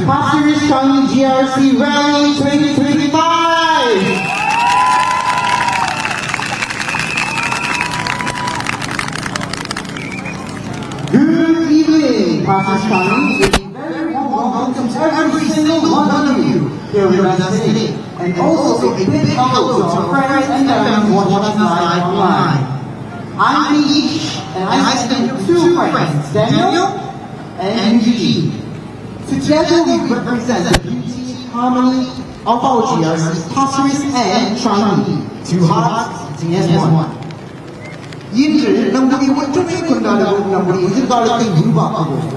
Pasir Ris-Changi GRC Rally 2025. Good evening, Pasir Ris-Changi. A very warm welcome to every single one of you here with us today. And also a big hello to our friends and family watching us live online. I'm Vigneshwari, and I stand with two friends, Daniel and Eugene. Together we represent the beauty, harmony of our GRCs, Pasir Ris and Changi, two hearts beating as one. இன்று நம்முடைய ஒற்றுமை கொண்டாடுவோம், நம்முடைய எதிர்காலத்தை உருவாக்குவோம்.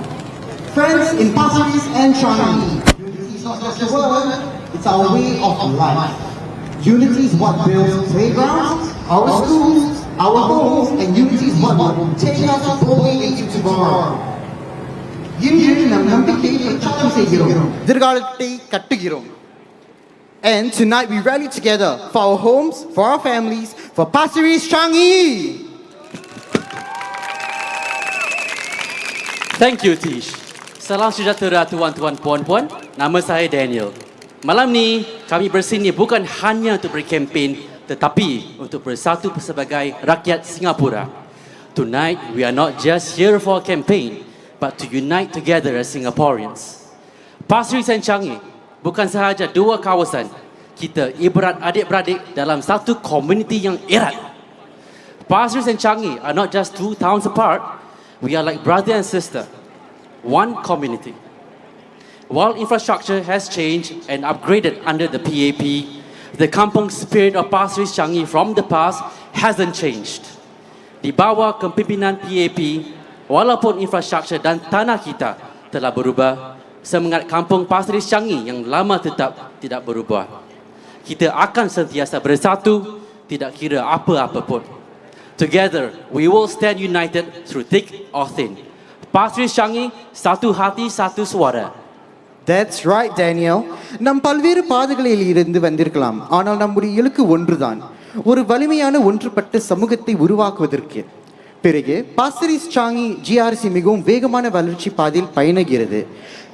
Friends in Pasir Ris and Changi, unity is not just a word, it's our way of life. Unity is what builds playgrounds, our schools, our homes, and unity is what will take us boldly into tomorrow. இன்று நம் நம்பிக்கையை பிரச்சாரம் செய்கிறோம், எதிர்காலத்தை கட்டுகிறோம். And tonight we rally together for our homes, for our families, for Pasir Ris-Changi. Thank you, Tish. Salam sejahtera tuan-tuan puan-puan. Nama saya Daniel. Malam ni kami bersini bukan hanya untuk berkempen tetapi untuk bersatu sebagai rakyat Singapura. Tonight we are not just here for a campaign but to unite together as Singaporeans. Pasir Ris dan Changi bukan sahaja dua kawasan. Kita ibarat adik-beradik dalam satu komuniti yang erat. Pasir Ris and Changi are not just two towns apart. We are like brother and sister, one community. While infrastructure has changed and upgraded under the PAP, the kampung spirit of Pasir Ris-Changi from the past hasn't changed. Di bawah kepimpinan PAP, walaupun infrastruktur dan tanah kita telah berubah, semangat kampung Pasir Ris-Changi yang lama tetap tidak berubah. Kita akan sentiasa bersatu, tidak kira apa-apa pun. Together, we will stand united through thick or thin. Pasir Ris-Changi, satu hati, satu suara. That's right, Daniel. நம் பல்வேறு பாதைகளில் இருந்து வந்திருக்கலாம், ஆனால் நம்முடைய இலக்கு ஒன்றுதான், ஒரு வலிமையான ஒன்றுபட்ட சமூகத்தை உருவாக்குவதற்கு. பிறகு Pasir Ris-Changi GRC மிகவும் வேகமான வளர்ச்சி பாதையில் பயணிக்கிறது.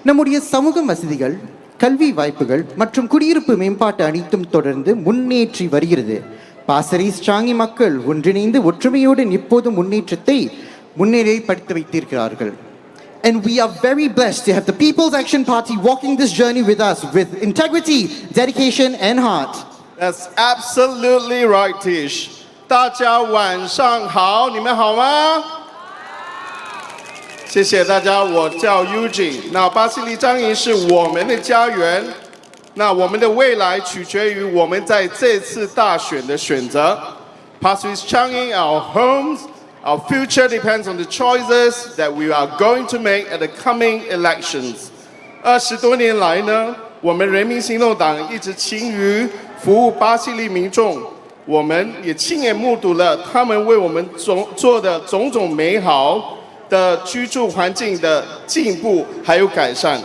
நம்முடைய சமூக வசதிகள், கல்வி வாய்ப்புகள் மற்றும் குடியிருப்பு மேம்பாட்டு அனைத்தும் தொடர்ந்து முன்னேற்றி வருகிறது. Pasir Ris-Changi மக்கள் ஒன்றிணைந்து ஒற்றுமையோடு எப்போதும் முன்னேற்றத்தை முன்னிலைப்படுத்தி வைத்திருக்கிறார்கள். And we are very blessed to have the People's Action Party walking this journey with us with integrity, dedication and heart. That's absolutely right, Tish. 大家晚上好，你们好吗？谢谢大家，我叫 Eugene。那巴西利张营是我们的家园，那我们的未来取决于我们在这次大选的选择。Pasir Ris-Changi, our homes, our future depends on the choices that we are going to make at the coming elections. 20多年来呢，我们人民行动党一直勤于服务巴西利民众，我们也亲眼目睹了他们为我们做的种种美好的居住环境的进步还有改善。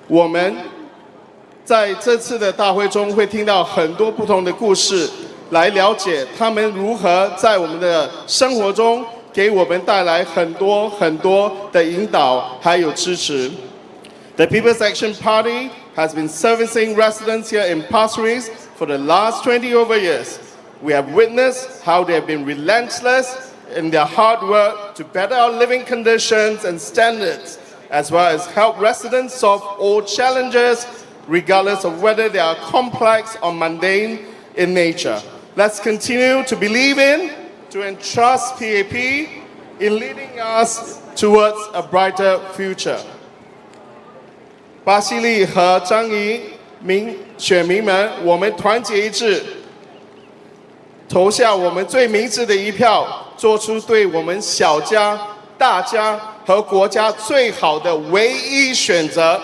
我们在这次的大会中会听到很多不同的故事，来了解他们如何在我们的生活中给我们带来很多的引导还有支持。The People's Action Party has been servicing residents here in Pasir Ris for the last 20 over years. We have witnessed how they have been relentless in their hard work to better our living conditions and standards, as well as help residents solve all challenges, regardless of whether they are complex or mundane in nature. Let's continue to believe in, to entrust PAP in leading us towards a brighter future. 巴西利和张仪选民们，我们团结一致，投下我们最明智的一票，做出对我们小家、大家和国家最好的唯一选择。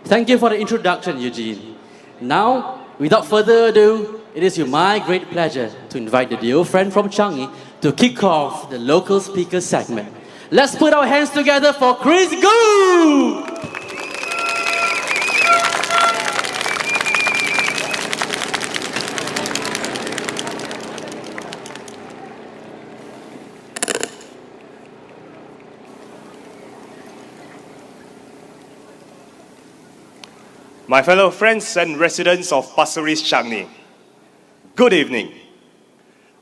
Thank you for the introduction, Eugene. Now, without further ado, it is my great pleasure to invite the dear friend from Changi to kick off the local speaker segment. Let's put our hands together for Chris Gu! My fellow friends and residents of Pasir Ris-Changi, good evening.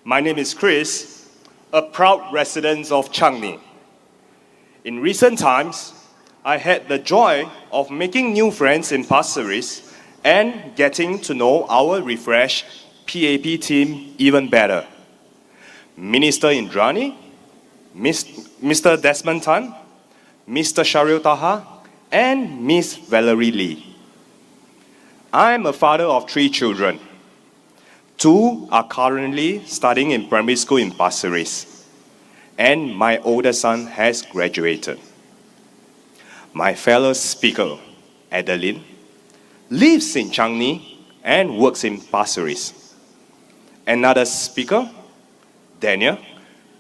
My name is Chris, a proud resident of Changi. In recent times, I had the joy of making new friends in Pasir Ris and getting to know our refreshed PAP team even better. Minister Indranee, Mr. Desmond Tan, Mr. Sharil Taha, and Miss Valerie Lee. I am a father of 3 children. 2 are currently studying in primary school in Pasir Ris, and my older son has graduated. My fellow speaker, Adeline, lives in Changi and works in Pasir Ris. Another speaker, Daniel,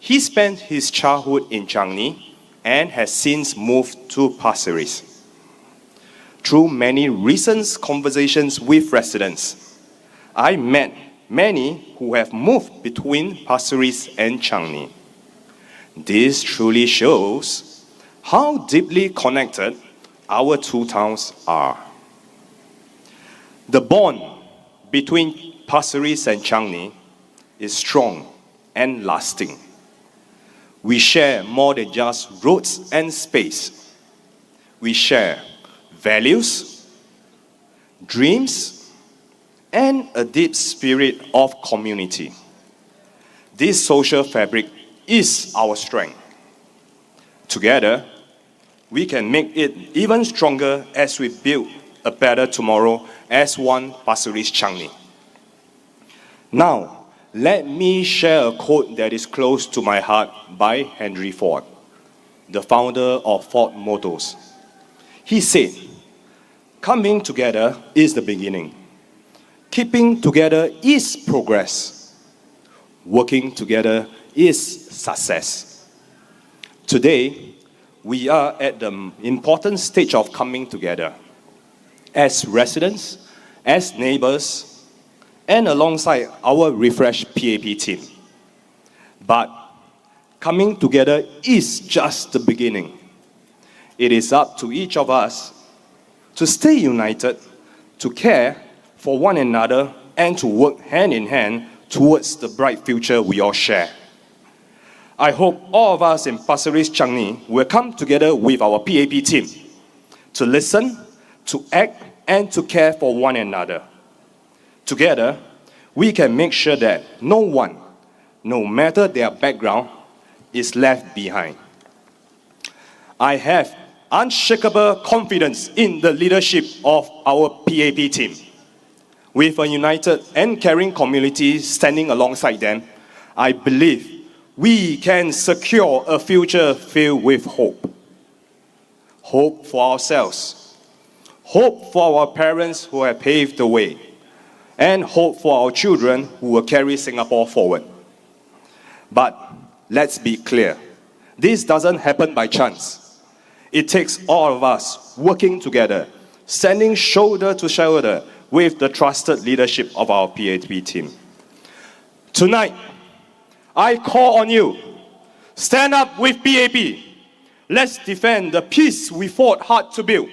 he spent his childhood in Changi and has since moved to Pasir Ris. Through many recent conversations with residents, I met many who have moved between Pasir Ris and Changi. This truly shows how deeply connected our 2 towns are. The bond between Pasir Ris and Changi is strong and lasting. We share more than just roads and space. We share values, dreams, and a deep spirit of community. This social fabric is our strength. Together, we can make it even stronger as we build a better tomorrow as one Pasir Ris-Changi. Now, let me share a quote that is close to my heart by Henry Ford, the founder of Ford Motors. He said, "Coming together is the beginning. Keeping together is progress. Working together is success." Today, we are at the important stage of coming together as residents, as neighbors, and alongside our refreshed PAP team. But coming together is just the beginning. It is up to each of us to stay united, to care for one another, and to work hand in hand towards the bright future we all share. I hope all of us in Pasir Ris-Changi will come together with our PAP team to listen, to act, and to care for one another. Together, we can make sure that no one, no matter their background, is left behind. I have unshakable confidence in the leadership of our PAP team. With a united and caring community standing alongside them, I believe we can secure a future filled with hope. Hope for ourselves, hope for our parents who have paved the way, and hope for our children who will carry Singapore forward. But let's be clear, this doesn't happen by chance. It takes all of us working together, standing shoulder to shoulder with the trusted leadership of our PAP team. Tonight, I call on you, stand up with PAP. Let's defend the peace we fought hard to build.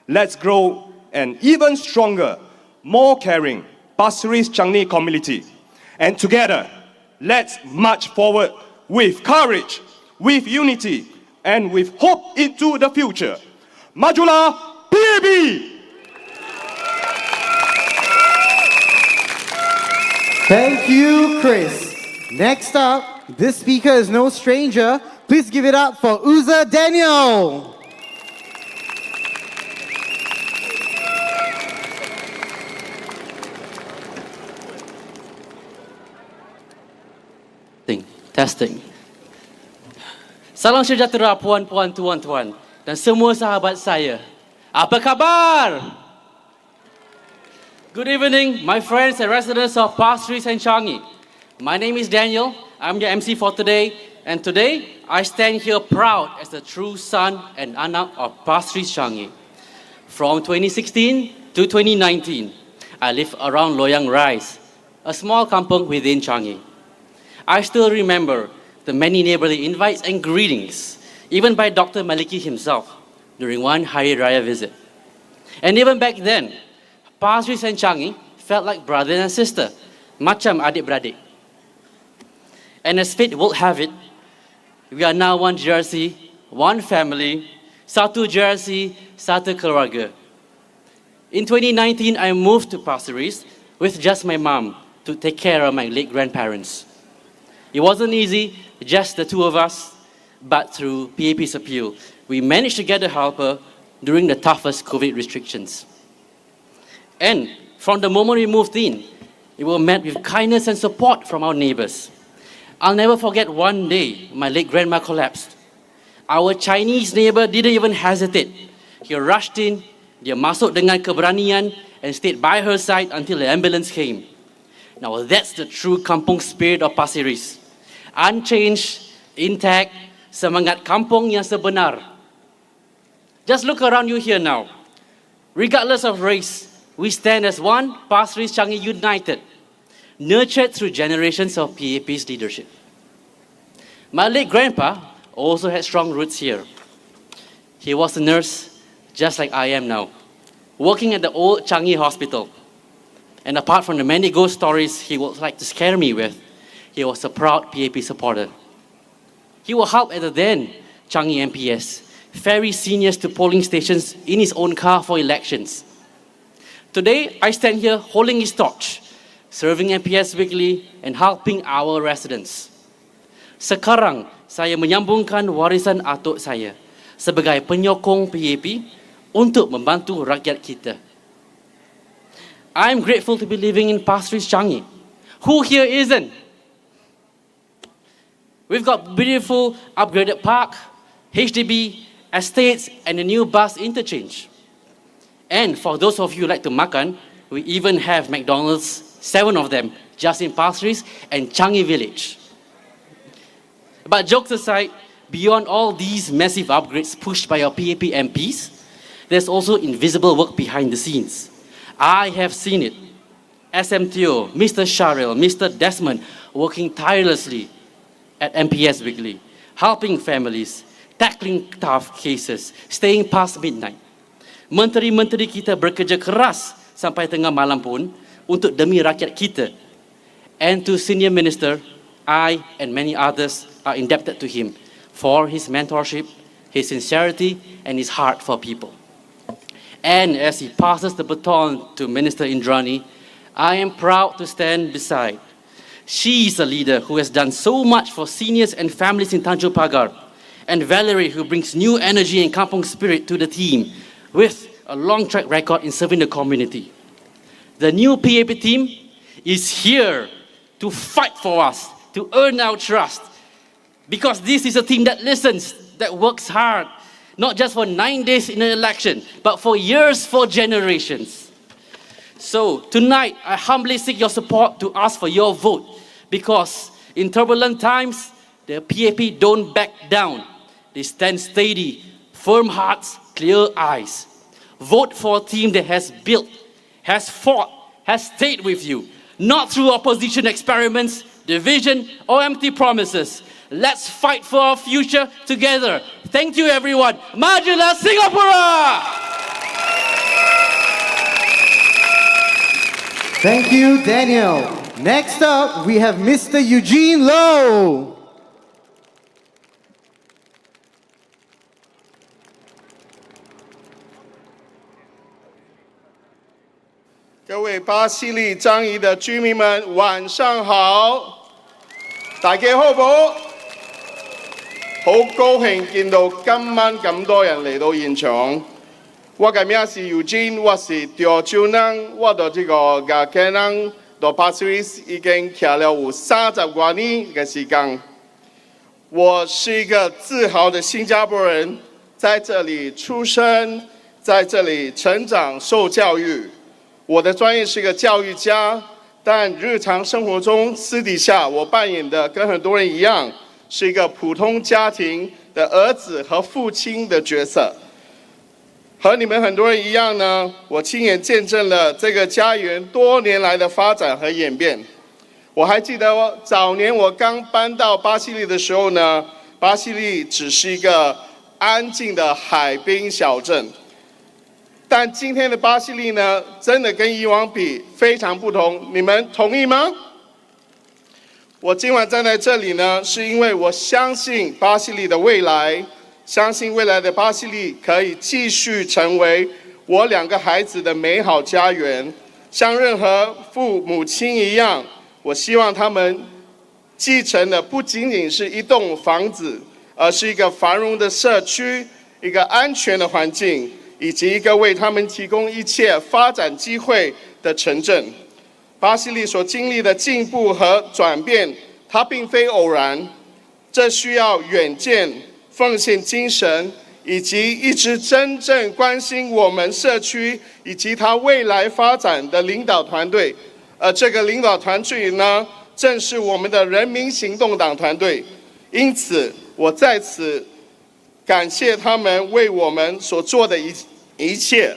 Let's grow an even stronger, more caring Pasir Ris-Changi community. And together, let's march forward with courage, with unity, and with hope into the future. Majulah PAP! Thank you, Chris. Next up, this speaker is no stranger. Please give it up for Uza Daniel. Testing. Salam sejahtera puan-puan, tuan-tuan dan semua sahabat saya. Apa khabar? Good evening, my friends and residents of Pasir Ris and Changi. My name is Daniel. I'm your MC for today. And today, I stand here proud as the true son and anak of Pasir Ris-Changi. From 2016 to 2019, I lived around Loyang Rise, a small kampung within Changi. I still remember the many neighborly invites and greetings, even by Dr. Maliki himself, during one Hari Raya visit. And even back then, Pasir Ris and Changi felt like brother and sister, macam adik-beradik. And as fate will have it, we are now one GRC, one family, satu GRC, satu keluarga. In 2019, I moved to Pasir Ris with just my mom to take care of my late grandparents. It wasn't easy, just the two of us, but through PAP's appeal, we managed to get a helper during the toughest COVID restrictions. And from the moment we moved in, we were met with kindness and support from our neighbors. I'll never forget one day my late grandma collapsed. Our Chinese neighbor didn't even hesitate. He rushed in, dia masuk dengan keberanian and stayed by her side until the ambulance came. Now that's the true kampung spirit of Pasir Ris. Unchanged, intact, semangat kampung yang sebenar. Just look around you here now. Regardless of race, we stand as one Pasir Ris-Changi united, nurtured through generations of PAP's leadership. My late grandpa also had strong roots here. He was a nurse, just like I am now, working at the old Changi hospital. And apart from the many ghost stories he would like to scare me with, he was a proud PAP supporter. He would help at the then Changi MPS ferry seniors to polling stations in his own car for elections. Today, I stand here holding his torch, serving MPS weekly and helping our residents. Sekarang, saya menyambungkan warisan atuk saya sebagai penyokong PAP untuk membantu rakyat kita. I'm grateful to be living in Pasir Ris-Changi. Who here isn't? We've got beautiful upgraded park, HDB, estates, and a new bus interchange. And for those of you who like to makan, we even have McDonald's, 7 of them, just in Pasir Ris and Changi Village. But jokes aside, beyond all these massive upgrades pushed by our PAP MPs, there's also invisible work behind the scenes. I have seen it. SMTO, Mr. Sharil, Mr. Desmond, working tirelessly at MPS Weekly, helping families, tackling tough cases, staying past midnight. Menteri-menteri kita bekerja keras sampai tengah malam pun untuk demi rakyat kita. And to Senior Minister, I and many others are indebted to him for his mentorship, his sincerity, and his heart for people. And as he passes the baton to Minister Indranee, I am proud to stand beside. She is a leader who has done so much for seniors and families in Tanjung Pagar, and Valerie, who brings new energy and kampung spirit to the team with a long track record in serving the community. The new PAP team is here to fight for us, to earn our trust, because this is a team that listens, that works hard, not just for 9 days in an election, but for years, for generations. So tonight, I humbly seek your support to ask for your vote, because in turbulent times, the PAP don't back down. They stand steady, firm hearts, clear eyes. Vote for a team that has built, has fought, has stayed with you, not through opposition experiments, division, or empty promises. Let's fight for our future together. Thank you, everyone. Majulah Singapura! Thank you, Daniel. Next up, we have Mr. Eugene Low. 各位巴西利樟宜的居民们，晚上好！大家好唔好？好高興見到今晚咁多人嚟到現場。我嘅名是 Eugene， 我是潮州人，我到這個Jacqueline到Pasir Ris已經徛了有30多年嘅時間。我是一個自豪的新加坡人，在這裡出生，在這裡成長，受教育。我的專業是個教育家，但日常生活中私底下我扮演的跟很多人一樣，是一個普通家庭的兒子和父親的角色。和你們很多人一樣呢，我親眼見證了這個家園多年來的發展和演變。我還記得早年我剛搬到巴西利的時候呢，巴西利只是一個安靜的海濱小鎮。但今天的巴西利呢，真的跟以往比非常不同，你们同意吗？我今晚站在这里呢，是因为我相信巴西利的未来，相信未来的巴西利可以继续成为我2个孩子的美好家园，像任何父母亲一样，我希望他们继承的不仅仅是一栋房子，而是一个繁荣的社区，一个安全的环境，以及一个为他们提供一切发展机会的城镇。巴西利所经历的进步和转变，它并非偶然，这需要远见、奉献精神，以及一支真正关心我们社区以及它未来发展的领导团队。而这个领导团队呢，正是我们的人民行动党团队。因此，我在此感谢他们为我们所做的一切。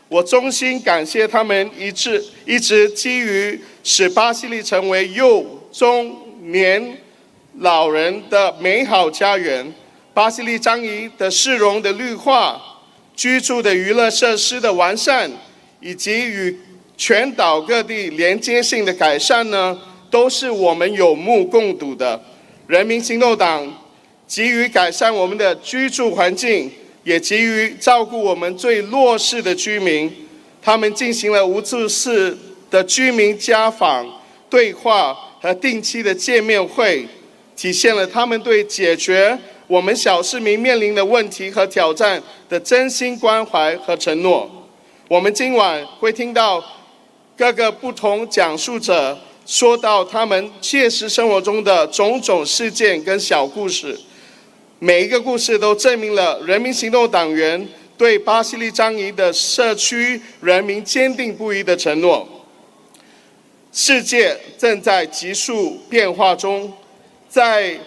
我衷心感谢他们一直基于使巴西利成为幼、中、年、老人的美好家园，巴西利樟宜的市容的绿化、居住的娱乐设施的完善，以及与全岛各地连接性的改善呢，都是我们有目共睹的。人民行动党急于改善我们的居住环境，也急于照顾我们最弱势的居民。他们进行了无数次的居民家访、对话和定期的见面会，体现了他们对解决我们小市民面临的问题和挑战的真心关怀和承诺。我们今晚会听到各个不同讲述者说到他们切实生活中的种种事件跟小故事，每一个故事都证明了人民行动党员对巴西利樟宜的社区人民坚定不移的承诺。世界正在急速变化中，在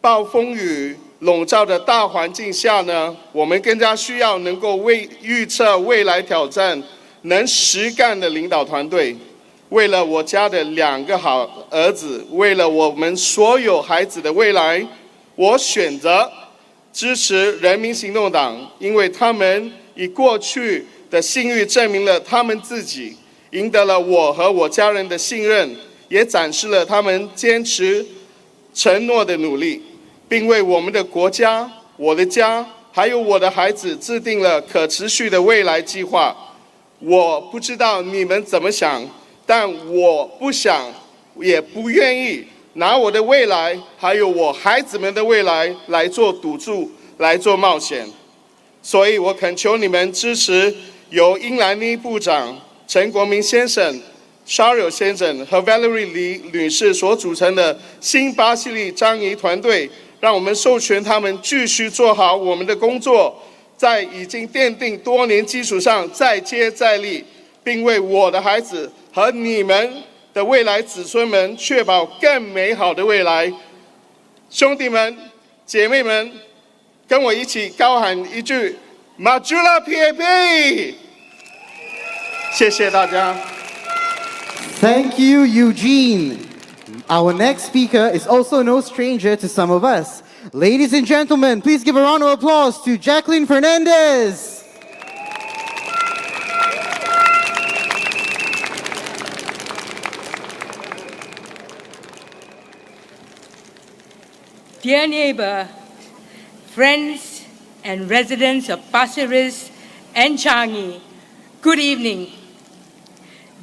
暴风雨笼罩的大环境下呢，我们更加需要能够预测未来挑战、能实干的领导团队。为了我家的2个好儿子，为了我们所有孩子的未来，我选择支持人民行动党，因为他们以过去的信誉证明了他们自己，赢得了我和我家人的信任，也展示了他们坚持承诺的努力，并为我们的国家、我的家，还有我的孩子制定了可持续的未来计划。我不知道你们怎么想，但我不想，也不愿意拿我的未来，还有我孩子们的未来来做赌注，来做冒险。所以我恳求你们支持由英兰妮部长、陈国民先生、Shario 先生和 Valerie Lee 女士所组成的新巴西利樟宜团队，让我们授权他们继续做好我们的工作，在已经奠定多年基础上再接再厉，并为我的孩子和你们的未来子孙们确保更美好的未来。兄弟们、姐妹们，跟我一起高喊一句 Majula PAP！ 谢谢大家。Thank you, Eugene. Our next speaker is also no stranger to some of us. Ladies and gentlemen, please give a round of applause to Jacqueline Fernandez. Dear neighbor, friends and residents of Pasir Ris and Changi, good evening.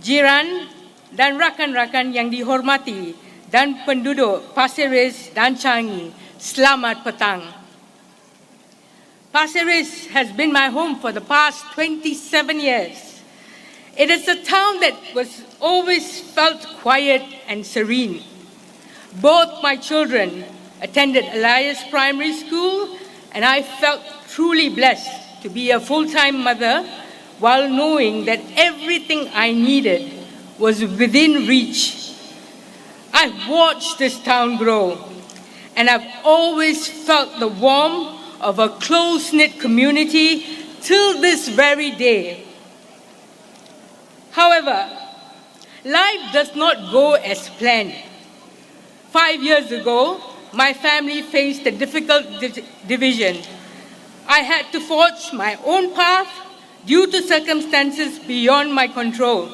Jiran dan rakan-rakan yang dihormati dan penduduk Pasir Ris dan Changi, selamat petang. Pasir Ris has been my home for the past 27 years. It is a town that was always felt quiet and serene. Both my children attended Elias Primary School, and I felt truly blessed to be a full-time mother while knowing that everything I needed was within reach. I've watched this town grow, and I've always felt the warmth of a close-knit community till this very day. However, life does not go as planned. 5 years ago, my family faced a difficult division. I had to forge my own path due to circumstances beyond my control.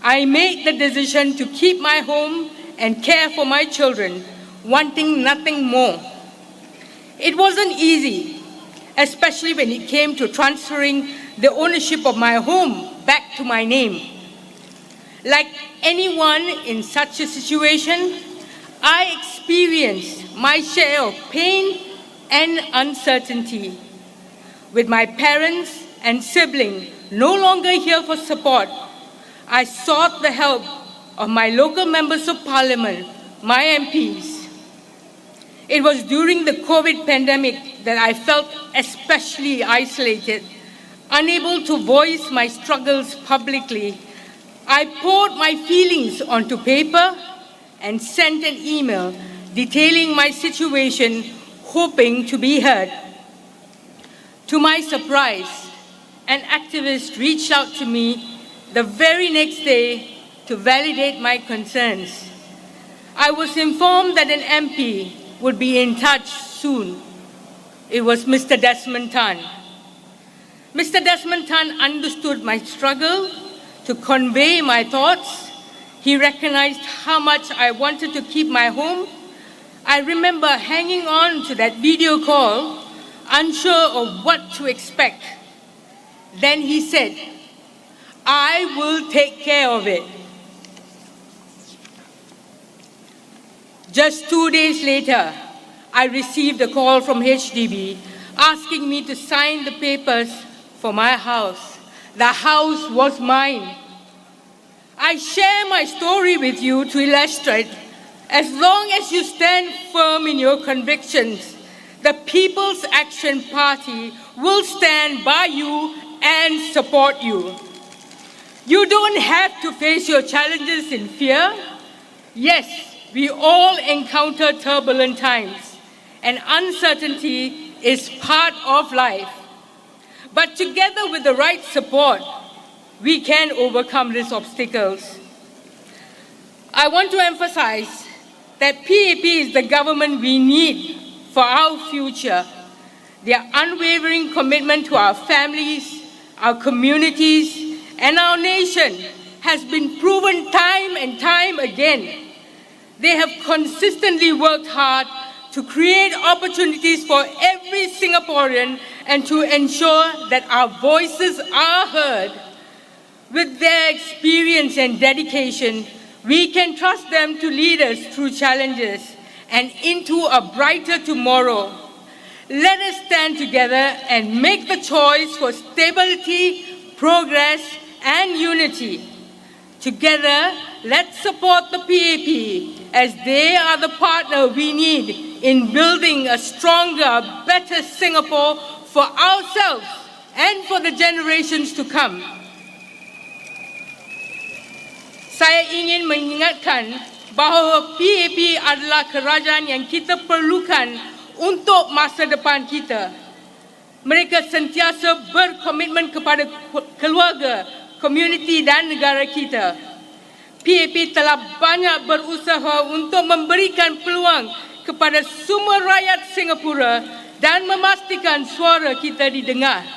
I made the decision to keep my home and care for my children, wanting nothing more. It wasn't easy, especially when it came to transferring the ownership of my home back to my name. Like anyone in such a situation, I experienced my share of pain and uncertainty. With my parents and siblings no longer here for support, I sought the help of my local members of parliament, my MPs. It was during the COVID pandemic that I felt especially isolated, unable to voice my struggles publicly. I poured my feelings onto paper and sent an email detailing my situation, hoping to be heard. To my surprise, an activist reached out to me the very next day to validate my concerns. I was informed that an MP would be in touch soon. It was Mr. Desmond Tan. Mr. Desmond Tan understood my struggle to convey my thoughts. He recognized how much I wanted to keep my home. I remember hanging on to that video call, unsure of what to expect. Then he said, "I will take care of it." Just 2 days later, I received a call from HDB asking me to sign the papers for my house. The house was mine. I share my story with you to illustrate, as long as you stand firm in your convictions, the People's Action Party will stand by you and support you. You don't have to face your challenges in fear. Yes, we all encounter turbulent times, and uncertainty is part of life. But together with the right support, we can overcome these obstacles. I want to emphasize that PAP is the government we need for our future. Their unwavering commitment to our families, our communities, and our nation has been proven time and time again. They have consistently worked hard to create opportunities for every Singaporean and to ensure that our voices are heard. With their experience and dedication, we can trust them to lead us through challenges and into a brighter tomorrow. Let us stand together and make the choice for stability, progress, and unity. Together, let's support the PAP as they are the partner we need in building a stronger, better Singapore for ourselves and for the generations to come. Saya ingin mengingatkan bahawa PAP adalah kerajaan yang kita perlukan untuk masa depan kita. Mereka sentiasa berkomitmen kepada keluarga, komuniti dan negara kita. PAP telah banyak berusaha untuk memberikan peluang kepada semua rakyat Singapura dan memastikan suara kita didengar.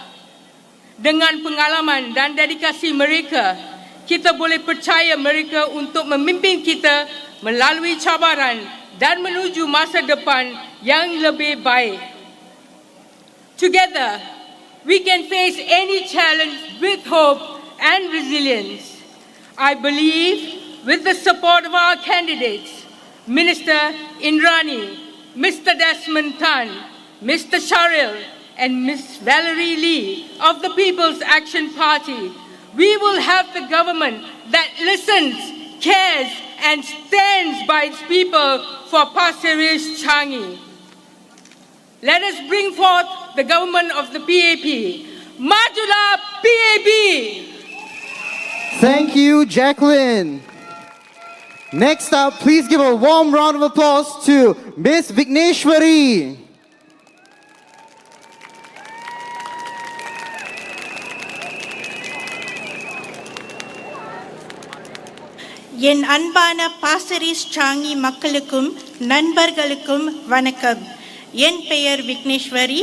Dengan pengalaman dan dedikasi mereka, kita boleh percaya mereka untuk memimpin kita melalui cabaran dan menuju masa depan yang lebih baik. Together, we can face any challenge with hope and resilience. I believe with the support of our candidates, Minister Indranee, Mr. Desmond Tan, Mr. Sharil, and Ms. Valerie Lee of the People's Action Party, we will have the government that listens, cares, and stands by its people for Pasir Ris-Changi. Let us bring forth the government of the PAP. Majulah PAP! Thank you, Jacqueline. Next up, please give a warm round of applause to Miss Vigneshwari. என் அன்பான Pasir ரிஸ்-சாங்கி மக்களுக்கும் நண்பர்களுக்கும் வணக்கம். என் பெயர் விக்னேஸ்வரி.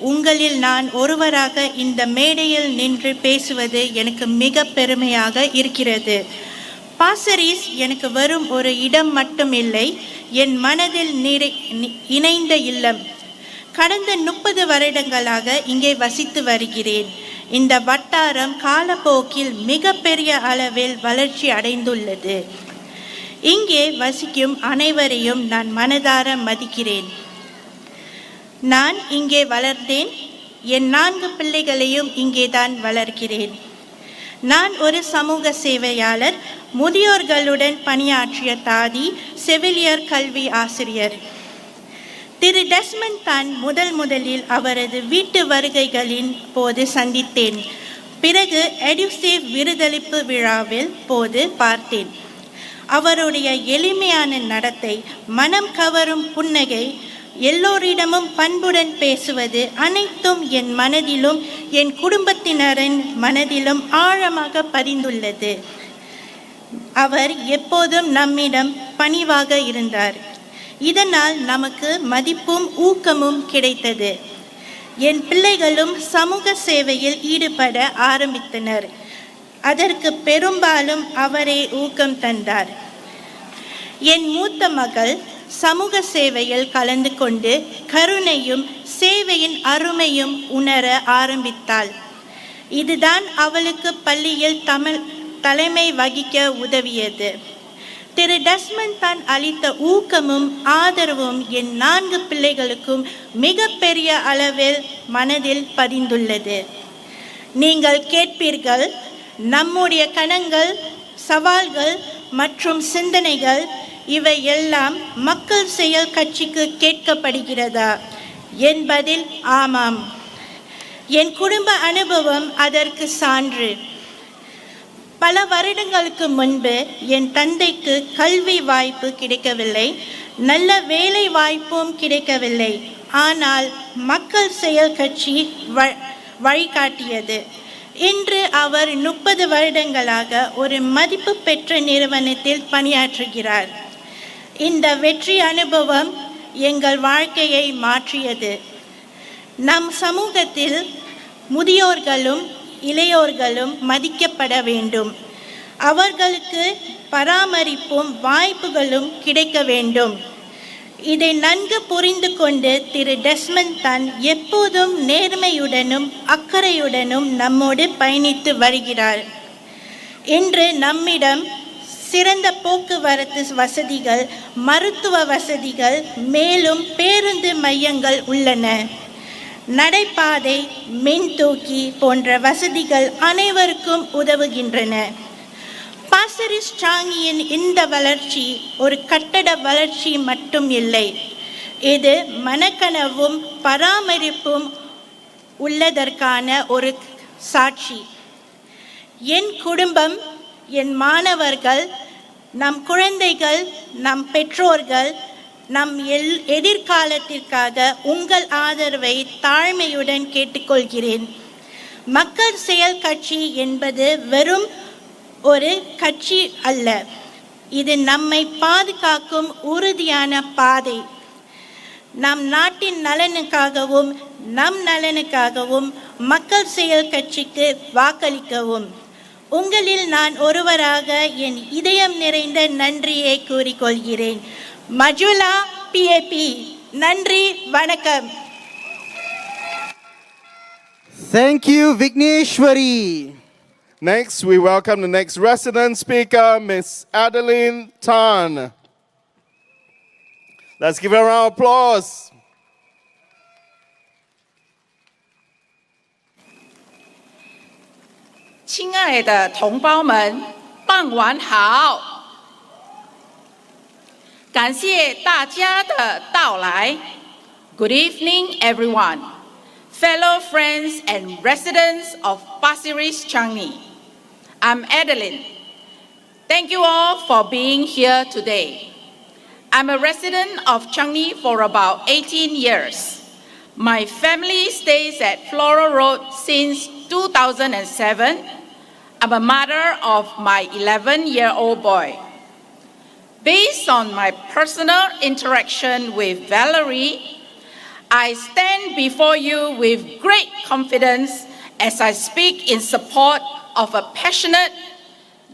உங்களில் நான் ஒருவராக இந்த மேடையில் நின்று பேசுவது எனக்கு மிக பெருமையாக இருக்கிறது. பாசரிஸ் எனக்கு வெறும் ஒரு இடம் மட்டும் இல்லை, என் மனதில் இணைந்த இல்லம். கடந்த 30 வருடங்களாக இங்கே வசித்து வருகிறேன். இந்த வட்டாரம் காலப்போக்கில் மிகப்பெரிய அளவில் வளர்ச்சி அடைந்துள்ளது. இங்கே வசிக்கும் அனைவரையும் நான் மனதார மதிக்கிறேன். நான் இங்கே வளர்ந்தேன். என் 4 பிள்ளைகளையும் இங்கே தான் வளர்க்கிறேன். நான் ஒரு சமூக சேவையாளர், முதியோர்களுடன் பணியாற்றிய தாதி, செவிலியர் கல்வி ஆசிரியர். திரு டெஸ்மண்ட் தான் முதலில் அவரது வீட்டு வருகைகளின் போது சந்தித்தேன். பிறகு எடியூசேவ் விருதளிப்பு விழாவில் போது பார்த்தேன். அவருடைய எளிமையான நடத்தை, மனம் கவரும் புன்னகை, எல்லோரிடமும் பண்புடன் பேசுவது அனைத்தும் என் மனதிலும் என் குடும்பத்தினரின் மனதிலும் ஆழமாக பதிந்துள்ளது. அவர் எப்போதும் நம்மிடம் பணிவாக இருந்தார். இதனால் நமக்கு மதிப்பும் ஊக்கமும் கிடைத்தது. என் பிள்ளைகளும் சமூக சேவையில் ஈடுபட ஆரம்பித்தனர். அதற்கு பெரும்பாலும் அவரே ஊக்கம் தந்தார். என் மூத்த மகள் சமூக சேவையில் கலந்து கொண்டு கருணையும் சேவையின் அருமையும் உணர ஆரம்பித்தாள். இதுதான் அவளுக்கு பள்ளியில் தலைமை வகிக்க உதவியது. திரு டெஸ்மண்ட் தான் அளித்த ஊக்கமும் ஆதரவும் என் 4 பிள்ளைகளுக்கும் மிகப்பெரிய அளவில் மனதில் பதிந்துள்ளது. நீங்கள் கேட்பீர்கள், நம்முடைய கணங்கள், சவால்கள் மற்றும் சிந்தனைகள் இவை எல்லாம் மக்கள் செயல் கட்சிக்கு கேட்கப்படுகிறதா? என் பதில் ஆமாம். என் குடும்ப அனுபவம் அதற்கு சான்று. பல வருடங்களுக்கு முன்பு என் தந்தைக்கு கல்வி வாய்ப்பு கிடைக்கவில்லை, நல்ல வேலை வாய்ப்பும் கிடைக்கவில்லை. ஆனால் மக்கள் செயல் கட்சி வழிகாட்டியது. இன்று அவர் 30 வருடங்களாக ஒரு மதிப்பு பெற்ற நிறுவனத்தில் பணியாற்றுகிறார். இந்த வெற்றி அனுபவம் எங்கள் வாழ்க்கையை மாற்றியது. நம் சமூகத்தில் முதியோர்களும் இளையோர்களும் மதிக்கப்பட வேண்டும். அவர்களுக்கு பராமரிப்பும் வாய்ப்புகளும் கிடைக்க வேண்டும். இதை நன்கு புரிந்து கொண்டு திரு டெஸ்மண்ட் தான் எப்போதும் நேர்மையுடனும் அக்கறையுடனும் நம்மோடு பயணித்து வருகிறார். இன்று நம்மிடம் சிறந்த போக்குவரத்து வசதிகள், மருத்துவ வசதிகள், மேலும் பேருந்து மையங்கள் உள்ளன. நடைபாதை, மின்தூக்கி போன்ற வசதிகள் அனைவருக்கும் உதவுகின்றன. பாசிர் ரிஸ்-சாங்கியின் இந்த வளர்ச்சி ஒரு கட்டட வளர்ச்சி மட்டும் இல்லை, இது மனக்கனவும் பராமரிப்பும் உள்ளதற்கான ஒரு சாட்சி. என் குடும்பம், என் மாணவர்கள், நம் குழந்தைகள், நம் பெற்றோர்கள், நம் எதிர்காலத்திற்காக உங்கள் ஆதரவை தாழ்மையுடன் கேட்டுக்கொள்கிறேன். மக்கள் செயல் கட்சி என்பது வெறும் ஒரு கட்சி அல்ல, இது நம்மை பாதுகாக்கும் உறுதியான பாதை. நம் நாட்டின் நலனுக்காகவும் நம் நலனுக்காகவும் மக்கள் செயல் கட்சிக்கு வாக்களிக்கவும். உங்களில் நான் ஒருவராக என் இதயம் நிறைந்த நன்றியை கூறிக்கொள்கிறேன். மஜுலா PAP. நன்றி, வணக்கம். Thank you, Vigneshwari. Next, we welcome the next resident speaker, Miss Adeline Tan. Let's give her a round of applause. "亲爱的同胞们，傍晚好！感谢大家的到来。Good evening, everyone, fellow friends and residents of Pasir Ris-Changi. I'm Adeline. Thank you all for being here today. I'm a resident of Changi for about 18 years. My family stays at Floral Road since 2007. I'm a mother of my 11-year-old boy. Based on my personal interaction with Valerie, I stand before you with great confidence as I speak in support of a passionate,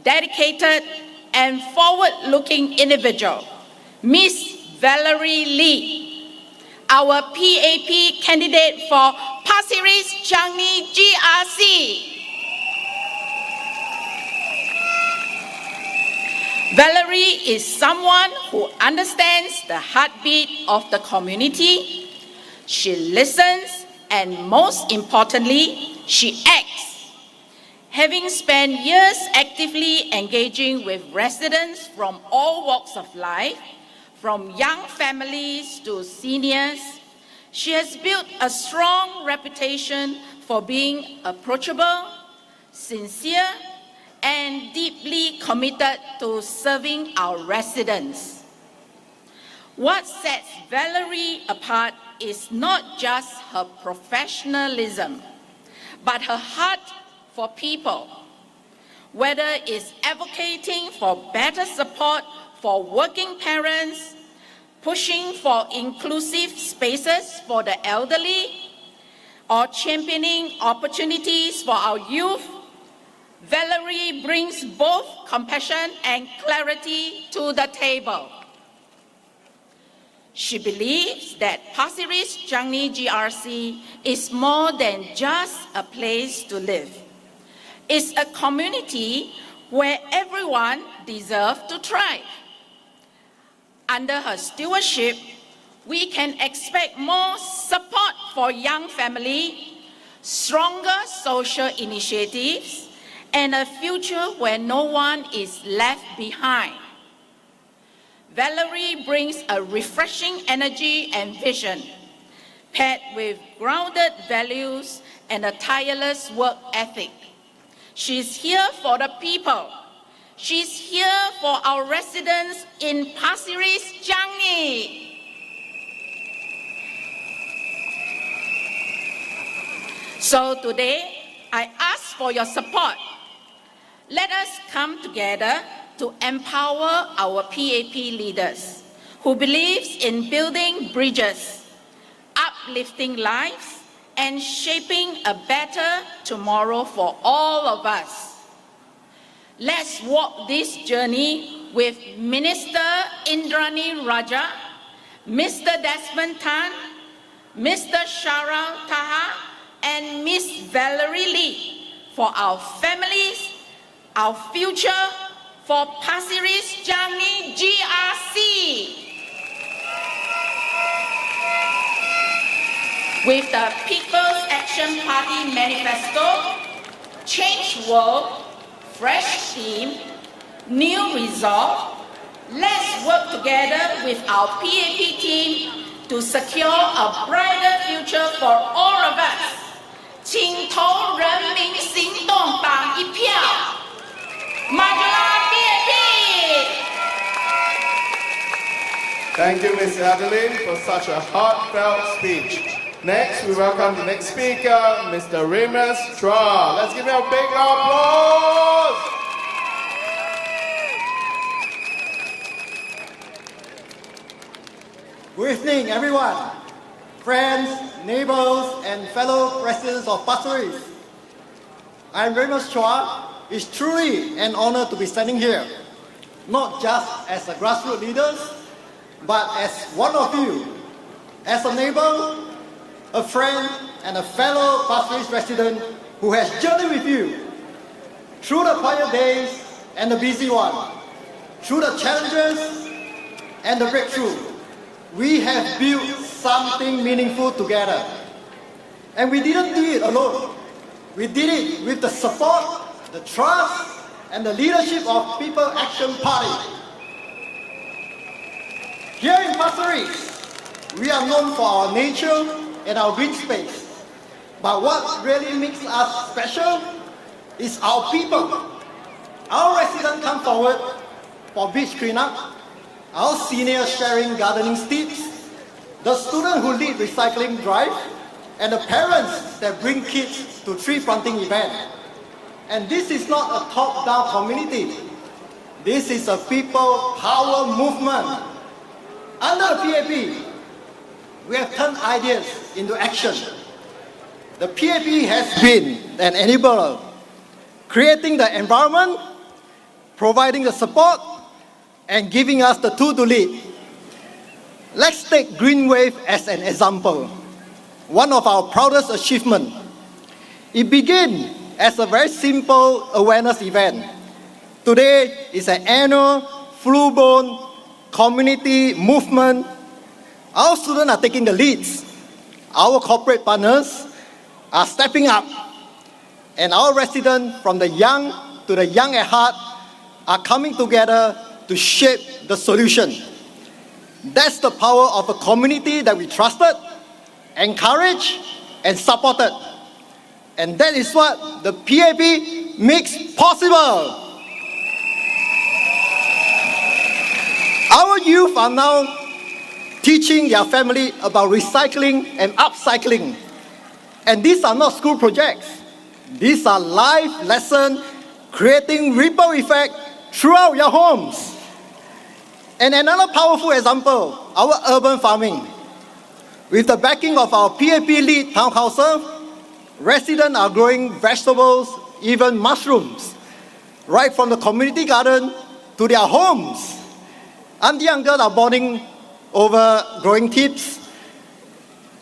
dedicated, and forward-looking individual, Miss Valerie Lee, our PAP candidate for Pasir Ris-Changi GRC. Valerie is someone who understands the heartbeat of the community. She listens, and most importantly, she acts. Having spent years actively engaging with residents from all walks of life, from young families to seniors, she has built a strong reputation for being approachable, sincere, and deeply committed to serving our residents. What sets Valerie apart is not just her professionalism, but her heart for people, whether it's advocating for better support for working parents, pushing for inclusive spaces for the elderly, or championing opportunities for our youth. Valerie brings both compassion and clarity to the table. She believes that Pasir Ris-Changi GRC is more than just a place to live. It's a community where everyone deserves to thrive. Under her stewardship, we can expect more support for young families, stronger social initiatives, and a future where no one is left behind. Valerie brings a refreshing energy and vision, paired with grounded values and a tireless work ethic. She's here for the people. She's here for our residents in Pasir Ris-Changi. So today, I ask for your support. Let us come together to empower our PAP leaders who believes in building bridges, uplifting lives, and shaping a better tomorrow for all of us. Let's walk this journey with Minister Indranee Rajah, Mr. Desmond Tan, Mr. Sharal Taha, and Miss Valerie Lee for our families, our future, for Pasir Ris-Changi GRC. With the People's Action Party Manifesto, Change World, Fresh Team, New Resolve, let's work together with our PAP team to secure a brighter future for all of us. 请投人民行动党一票。 Thank you, Ms. Adeline, for such a heartfelt speech. Next, we welcome the next speaker, Mr. Ramos Chad. Let's give him a big applause. Good evening, everyone. Friends, neighbors, and fellow residents of Pasir Ris. I'm Ramos Chad. It's truly an honor to be standing here, not just as a grassroots leader, but as one of you, as a neighbor, a friend, and a fellow Pasir Ris resident who has journeyed with you through the quiet days and the busy one, through the challenges and the breakthrough. We have built something meaningful together. And we didn't do it alone. We did it with the support, the trust, and the leadership of People Action Party. Here in Pasir Ris, we are known for our nature and our green space. But what really makes us special is our people. Our residents come forward for beach cleanup, our seniors sharing gardening tips, the students who lead recycling drive, and the parents that bring kids to tree planting event. And this is not a top-down community. This is a people power movement. Under the PAP, we have turned ideas into action. The PAP has been an enabler, creating the environment, providing the support, and giving us the tool to lead. Let's take Green Wave as an example, one of our proudest achievements. It began as a very simple awareness event. Today is an annual, full-blown community movement. Our students are taking the leads. Our corporate partners are stepping up. And our residents, from the young to the young at heart, are coming together to shape the solution. That's the power of a community that we trusted, encouraged, and supported. And that is what the PAP makes possible. Our youth are now teaching their family about recycling and upcycling. And these are not school projects. These are life lessons creating ripple effect throughout your homes. And another powerful example, our urban farming. With the backing of our PAP lead town council, residents are growing vegetables, even mushrooms, right from the community garden to their homes. Auntie and uncles are bonding over growing tips.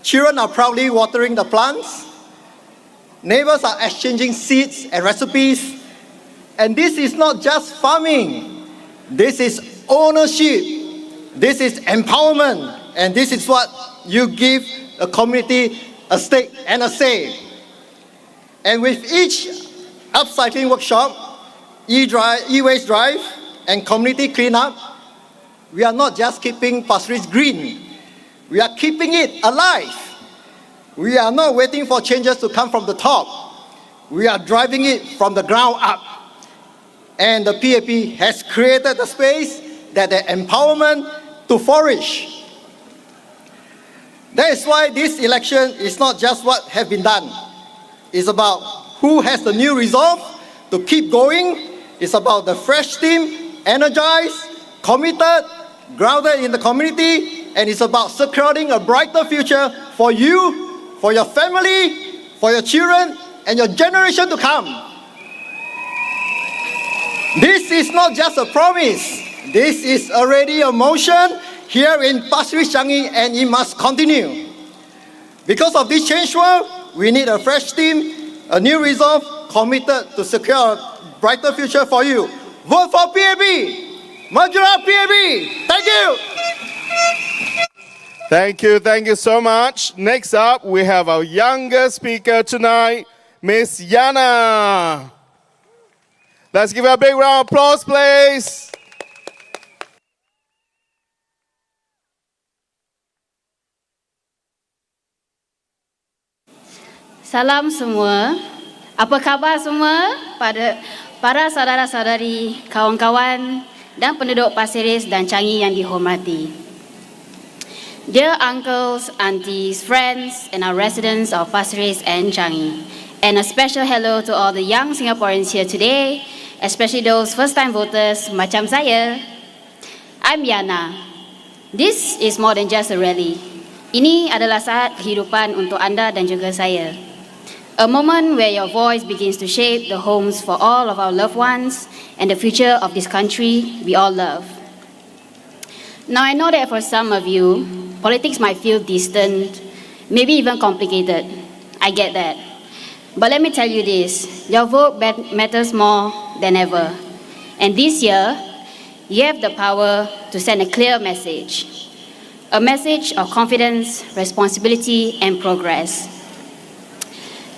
Children are proudly watering the plants. Neighbors are exchanging seeds and recipes. And this is not just farming. This is ownership. This is empowerment. And this is what you give a community a stake and a say. And with each upcycling workshop, e-waste drive, and community cleanup, we are not just keeping Pasir Ris green. We are keeping it alive. We are not waiting for changes to come from the top. We are driving it from the ground up. And the PAP has created a space that the empowerment to flourish. That is why this election is not just what has been done. It's about who has the new resolve to keep going. It's about the fresh team, energized, committed, grounded in the community, and it's about securing a brighter future for you, for your family, for your children, and your generation to come. This is not just a promise. This is already a motion here in Pasir Ris-Changi, and it must continue. Because of this change world, we need a fresh team, a new resolve, committed to secure a brighter future for you. Vote for PAP! Majora PAP! Thank you! Thank you so much. Next up, we have our youngest speaker tonight, Miss Jana. Let's give her a big round of applause, please. Salam semua. Apa khabar semua pada para saudara-saudari, kawan-kawan dan penduduk Pasir Ris dan Changi yang dihormati. Dear uncles, aunties, friends, and our residents of Pasir Ris and Changi, and a special hello to all the young Singaporeans here today, especially those first-time voters macam saya. I'm Jana. This is more than just a rally. Ini adalah saat kehidupan untuk anda dan juga saya. A moment where your voice begins to shape the homes for all of our loved ones and the future of this country we all love. Now I know that for some of you, politics might feel distant, maybe even complicated. I get that. But let me tell you this, your vote matters more than ever. And this year, you have the power to send a clear message. A message of confidence, responsibility, and progress.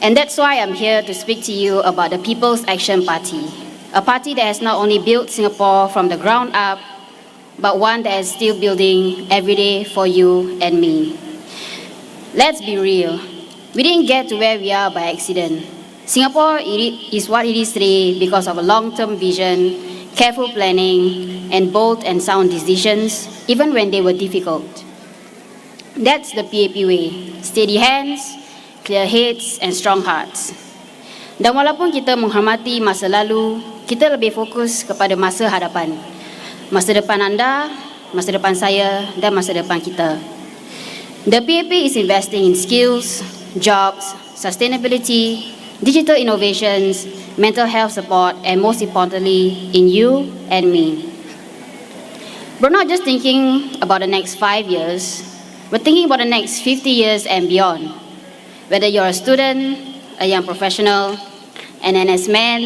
And that's why I'm here to speak to you about the People's Action Party, a party that has not only built Singapore from the ground up, but one that is still building every day for you and me. Let's be real. We didn't get to where we are by accident. Singapore is what it is today because of a long-term vision, careful planning, and bold and sound decisions, even when they were difficult. That's the PAP way. Steady hands, clear heads, and strong hearts. Dan walaupun kita menghormati masa lalu, kita lebih fokus kepada masa hadapan. Masa depan anda, masa depan saya, dan masa depan kita. The PAP is investing in skills, jobs, sustainability, digital innovations, mental health support, and most importantly, in you and me. We're not just thinking about the next 5 years, we're thinking about the next 50 years and beyond. Whether you're a student, a young professional, an NS man,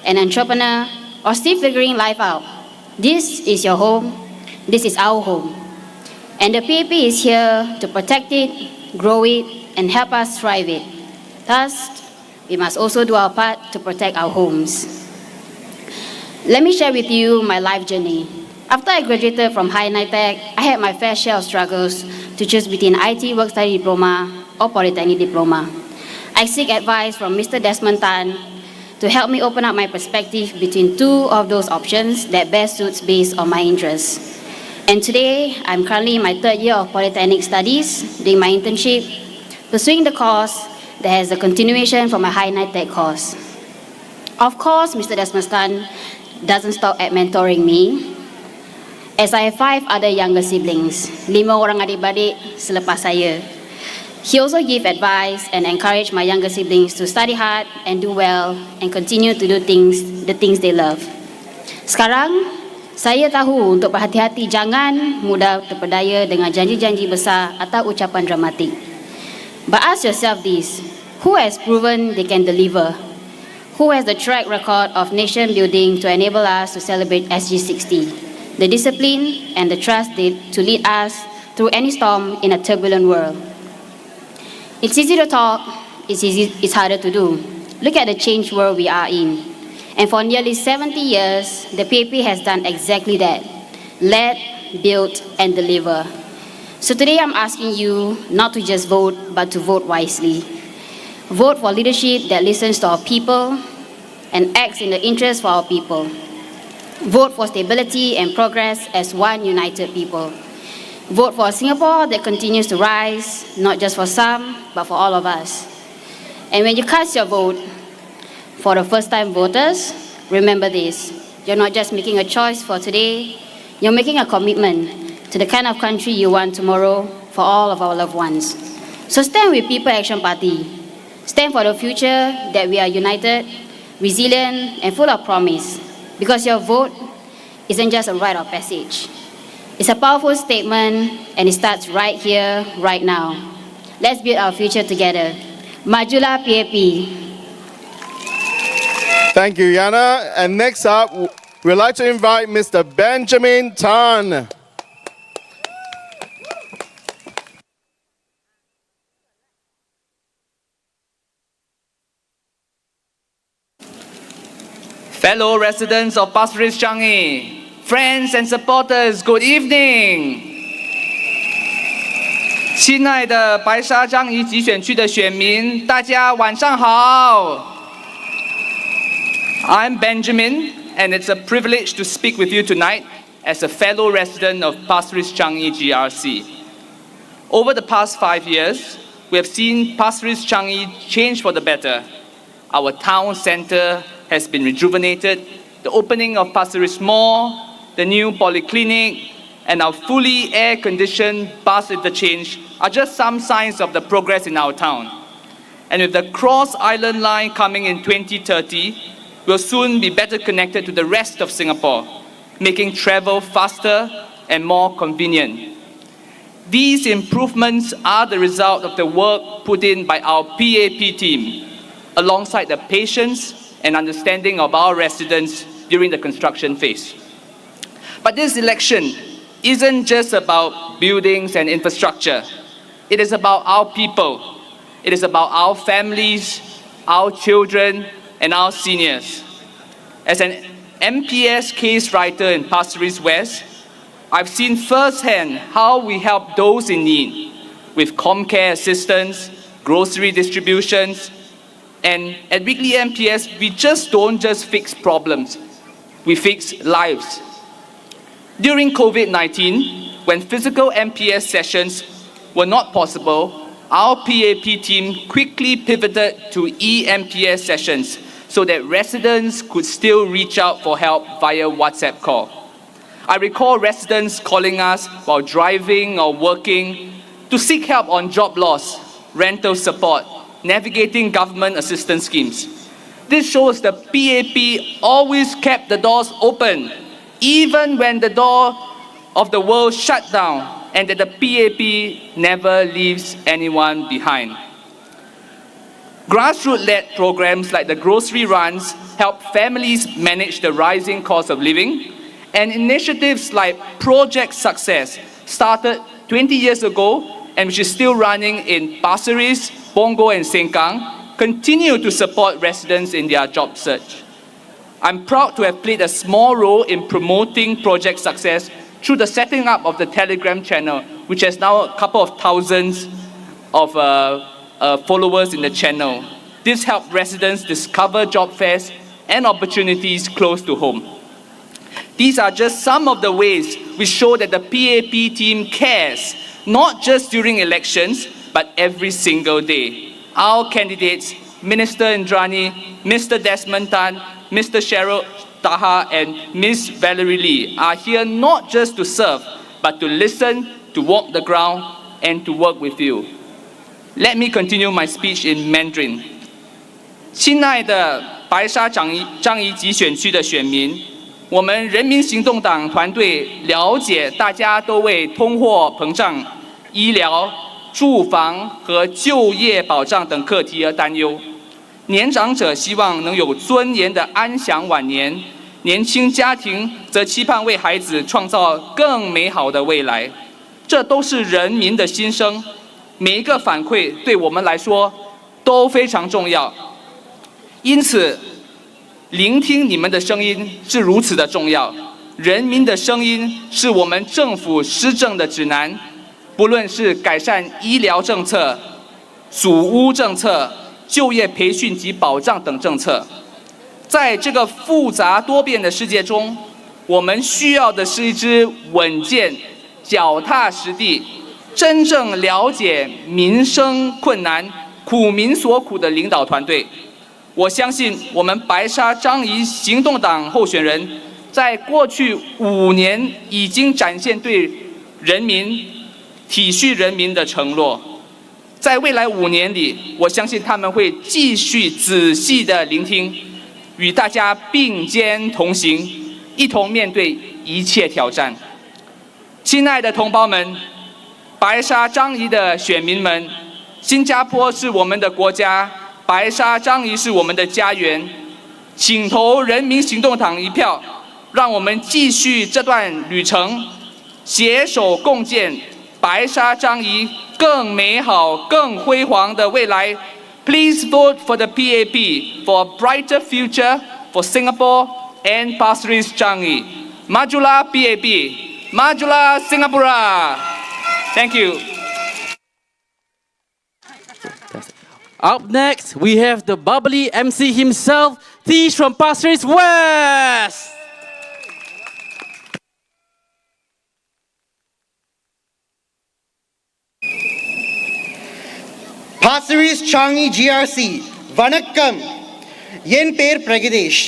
an entrepreneur, or still figuring life out, this is your home, this is our home. And the PAP is here to protect it, grow it, and help us thrive it. Thus, we must also do our part to protect our homes. Let me share with you my life journey. After I graduated from High NITEC, I had my fair share of struggles to choose between IT Work-Study Diploma or Polytechnic Diploma. I seek advice from Mr. Desmond Tan to help me open up my perspective between two of those options that best suits based on my interests. And today, I'm currently in my 3rd year of Polytechnic studies, doing my internship, pursuing the course that has a continuation from my High NITEC course. Of course, Mr. Desmond Tan doesn't stop at mentoring me, as I have 5 other younger siblings, 5 orang adik-beradik selepas saya. He also gives advice and encourage my younger siblings to study hard and do well and continue to do the things they love. Sekarang, saya tahu untuk berhati-hati jangan mudah terpedaya dengan janji-janji besar atau ucapan dramatik. But ask yourself this, who has proven they can deliver? Who has the track record of nation building to enable us to celebrate SG60? The discipline and the trust to lead us through any storm in a turbulent world. It's easy to talk, it's harder to do. Look at the changed world we are in. And for nearly 70 years, the PAP has done exactly that. Led, built, and deliver. So today I'm asking you not to just vote, but to vote wisely. Vote for leadership that listens to our people and acts in the interest for our people. Vote for stability and progress as one united people. Vote for a Singapore that continues to rise, not just for some, but for all of us. And when you cast your vote, for the first-time voters, remember this. You're not just making a choice for today, you're making a commitment to the kind of country you want tomorrow for all of our loved ones. So stand with People Action Party. Stand for the future that we are united, resilient, and full of promise. Because your vote isn't just a rite of passage. It's a powerful statement, and it starts right here, right now. Let's build our future together. Majulah PAP. Thank you, Jana. And next up, we'd like to invite Mr. Benjamin Tan. Fellow residents of Pasir Ris-Changi, friends and supporters, good evening. 亲爱的白沙樟宜集选区的选民，大家晚上好。I'm Benjamin, and it's a privilege to speak with you tonight as a fellow resident of Pasir Ris-Changi GRC. Over the past 5 years, we have seen Pasir Ris-Changi change for the better. Our town centre has been rejuvenated, the opening of Pasir Ris Mall, the new polyclinic, and our fully air-conditioned bus interchange are just some signs of the progress in our town. And with the Cross Island Line coming in 2030, we'll soon be better connected to the rest of Singapore, making travel faster and more convenient. These improvements are the result of the work put in by our PAP team, alongside the patience and understanding of our residents during the construction phase. But this election isn't just about buildings and infrastructure. It is about our people. It is about our families, our children, and our seniors. As an MPS case writer in Pasir Ris West, I've seen firsthand how we help those in need with ComCare assistance, grocery distributions, and at Weekly MPS, we don't just fix problems, we fix lives. During COVID-19, when physical MPS sessions were not possible, our PAP team quickly pivoted to eMPS sessions so that residents could still reach out for help via WhatsApp call. I recall residents calling us while driving or working, to seek help on job loss, rental support, navigating government assistance schemes. This shows the PAP always kept the doors open, even when the door of the world shut down, and that the PAP never leaves anyone behind. Grassroots-led programs like the grocery runs help families manage the rising cost of living, and initiatives like Project Success started 20 years ago and which is still running in Pasir Ris, Bongo and Sengkang, continue to support residents in their job search. I'm proud to have played a small role in promoting Project Success through the setting up of the Telegram channel, which has now a couple of thousands of followers in the channel. This helped residents discover job fairs and opportunities close to home. These are just some of the ways we show that the PAP team cares, not just during elections, but every single day. Our candidates, Minister Indranee, Mr. Desmond Tan, Mr. Cheryl Taha, and Ms. Valerie Lee are here not just to serve, but to listen, to walk the ground, and to work with you. Let me continue my speech in Mandarin. 亲爱的白沙樟宜集选区的选民，我们人民行动党团队了解大家都为通货膨胀、医疗、住房和就业保障等课题而担忧。年长者希望能有尊严的安享晚年，年轻家庭则期盼为孩子创造更美好的未来。这都是人民的心声，每一个反馈对我们来说都非常重要。因此，聆听你们的声音是如此的重要。人民的声音是我们政府施政的指南，不论是改善医疗政策、祖屋政策、就业培训及保障等政策。在这个复杂多变的世界中，我们需要的是一支稳健、脚踏实地、真正了解民生困难、苦民所苦的领导团队。我相信我们白沙樟宜行动党候选人在过去5年已经展现对人民体恤人民的承诺。在未来5年里，我相信他们会继续仔细的聆听，与大家并肩同行，一同面对一切挑战。亲爱的同胞们，白沙樟宜的选民们，新加坡是我们的国家，白沙樟宜是我们的家园，请投人民行动党一票，让我们继续这段旅程，携手共建白沙樟宜更美好、更辉煌的未来。Please vote for the PAP for a brighter future for Singapore and Pasir Ris-Changi. Majulah PAP, Majulah Singapura. Thank you. Up next, we have the bubbly MC himself, Tish from Pasir Ris West. Pasir Ris-Changi GRC, வணக்கம். என் பெயர் பிரகதேஷ்.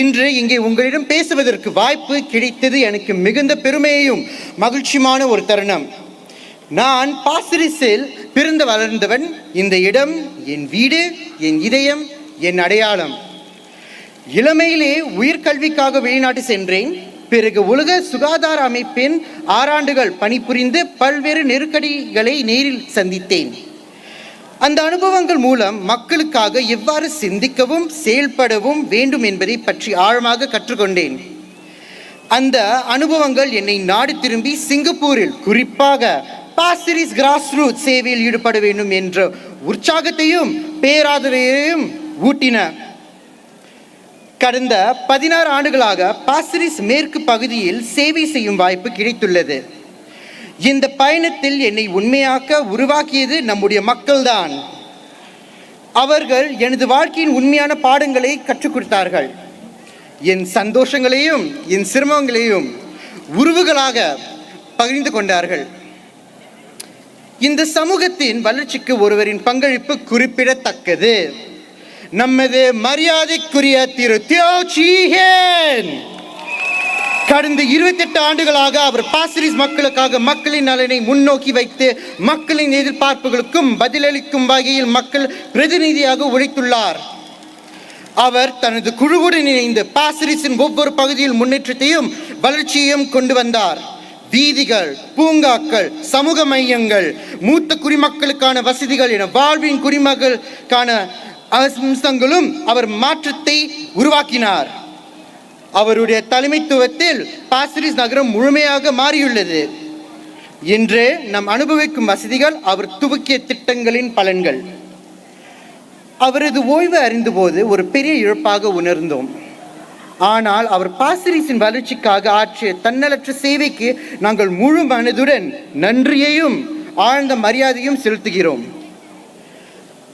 இன்று இங்கே உங்களிடம் பேசுவதற்கு வாய்ப்பு கிடைத்தது எனக்கு மிகுந்த பெருமையும் மகிழ்ச்சியான ஒரு தருணம். நான் பாசிர் ரிஸில் பிறந்து வளர்ந்தவன். இந்த இடம் என் வீடு, என் இதயம், என் அடையாளம். இளமையிலே உயர்கல்விக்காக வெளிநாட்டு சென்றேன். பிறகு உலக சுகாதார அமைப்பின் 6 ஆண்டுகள் பணிபுரிந்து பல்வேறு நெருக்கடிகளை நேரில் சந்தித்தேன். அந்த அனுபவங்கள் மூலம் மக்களுக்காக எவ்வாறு சிந்திக்கவும் செயல்படவும் வேண்டும் என்பதை பற்றி ஆழமாக கற்றுக்கொண்டேன். அந்த அனுபவங்கள் என்னை நாடு திரும்பி சிங்கப்பூரில் குறிப்பாக பாசிர் ரிஸ் கிராஸ் ரூட் சேவையில் ஈடுபட வேண்டும் என்ற உற்சாகத்தையும் பேராதரவையும் ஊட்டின. கடந்த 16 ஆண்டுகளாக பாசிர் ரிஸ் மேற்கு பகுதியில் சேவை செய்யும் வாய்ப்பு கிடைத்துள்ளது. இந்த பயணத்தில் என்னை உண்மையாக்க உருவாக்கியது நம்முடைய மக்கள்தான். அவர்கள் எனது வாழ்க்கையின் உண்மையான பாடங்களை கற்றுக் கொடுத்தார்கள். என் சந்தோஷங்களையும் என் சிரமங்களையும் உறவுகளாக பகிர்ந்து கொண்டார்கள். இந்த சமூகத்தின் வளர்ச்சிக்கு ஒருவரின் பங்களிப்பு குறிப்பிடத்தக்கது. நமது மரியாதைக்குரிய திரு தியோ சீ ஹேன். கடந்த 28 ஆண்டுகளாக அவர் பாசிரிஸ் மக்களுக்காக மக்களின் நலனை முன்னோக்கி வைத்து மக்களின் எதிர்பார்ப்புகளுக்கும் பதிலளிக்கும் வகையில் மக்கள் பிரதிநிதியாக உழைத்துள்ளார். அவர் தனது குழுவுடன் இணைந்து பாசிரிஸின் ஒவ்வொரு பகுதியில் முன்னேற்றத்தையும் வளர்ச்சியையும் கொண்டு வந்தார். வீதிகள், பூங்காக்கள், சமூக மையங்கள், மூத்த குடிமக்களுக்கான வசதிகள் என வாழ்வின் குடிமக்களுக்கான அம்சங்களும் அவர் மாற்றத்தை உருவாக்கினார். அவருடைய தலைமைத்துவத்தில் பாசிரிஸ் நகரம் முழுமையாக மாறியுள்ளது. இன்று நாம் அனுபவிக்கும் வசதிகள் அவர் துவக்கிய திட்டங்களின் பலன்கள். அவரது ஓய்வு அறிந்தபோது ஒரு பெரிய இழப்பாக உணர்ந்தோம். ஆனால் அவர் பாசிரிஸின் வளர்ச்சிக்காக ஆற்றிய தன்னலற்ற சேவைக்கு நாங்கள் முழு மனதுடன் நன்றியையும் ஆழ்ந்த மரியாதையும் செலுத்துகிறோம்.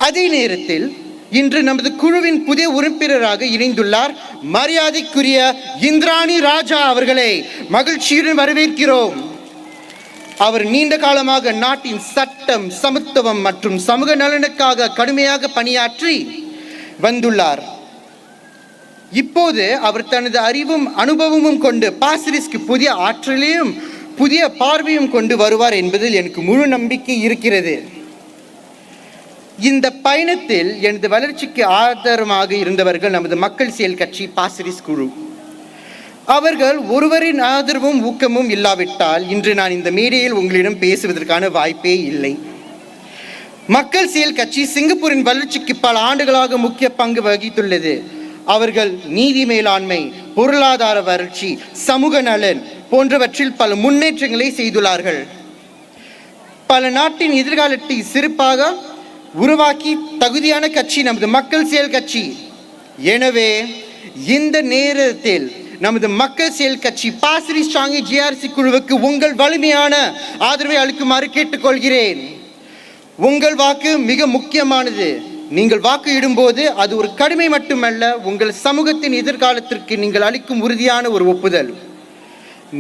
அதே நேரத்தில் இன்று நமது குழுவின் புதிய உறுப்பினராக இணைந்துள்ளார் மரியாதைக்குரிய இந்திராணி ராஜா அவர்களை மகிழ்ச்சியுடன் வரவேற்கிறோம். அவர் நீண்ட காலமாக நாட்டின் சட்டம், சமத்துவம் மற்றும் சமூக நலனுக்காக கடுமையாக பணியாற்றி வந்துள்ளார். இப்போது அவர் தனது அறிவும் அனுபவமும் கொண்டு பாசிரிஸ்க்கு புதிய ஆற்றலையும் புதிய பார்வையும் கொண்டு வருவார் என்பதில் எனக்கு முழு நம்பிக்கை இருக்கிறது. இந்த பயணத்தில் எனது வளர்ச்சிக்கு ஆதாரமாக இருந்தவர்கள் நமது மக்கள் செயல் கட்சி பாசிரிஸ் குழு. அவர்கள் ஒருவரின் ஆதரவும் ஊக்கமும் இல்லாவிட்டால் இன்று நான் இந்த மேடையில் உங்களிடம் பேசுவதற்கான வாய்ப்பே இல்லை. மக்கள் செயல் கட்சி சிங்கப்பூரின் வளர்ச்சிக்கு பல ஆண்டுகளாக முக்கிய பங்கு வகித்துள்ளது. அவர்கள் நீதி மேலாண்மை, பொருளாதார வளர்ச்சி, சமூக நலன் போன்றவற்றில் பல முன்னேற்றங்களை செய்துள்ளார்கள். பல நாட்டின் எதிர்காலத்தை சிறப்பாக உருவாக்கி தகுதியான கட்சி நமது மக்கள் செயல் கட்சி. எனவே இந்த நேரத்தில் நமது மக்கள் செயல் கட்சி பாசிர் ரிஸ்-சாங்கி GRC குழுவுக்கு உங்கள் வலிமையான ஆதரவை அளிக்குமாறு கேட்டுக்கொள்கிறேன். உங்கள் வாக்கு மிக முக்கியமானது. நீங்கள் வாக்கு இடும்போது அது ஒரு கடமை மட்டுமல்ல, உங்கள் சமூகத்தின் எதிர்காலத்திற்கு நீங்கள் அளிக்கும் உறுதியான ஒரு ஒப்புதல்.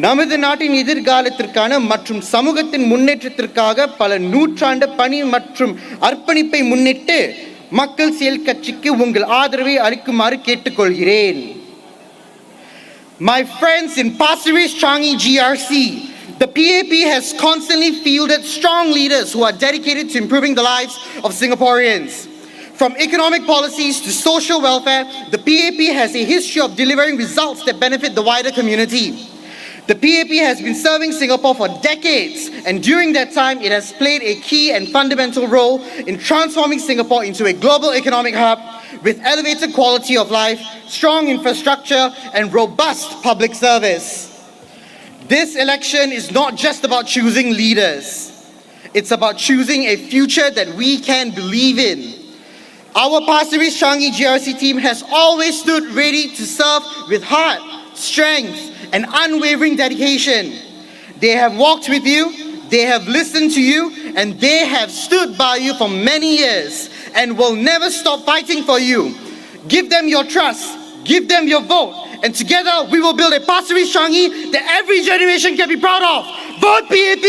நமது நாட்டின் எதிர்காலத்திற்கான மற்றும் சமூகத்தின் முன்னேற்றத்திற்காக பல நூற்றாண்டு பணி மற்றும் அர்ப்பணிப்பை முன்னிட்டு மக்கள் செயல் கட்சிக்கு உங்கள் ஆதரவை அளிக்குமாறு கேட்டுக்கொள்கிறேன். My friends in Pasir Ris-Changi GRC, the PAP has constantly fielded strong leaders who are dedicated to improving the lives of Singaporeans. From economic policies to social welfare, the PAP has a history of delivering results that benefit the wider community. The PAP has been serving Singapore for decades, and during that time, it has played a key and fundamental role in transforming Singapore into a global economic hub with elevated quality of life, strong infrastructure, and robust public service. This election is not just about choosing leaders. It's about choosing a future that we can believe in. Our Pasir Ris-Changi GRC team has always stood ready to serve with heart, strength, and unwavering dedication. They have walked with you, they have listened to you, and they have stood by you for many years and will never stop fighting for you. Give them your trust, give them your vote, and together we will build a Pasir Ris-Changi that every generation can be proud of. Vote PAP!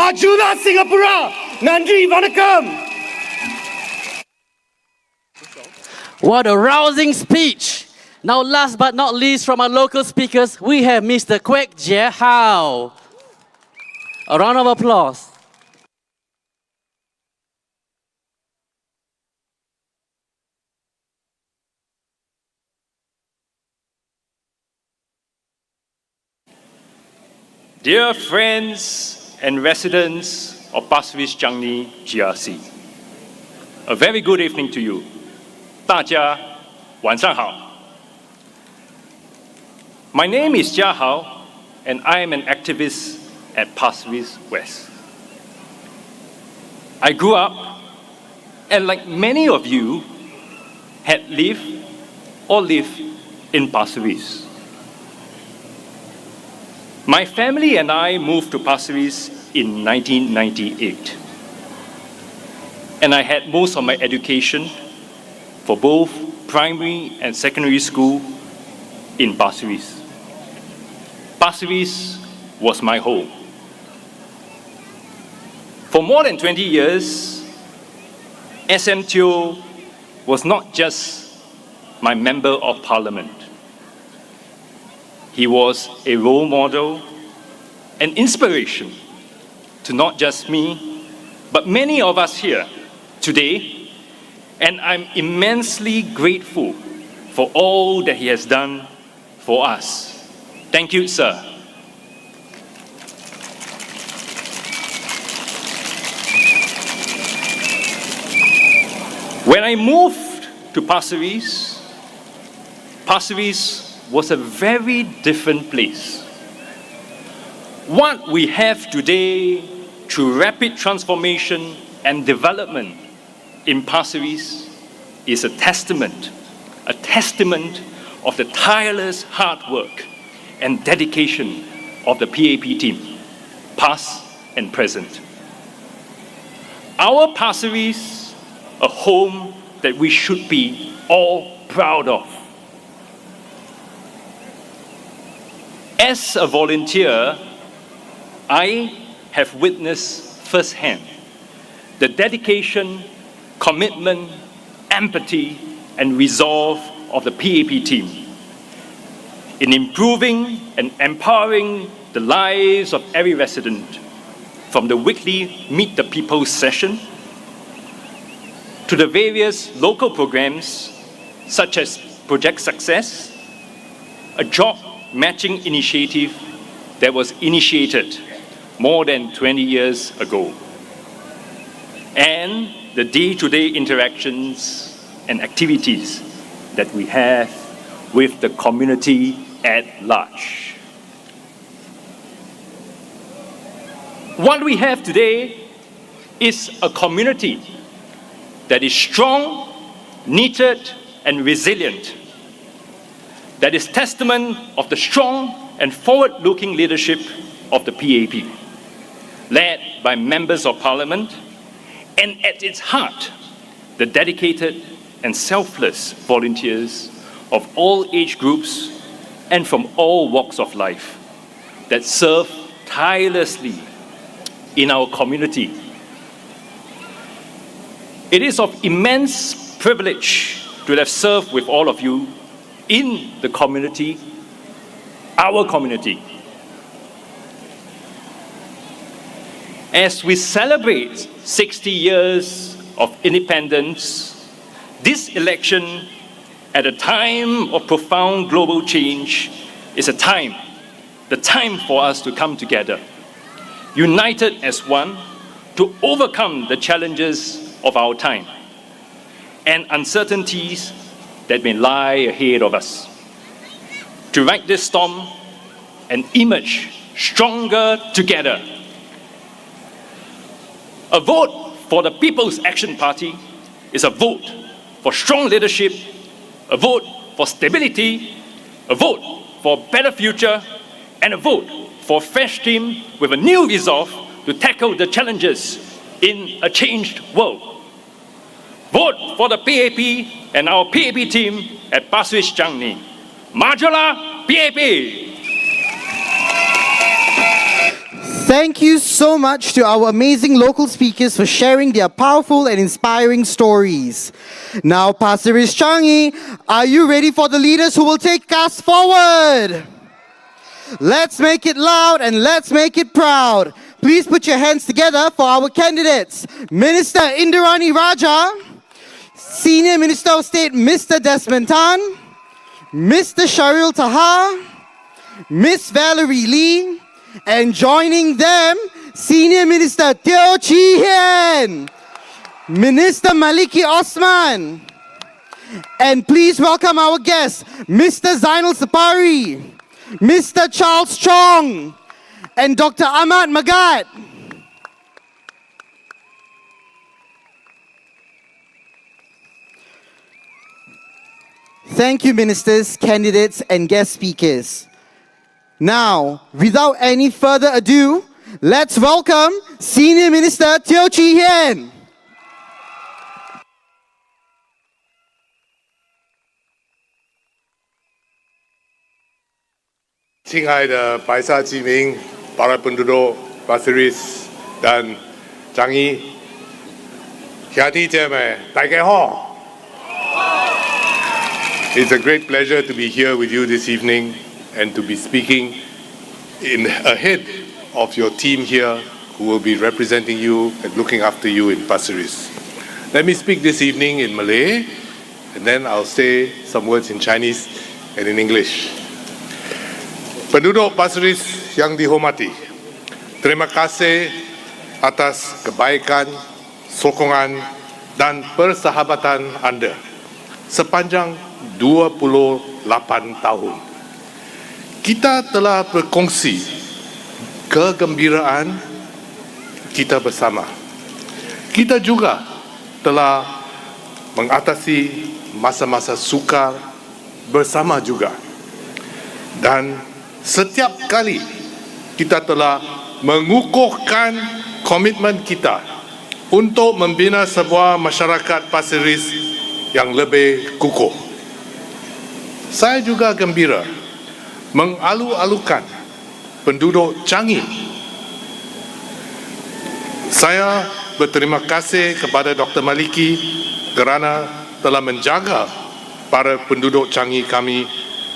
Majulah Singapura! Nandri Vanakkam! What a rousing speech! Now, last but not least, from our local speakers, we have Mr. Quake Jao. A round of applause. Dear friends and residents of Pasir Ris-Changi GRC, a very good evening to you. 大家晚上好. My name is Jacqueline, and I am an activist at Pasir Ris West. I grew up, and like many of you, had lived or live in Pasir Ris. My family and I moved to Pasir Ris in 1998, and I had most of my education for both primary and secondary school in Pasir Ris. Pasir Ris was my home. For more than 20 years, SMTO was not just my member of parliament. He was a role model, an inspiration to not just me, but many of us here today, and I'm immensely grateful for all that he has done for us. Thank you, sir. When I moved to Pasir Ris, Pasir Ris was a very different place. What we have today through rapid transformation and development in Pasir Ris is a testament of the tireless hard work and dedication of the PAP team, past and present. Our Pasir Ris, a home that we should be all proud of. As a volunteer, I have witnessed firsthand the dedication, commitment, empathy, and resolve of the PAP team in improving and empowering the lives of every resident, from the weekly Meet the People session to the various local programs such as Project Success, a job matching initiative that was initiated more than 20 years ago, and the day-to-day interactions and activities that we have with the community at large. What we have today is a community that is strong, knitted, and resilient, that is testament of the strong and forward-looking leadership of the PAP, led by members of parliament, and at its heart, the dedicated and selfless volunteers of all age groups and from all walks of life that serve tirelessly in our community. It is of immense privilege to have served with all of you in the community, our community. As we celebrate 60 years of independence, this election at a time of profound global change is the time for us to come together, united as one, to overcome the challenges of our time and uncertainties that may lie ahead of us, to ride this storm and emerge stronger together. A vote for the People's Action Party is a vote for strong leadership, a vote for stability, a vote for a better future, and a vote for a fresh team with a new resolve to tackle the challenges in a changed world. Vote for the PAP and our PAP team at Pasir Ris-Changi. Majulah PAP! Thank you so much to our amazing local speakers for sharing their powerful and inspiring stories. Now, Pasir Ris-Changi, are you ready for the leaders who will take us forward? Let's make it loud and let's make it proud. Please put your hands together for our candidates. Minister Indranee Rajah, Senior Minister of State Mr. Desmond Tan, Mr. Sharil Taha, Miss Valerie Lee, and joining them, Senior Minister Teo Chee Hean, Minister Maliki Osman, and please welcome our guests, Mr. Zainal Sapari, Mr. Charles Chong, and Dr. Ahmad Magat. Thank you, ministers, candidates, and guest speakers. Now, without any further ado, let's welcome Senior Minister Teo Chee Hean. 亲爱的白沙居民、para penduduk Pasir Ris dan Changi, 兄弟姐妹，大家好。It's a great pleasure to be here with you this evening and to be speaking ahead of your team here who will be representing you and looking after you in Pasir Ris. Let me speak this evening in Malay, and then I'll say some words in Chinese and in English. Penduduk Pasir Ris yang dihormati, terima kasih atas kebaikan, sokongan dan persahabatan anda sepanjang 28 tahun. Kita telah berkongsi kegembiraan kita bersama. Kita juga telah mengatasi masa-masa sukar bersama juga. Dan setiap kali kita telah mengukuhkan komitmen kita untuk membina sebuah masyarakat Pasir Ris yang lebih kukuh. Saya juga gembira mengalu-alukan penduduk Changi. Saya berterima kasih kepada Dr. Maliki kerana telah menjaga para penduduk Changi kami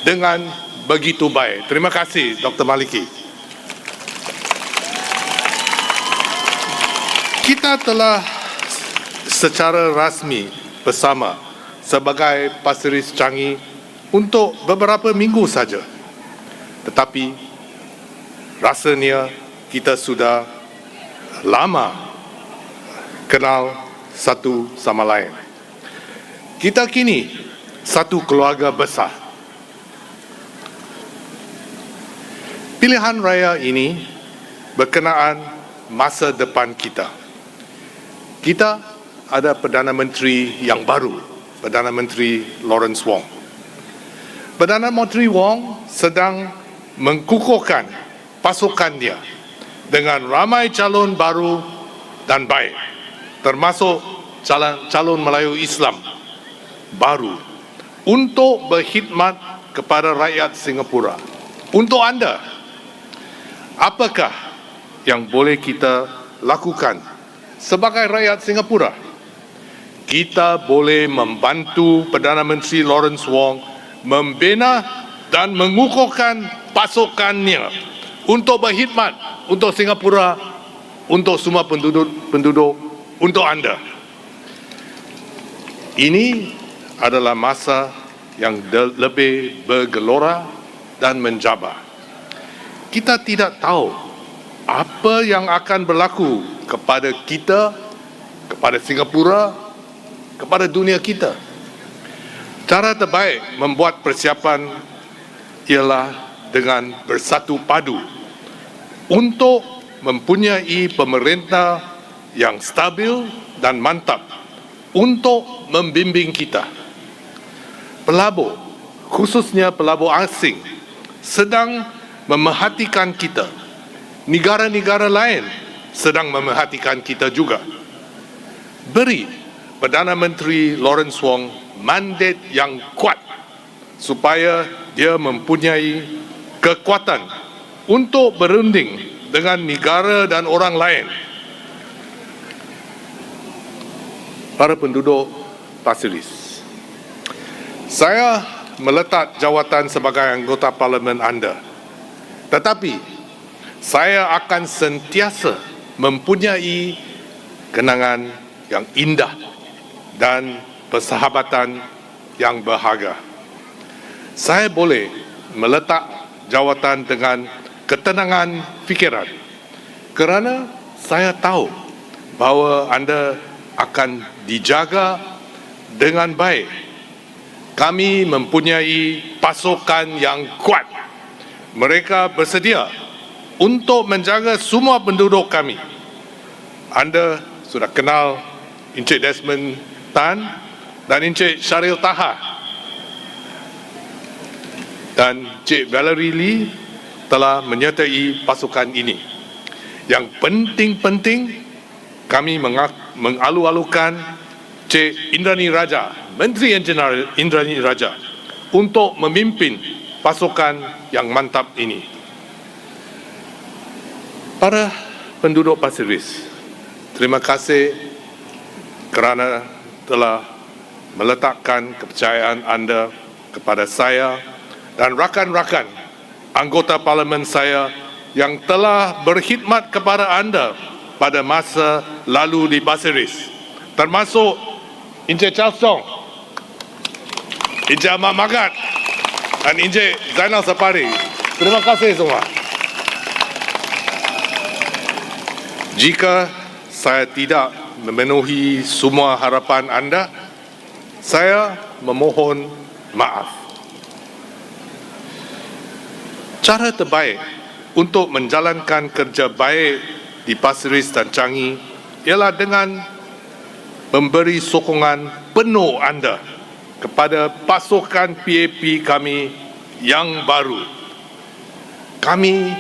dengan begitu baik. Terima kasih Dr. Maliki. Kita telah secara rasmi bersama sebagai Pasir Ris-Changi untuk beberapa minggu saja. Tetapi rasanya kita sudah lama kenal satu sama lain. Kita kini satu keluarga besar. Pilihan raya ini berkenaan masa depan kita. Kita ada Perdana Menteri yang baru, Perdana Menteri Lawrence Wong. Perdana Menteri Wong sedang mengkukuhkan pasukannya dengan ramai calon baru dan baik, termasuk calon Melayu Islam baru untuk berkhidmat kepada rakyat Singapura. Untuk anda, apakah yang boleh kita lakukan sebagai rakyat Singapura? Kita boleh membantu Perdana Menteri Lawrence Wong membina dan mengukuhkan pasukannya untuk berkhidmat untuk Singapura, untuk semua penduduk, untuk anda. Ini adalah masa yang lebih bergelora dan mencabar. Kita tidak tahu apa yang akan berlaku kepada kita, kepada Singapura, kepada dunia kita. Cara terbaik membuat persiapan ialah dengan bersatu padu untuk mempunyai pemerintah yang stabil dan mantap untuk membimbing kita. Pelabur, khususnya pelabur asing, sedang memerhatikan kita. Negara-negara lain sedang memerhatikan kita juga. Beri Perdana Menteri Lawrence Wong mandat yang kuat supaya dia mempunyai kekuatan untuk berunding dengan negara dan orang lain. Para penduduk Pasir Ris, saya meletak jawatan sebagai anggota parlimen anda. Tetapi saya akan sentiasa mempunyai kenangan yang indah dan persahabatan yang berharga. Saya boleh meletak jawatan dengan ketenangan fikiran kerana saya tahu bahawa anda akan dijaga dengan baik. Kami mempunyai pasukan yang kuat. Mereka bersedia untuk menjaga semua penduduk kami. Anda sudah kenal Encik Desmond Tan dan Encik Syaril Taha. Dan Cik Valerie Lee telah menyertai pasukan ini. Yang penting-penting, kami mengalu-alukan Cik Indranee Rajah, Menteri Indranee Rajah, untuk memimpin pasukan yang mantap ini. Para penduduk Pasir Ris, terima kasih kerana telah meletakkan kepercayaan anda kepada saya dan rakan-rakan anggota parlimen saya yang telah berkhidmat kepada anda pada masa lalu di Pasir Ris, termasuk Encik Charles Chong, Encik Ahmad Magat dan Encik Zainal Sapari. Terima kasih semua. Jika saya tidak memenuhi semua harapan anda, saya memohon maaf. Cara terbaik untuk menjalankan kerja baik di Pasir Ris dan Changi ialah dengan memberi sokongan penuh anda kepada pasukan PAP kami yang baru. Kami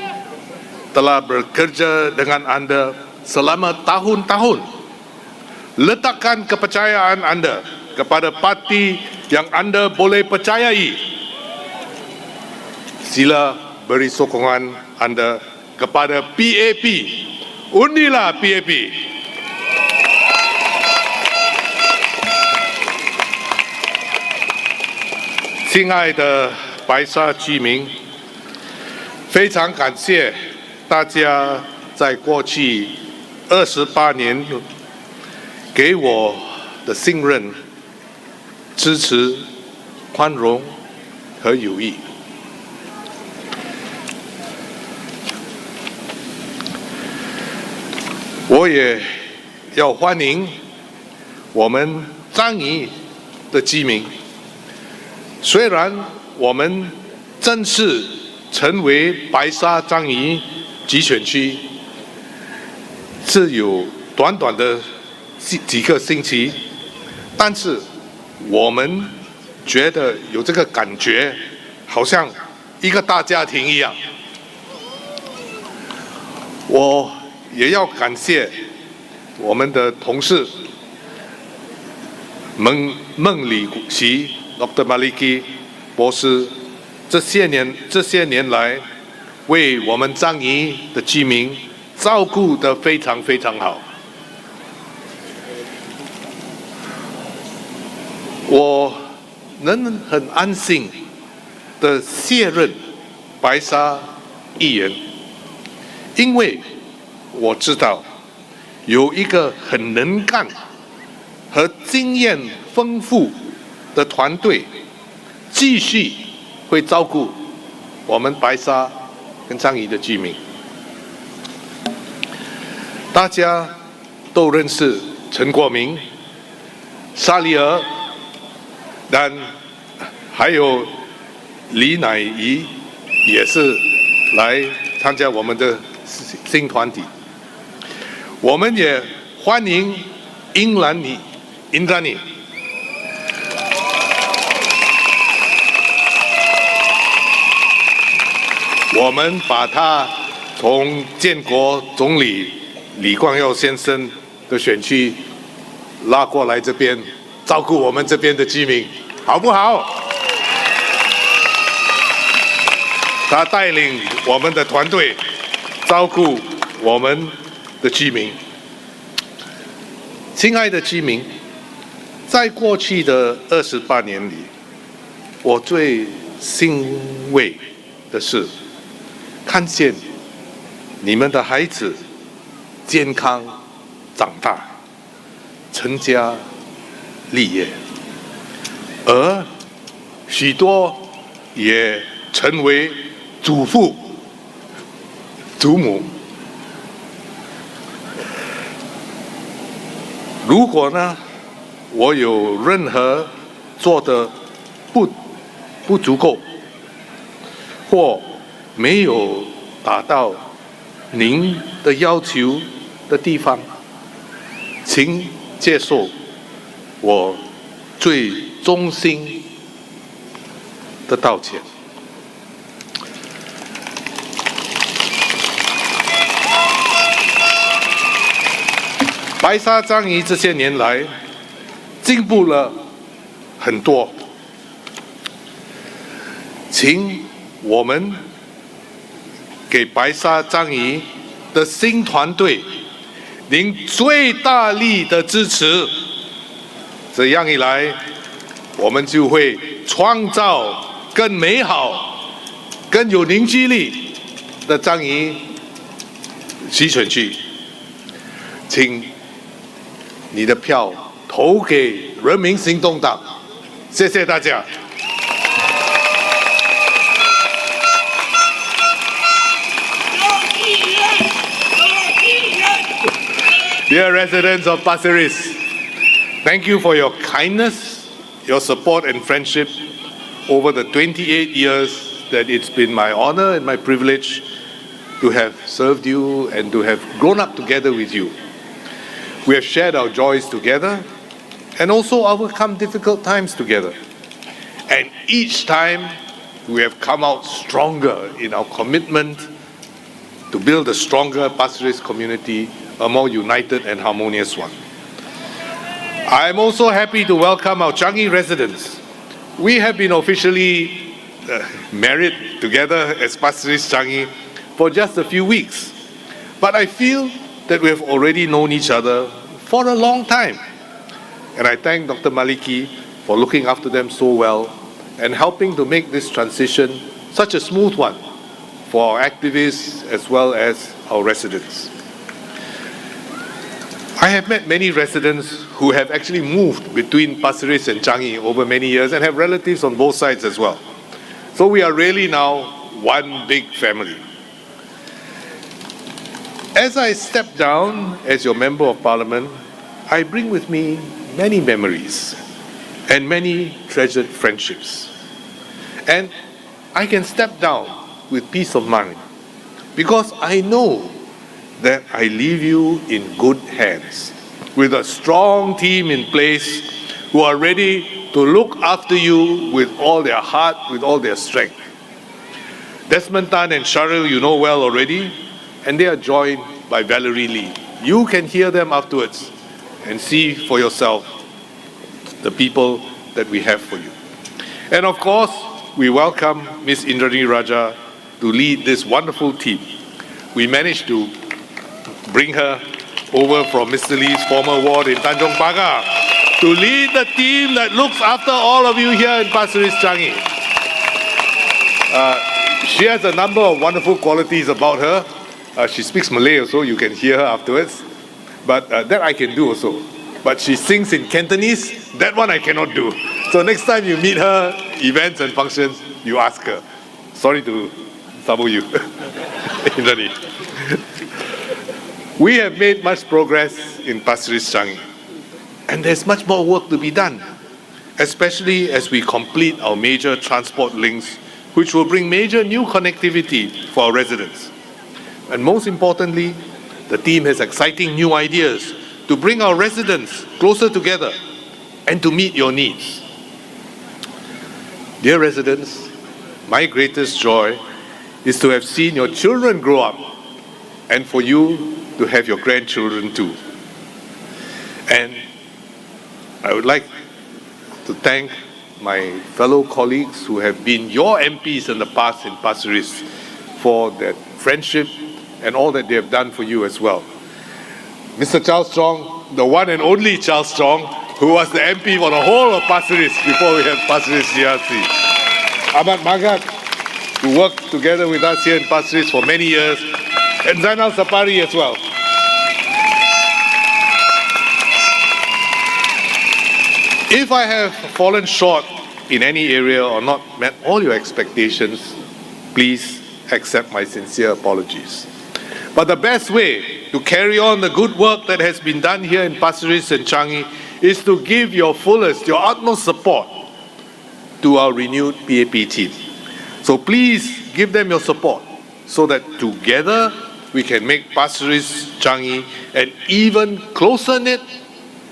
telah bekerja dengan anda selama tahun-tahun. Letakkan kepercayaan anda kepada parti yang anda boleh percayai. Sila beri sokongan anda kepada PAP. Undilah PAP. 亲爱的白沙居民，非常感谢大家在过去28年给我的信任、支持、宽容和友谊。我也要欢迎我们樟宜的居民。虽然我们正式成为白沙樟宜集选区是有短短的几个星期，但是我们觉得有这个感觉，好像一个大家庭一样。我也要感谢我们的同事孟里奇 Dr. Maliki 博士，这些年来为我们樟宜的居民照顾得非常非常好。我能很安心的卸任白沙议员，因为我知道有一个很能干和经验丰富的团队继续会照顾我们白沙跟樟宜的居民。大家都认识陈国明、沙利尔，但还有李乃仪也是来参加我们的新团体。我们也欢迎Indranee，我们把他从建国总理李光耀先生的选区拉过来这边，照顾我们这边的居民，好不好？他带领我们的团队照顾我们的居民。亲爱的居民，在过去的28年里，我最欣慰的是看见你们的孩子健康长大，成家立业，而许多也成为祖父、祖母。如果呢，我有任何做的不足够，或没有达到您的要求的地方，请接受我最衷心的道歉。白沙樟宜这些年来进步了很多，请我们给白沙樟宜的新团队您最大力的支持，这样一来，我们就会创造更美好、更有凝聚力的樟宜西选区，请你的票投给人民行动党，谢谢大家。Dear residents of Pasir Ris, thank you for your kindness, your support and friendship over the 28 years that it's been my honor and my privilege to have served you and to have grown up together with you. We have shared our joys together and also overcome difficult times together. And each time we have come out stronger in our commitment to build a stronger Pasir Ris community, a more united and harmonious one. I am also happy to welcome our Changi residents. We have been officially married together as Pasir Ris-Changi for just a few weeks. But I feel that we have already known each other for a long time. And I thank Dr. Maliki for looking after them so well and helping to make this transition such a smooth one for our activists as well as our residents. I have met many residents who have actually moved between Pasir Ris and Changi over many years and have relatives on both sides as well. So we are really now one big family. As I step down as your Member of Parliament, I bring with me many memories and many treasured friendships. And I can step down with peace of mind because I know that I leave you in good hands with a strong team in place who are ready to look after you with all their heart, with all their strength. Desmond Tan and Cheryl you know well already, and they are joined by Valerie Lee. You can hear them afterwards and see for yourself the people that we have for you. And of course, we welcome Ms. Indranee Rajah to lead this wonderful team. We managed to bring her over from Mr. Lee's former ward in Tanjong Pagar to lead the team that looks after all of you here in Pasir Ris-Changi. She has a number of wonderful qualities about her. She speaks Malay also, you can hear her afterwards. But that I can do also. But she sings in Cantonese, that one I cannot do. So next time you meet her, events and functions, you ask her. Sorry to trouble you, Indranee. We have made much progress in Pasir Ris-Changi, and there's much more work to be done, especially as we complete our major transport links, which will bring major new connectivity for our residents. And most importantly, the team has exciting new ideas to bring our residents closer together and to meet your needs. Dear residents, my greatest joy is to have seen your children grow up and for you to have your grandchildren too. And I would like to thank my fellow colleagues who have been your MPs in the past in Pasir Ris for that friendship and all that they have done for you as well. Mr. Charles Strong, the one and only Charles Strong, who was the MP for the whole of Pasir Ris before we had Pasir Ris GRC. Ahmad Magat, who worked together with us here in Pasir Ris for many years, and Zainal Sapari as well. If I have fallen short in any area or not met all your expectations, please accept my sincere apologies. But the best way to carry on the good work that has been done here in Pasir Ris and Changi is to give your fullest, your utmost support to our renewed PAP team. So please give them your support so that together we can make Pasir Ris-Changi an even closer-knit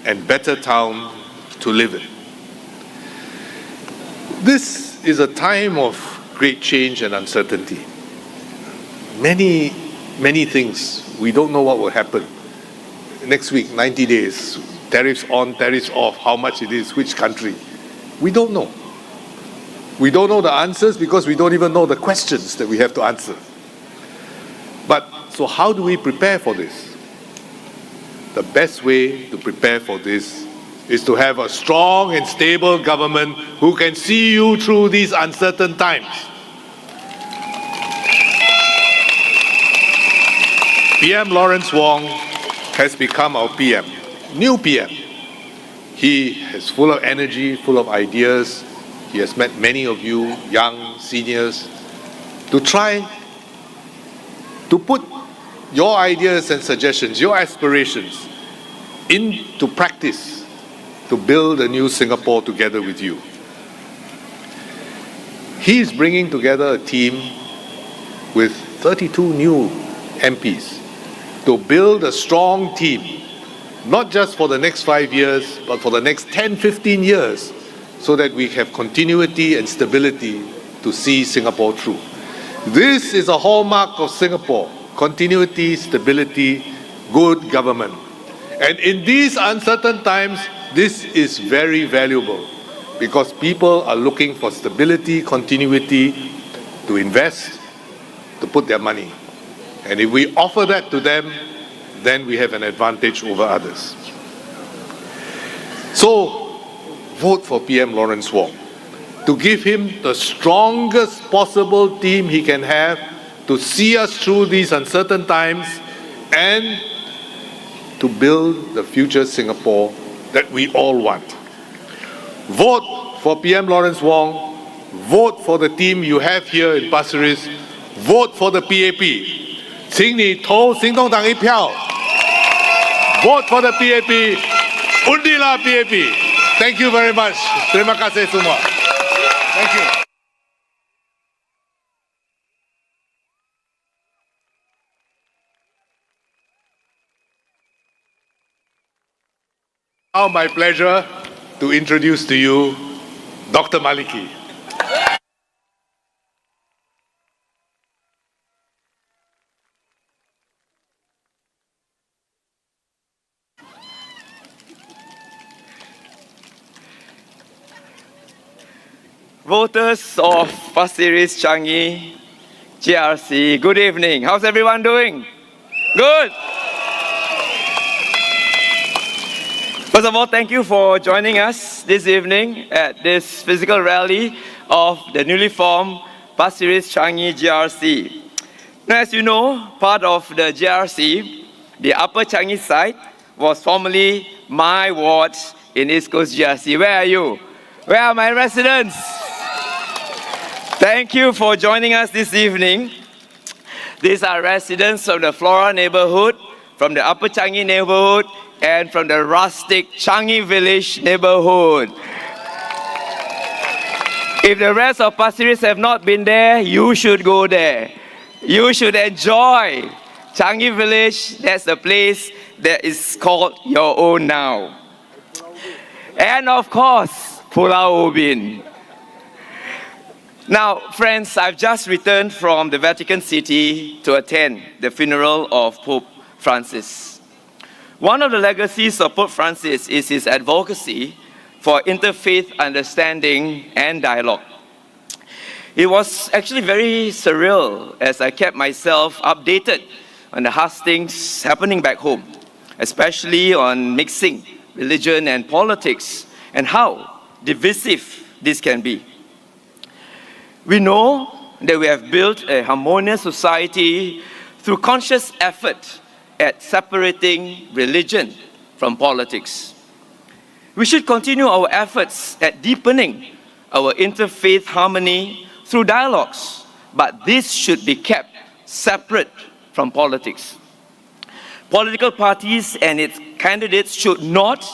and better town to live in. This is a time of great change and uncertainty. Many things, we don't know what will happen. Next week, 90 days, tariffs on, tariffs off, how much it is, which country. We don't know. We don't know the answers because we don't even know the questions that we have to answer. But so how do we prepare for this? The best way to prepare for this is to have a strong and stable government who can see you through these uncertain times. PM Lawrence Wong has become our PM, new PM. He is full of energy, full of ideas. He has met many of you, young seniors, to try to put your ideas and suggestions, your aspirations into practice to build a new Singapore together with you. He is bringing together a team with 32 new MPs to build a strong team, not just for the next 5 years, but for the next 10, 15 years, so that we have continuity and stability to see Singapore through. This is a hallmark of Singapore: continuity, stability, good government. And in these uncertain times, this is very valuable because people are looking for stability, continuity to invest, to put their money. And if we offer that to them, then we have an advantage over others. So, vote for PM Lawrence Wong to give him the strongest possible team he can have to see us through these uncertain times and to build the future Singapore that we all want. Vote for PM Lawrence Wong. Vote for the team you have here in Pasir Ris. Vote for the PAP. 请你投行动党一票。Vote for the PAP. Undilah PAP. Thank you very much. Terima kasih semua. Thank you. Now my pleasure to introduce to you Dr. Maliki. Voters of Pasir Ris-Changi GRC, good evening. How's everyone doing? Good. First of all, thank you for joining us this evening at this physical rally of the newly formed Pasir Ris-Changi GRC. Now, as you know, part of the GRC, the Upper Changi side, was formerly my ward in East Coast GRC. Where are you? Where are my residents? Thank you for joining us this evening. These are residents of the Flora neighborhood, from the Upper Changi neighborhood, and from the rustic Changi Village neighborhood. If the rest of Pasir Ris have not been there, you should go there. You should enjoy Changi Village. That's the place that is called your own now. And of course, Pulau Ubin. Now, friends, I've just returned from the Vatican City to attend the funeral of Pope Francis. One of the legacies of Pope Francis is his advocacy for interfaith understanding and dialogue. It was actually very surreal as I kept myself updated on the hustings happening back home, especially on mixing religion and politics and how divisive this can be. We know that we have built a harmonious society through conscious effort at separating religion from politics. We should continue our efforts at deepening our interfaith harmony through dialogues, but this should be kept separate from politics. Political parties and its candidates should not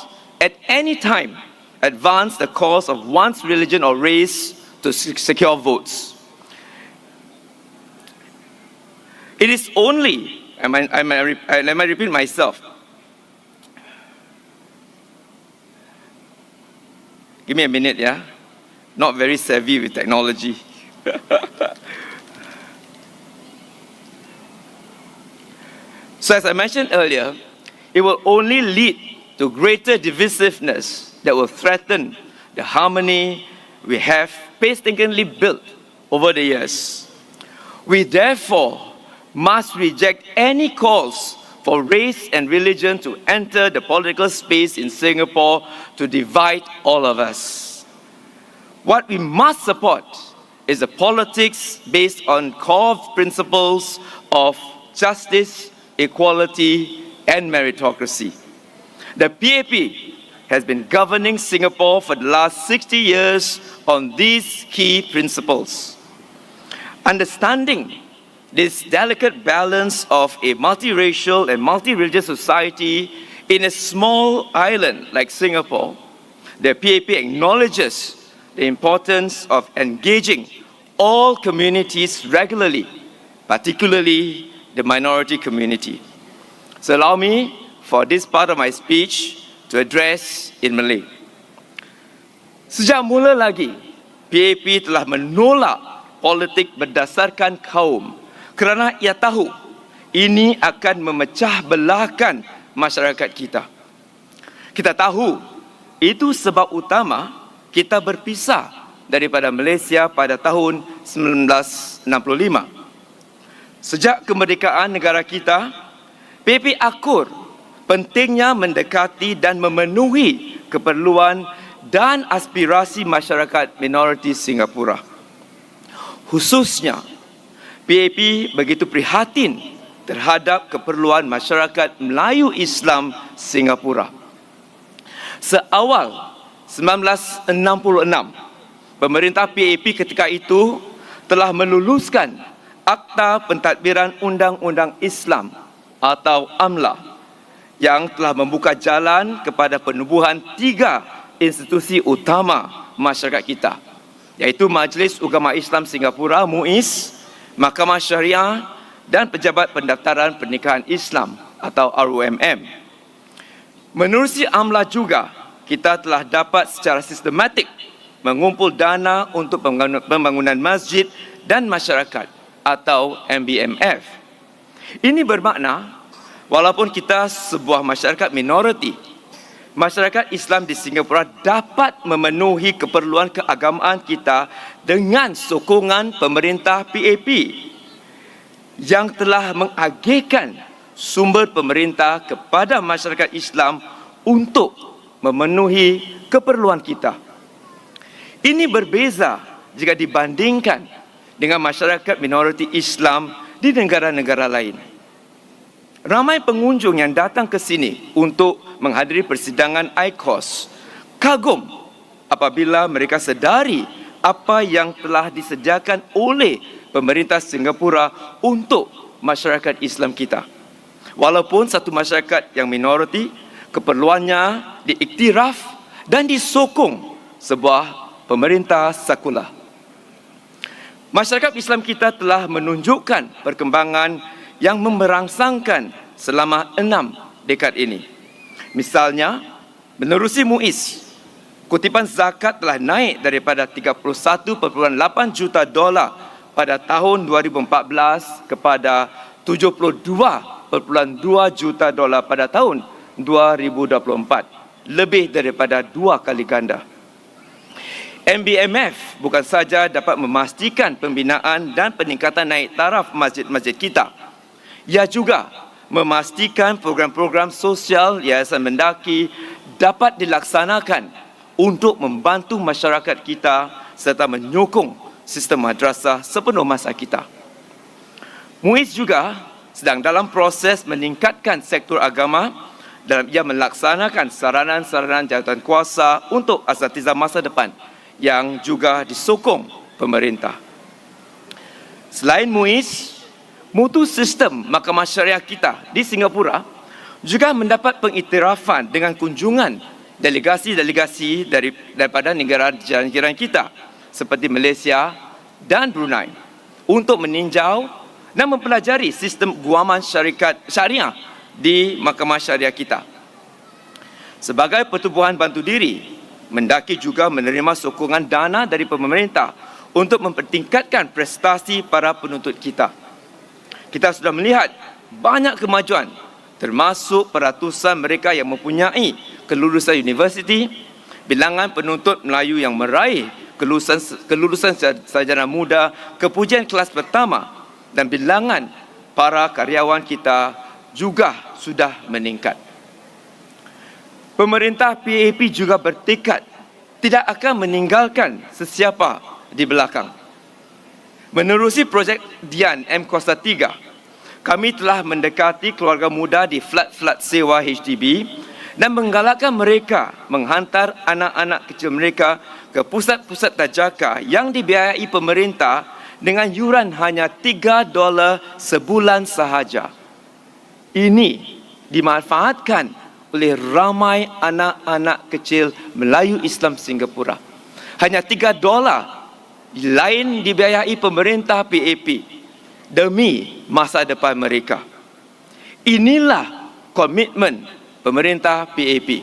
at any time advance the cause of one's religion or race to secure votes. It is only, I might repeat myself. Give me a minute, yeah? Not very savvy with technology. So as I mentioned earlier, it will only lead to greater divisiveness that will threaten the harmony we have painstakingly built over the years. We therefore must reject any calls for race and religion to enter the political space in Singapore to divide all of us. What we must support is a politics based on core principles of justice, equality, and meritocracy. The PAP has been governing Singapore for the last 60 years on these key principles. Understanding this delicate balance of a multiracial and multi-religious society in a small island like Singapore, the PAP acknowledges the importance of engaging all communities regularly, particularly the minority community. So allow me for this part of my speech to address in Malay. Sejak mula lagi, PAP telah menolak politik berdasarkan kaum kerana ia tahu ini akan memecah belahkan masyarakat kita. Kita tahu itu sebab utama kita berpisah daripada Malaysia pada tahun 1965. Sejak kemerdekaan negara kita, PAP akur pentingnya mendekati dan memenuhi keperluan dan aspirasi masyarakat minoriti Singapura. Khususnya, PAP begitu prihatin terhadap keperluan masyarakat Melayu Islam Singapura. Seawal 1966, pemerintah PAP ketika itu telah meluluskan Akta Pentadbiran Undang-Undang Islam atau AMLA yang telah membuka jalan kepada penubuhan 3 institusi utama masyarakat kita, iaitu Majlis Ugama Islam Singapura MUIS, Mahkamah Syariah dan Pejabat Pendaftaran Pernikahan Islam atau RUMM. Menerusi AMLA juga, kita telah dapat secara sistematik mengumpul dana untuk pembangunan masjid dan masyarakat atau MBMF. Ini bermakna walaupun kita sebuah masyarakat minoriti, masyarakat Islam di Singapura dapat memenuhi keperluan keagamaan kita dengan sokongan pemerintah PAP yang telah mengagihkan sumber pemerintah kepada masyarakat Islam untuk memenuhi keperluan kita. Ini berbeza jika dibandingkan dengan masyarakat minoriti Islam di negara-negara lain. Ramai pengunjung yang datang ke sini untuk menghadiri persidangan ICOS kagum apabila mereka sedari apa yang telah disediakan oleh pemerintah Singapura untuk masyarakat Islam kita. Walaupun satu masyarakat yang minoriti, keperluannya diiktiraf dan disokong sebuah pemerintah sekular. Masyarakat Islam kita telah menunjukkan perkembangan yang memberangsangkan selama 6 dekad ini. Misalnya, menerusi MUIS, kutipan zakat telah naik daripada 31.8 juta dolar pada tahun 2014 kepada 72.2 juta dolar pada tahun 2024, lebih daripada 2 kali ganda. MBMF bukan saja dapat memastikan pembinaan dan peningkatan naik taraf masjid-masjid kita, ia juga memastikan program-program sosial Yayasan Mendaki dapat dilaksanakan untuk membantu masyarakat kita serta menyokong sistem madrasah sepenuh masa kita. MUIS juga sedang dalam proses meningkatkan sektor agama dalam ia melaksanakan saranan-saranan jawatan kuasa untuk asatiza masa depan yang juga disokong pemerintah. Selain MUIS, mutu sistem Mahkamah Syariah kita di Singapura juga mendapat pengiktirafan dengan kunjungan delegasi-delegasi daripada negara jiran kita seperti Malaysia dan Brunei untuk meninjau dan mempelajari sistem guaman syariah di Mahkamah Syariah kita. Sebagai pertubuhan bantu diri, Mendaki juga menerima sokongan dana dari pemerintah untuk mempertingkatkan prestasi para penuntut kita. Kita sudah melihat banyak kemajuan, termasuk peratusan mereka yang mempunyai kelulusan universiti, bilangan penuntut Melayu yang meraih kelulusan sarjana muda kepujian kelas pertama dan bilangan para karyawan kita juga sudah meningkat. Pemerintah PAP juga bertekad tidak akan meninggalkan sesiapa di belakang. Menerusi projek Dian M Kuasa 3, Kami telah mendekati keluarga muda di flat-flat sewa HDB dan menggalakkan mereka menghantar anak-anak kecil mereka ke pusat-pusat tajaka yang dibiayai pemerintah dengan yuran hanya $3 sebulan sahaja. Ini dimanfaatkan oleh ramai anak-anak kecil Melayu Islam Singapura. Hanya $3 lain dibiayai pemerintah PAP demi masa depan mereka. Inilah komitmen pemerintah PAP.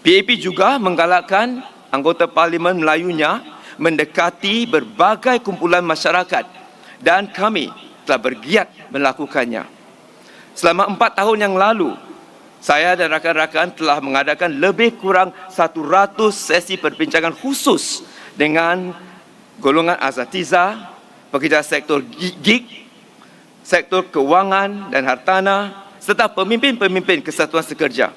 PAP juga menggalakkan anggota Parlimen Melayunya mendekati berbagai kumpulan masyarakat dan kami telah bergiat melakukannya. Selama 4 tahun yang lalu, saya dan rakan-rakan telah mengadakan lebih kurang 100 sesi perbincangan khusus dengan golongan asatiza, pekerja sektor gig, sektor kewangan dan hartanah, serta pemimpin-pemimpin kesatuan sekerja.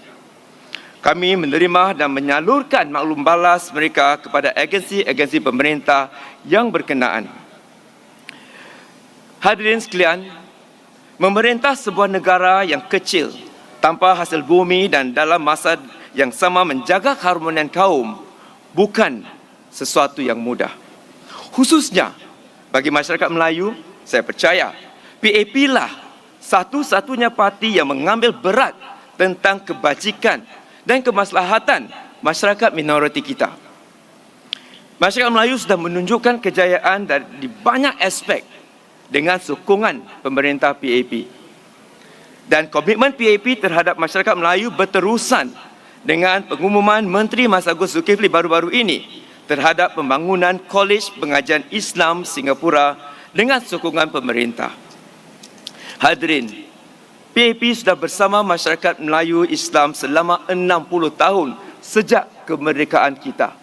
Kami menerima dan menyalurkan maklum balas mereka kepada agensi-agensi pemerintah yang berkenaan. Hadirin sekalian, memerintah sebuah negara yang kecil tanpa hasil bumi dan dalam masa yang sama menjaga keharmonian kaum bukan sesuatu yang mudah. Khususnya bagi masyarakat Melayu, saya percaya PAP lah satu-satunya parti yang mengambil berat tentang kebajikan dan kemaslahatan masyarakat minoriti kita. Masyarakat Melayu sudah menunjukkan kejayaan di banyak aspek dengan sokongan pemerintah PAP. Dan komitmen PAP terhadap masyarakat Melayu berterusan dengan pengumuman Menteri Massagus Zulkifli baru-baru ini terhadap pembangunan Kolej Pengajian Islam Singapura dengan sokongan pemerintah. Hadirin, PAP sudah bersama masyarakat Melayu Islam selama 60 tahun sejak kemerdekaan kita.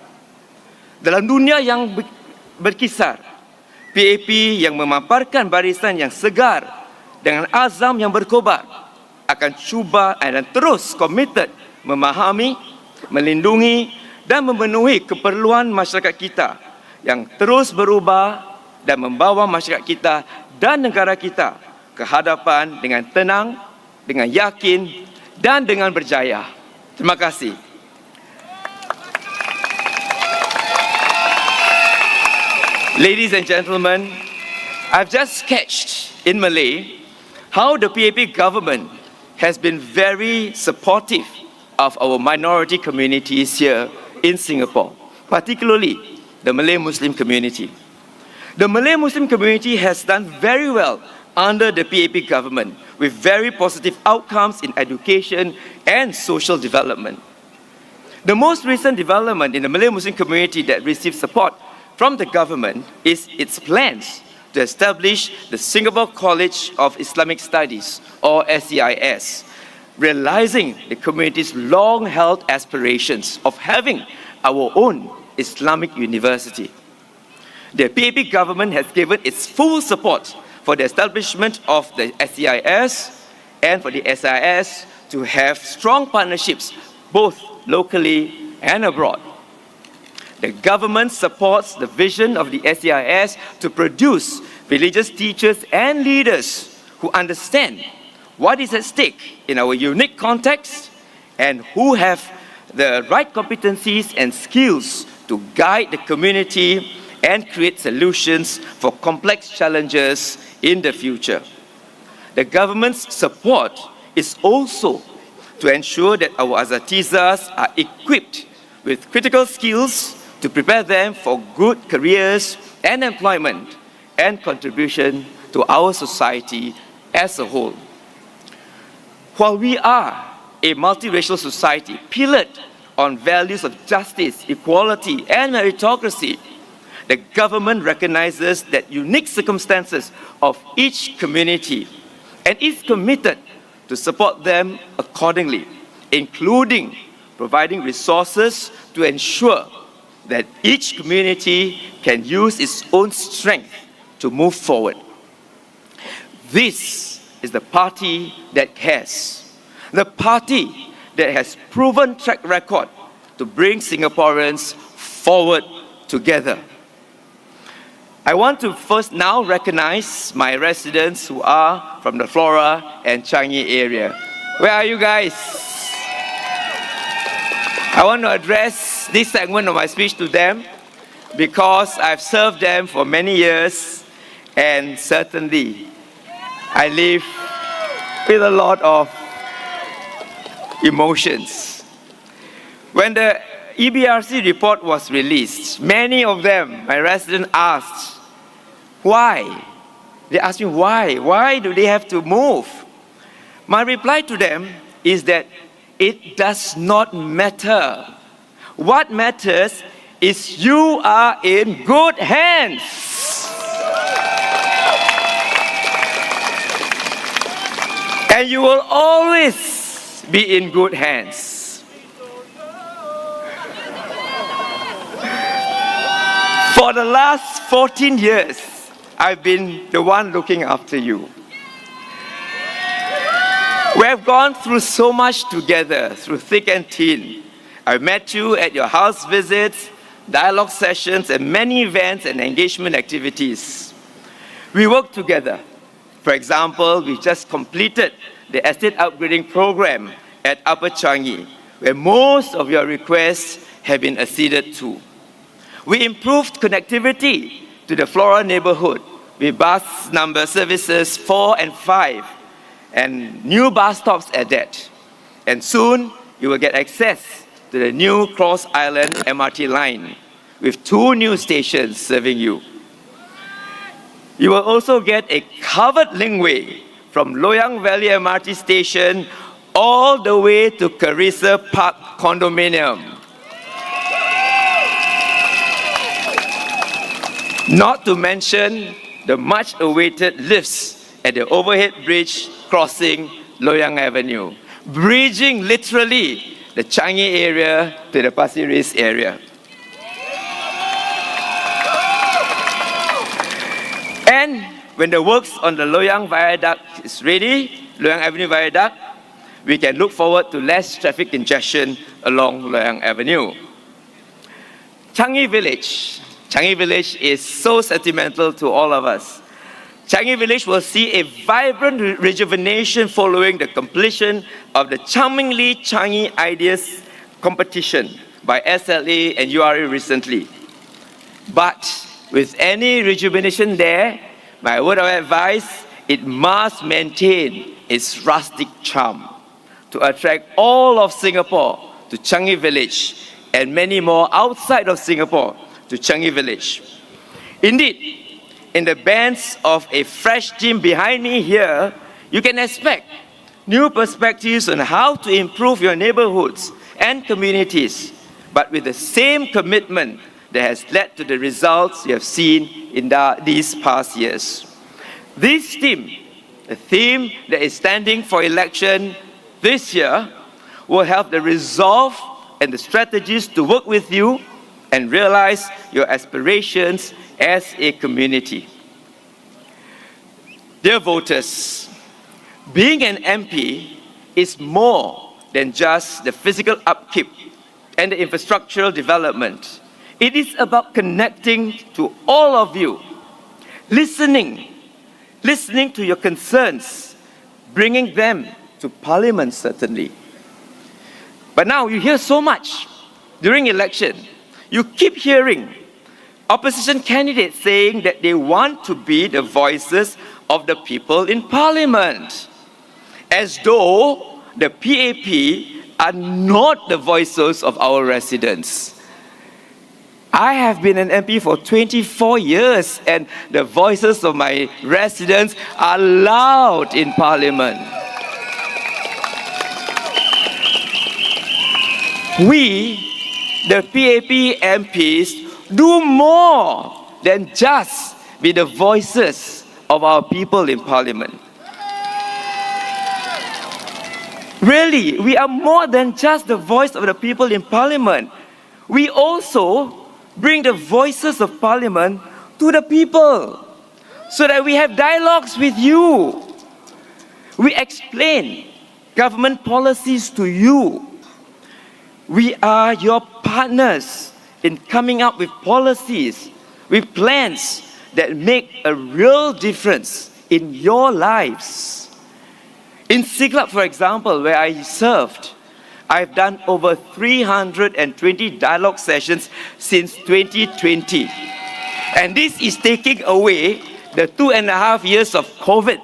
Dalam dunia yang berkisar, PAP yang memaparkan barisan yang segar dengan azam yang berkobar akan cuba dan terus komited memahami, melindungi dan memenuhi keperluan masyarakat kita yang terus berubah dan membawa masyarakat kita dan negara kita ke hadapan dengan tenang, dengan yakin dan dengan berjaya. Terima kasih. Ladies and gentlemen, I've just sketched in Malay how the PAP government has been very supportive of our minority communities here in Singapore, particularly the Malay Muslim community. The Malay Muslim community has done very well under the PAP government with very positive outcomes in education and social development. The most recent development in the Malay Muslim community that received support from the government is its plans to establish the Singapore College of Islamic Studies, or SCIS, realizing the community's long-held aspirations of having our own Islamic university. The PAP government has given its full support for the establishment of the SCIS and for the SIS to have strong partnerships both locally and abroad. The government supports the vision of the SCIS to produce religious teachers and leaders who understand what is at stake in our unique context and who have the right competencies and skills to guide the community and create solutions for complex challenges in the future. The government's support is also to ensure that our asatizas are equipped with critical skills to prepare them for good careers and employment and contribution to our society as a whole. While we are a multiracial society pillared on values of justice, equality, and meritocracy, the government recognizes the unique circumstances of each community and is committed to support them accordingly, including providing resources to ensure that each community can use its own strength to move forward. This is the party that cares, the party that has proven track record to bring Singaporeans forward together. I want to first now recognize my residents who are from the Flora and Changi area. Where are you guys? I want to address this segment of my speech to them because I've served them for many years, and certainly I live with a lot of emotions. When the EBRC report was released, many of them, my residents, asked, why? They asked me why? Why do they have to move? My reply to them is that it does not matter. What matters is you are in good hands. And you will always be in good hands. For the last 14 years, I've been the one looking after you. We have gone through so much together, through thick and thin. I've met you at your house visits, dialogue sessions, and many events and engagement activities. We work together. For example, we just completed the estate upgrading program at Upper Changi, where most of your requests have been acceded to. We improved connectivity to the Flora neighborhood with bus number services 4 and 5 and new bus stops at that. And soon, you will get access to the new Cross Island MRT line with 2 new stations serving you. You will also get a covered linkway from Loyang Valley MRT station all the way to Carissa Park condominium. Not to mention the much-awaited lifts at the overhead bridge crossing Loyang Avenue, bridging literally the Changi area to the Pasir Ris area. And when the works on the Loyang Viaduct is ready, Loyang Avenue Viaduct, we can look forward to less traffic congestion along Loyang Avenue. Changi Village is so sentimental to all of us. Changi Village will see a vibrant rejuvenation following the completion of the Charmingly Changi Ideas competition by SLA and URA recently. But with any rejuvenation there, my word of advice, it must maintain its rustic charm to attract all of Singapore to Changi Village and many more outside of Singapore to Changi Village. Indeed, in the bands of a fresh team behind me here, you can expect new perspectives on how to improve your neighborhoods and communities, but with the same commitment that has led to the results you have seen in these past years. This team, a theme that is standing for election this year, will have the resolve and the strategies to work with you and realize your aspirations as a community. Dear voters, being an MP is more than just the physical upkeep and the infrastructural development. It is about connecting to all of you, listening to your concerns, bringing them to Parliament certainly. But now you hear so much during election. You keep hearing opposition candidates saying that they want to be the voices of the people in Parliament, as though the PAP are not the voices of our residents. I have been an MP for 24 years and the voices of my residents are loud in Parliament. We, the PAP MPs, do more than just be the voices of our people in Parliament. Really, we are more than just the voice of the people in Parliament. We also bring the voices of Parliament to the people so that we have dialogues with you. We explain government policies to you. We are your partners in coming up with policies, with plans that make a real difference in your lives. In Siglap, for example, where I served, I've done over 320 dialogue sessions since 2020. And this is taking away the 2.5 years of COVID,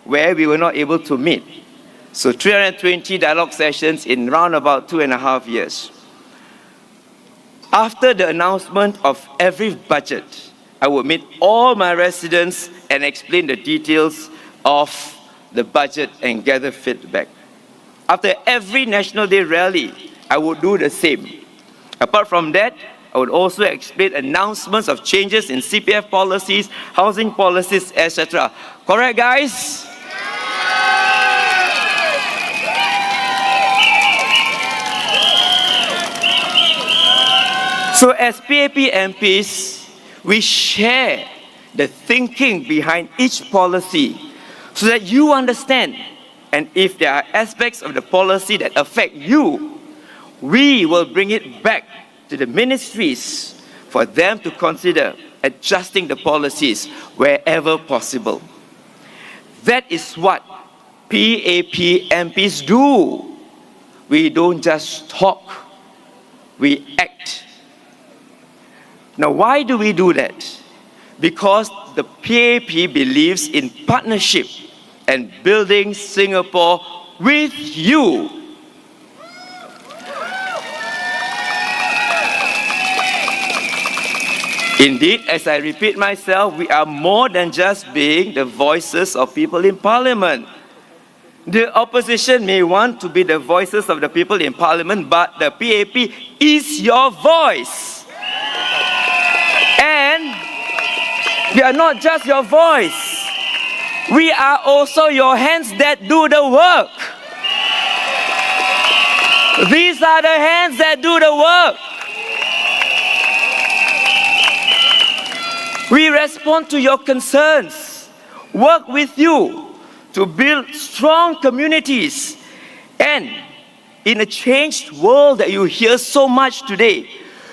where we were not able to meet. So 320 dialogue sessions in round about 2.5 years. After the announcement of every budget, I would meet all my residents and explain the details of the budget and gather feedback. After every National Day rally, I would do the same. Apart from that, I would also explain announcements of changes in CPF policies, housing policies, etc. Correct, guys? So as PAP MPs, we share the thinking behind each policy so that you understand, and if there are aspects of the policy that affect you, we will bring it back to the ministries for them to consider adjusting the policies wherever possible. That is what PAP MPs do. We don't just talk, we act. Now, why do we do that? Because the PAP believes in partnership and building Singapore with you. Indeed, as I repeat myself, we are more than just being the voices of people in Parliament. The opposition may want to be the voices of the people in Parliament, but the PAP is your voice. And we are not just your voice. We are also your hands that do the work. These are the hands that do the work. We respond to your concerns, work with you to build strong communities. And in a changed world that you hear so much today,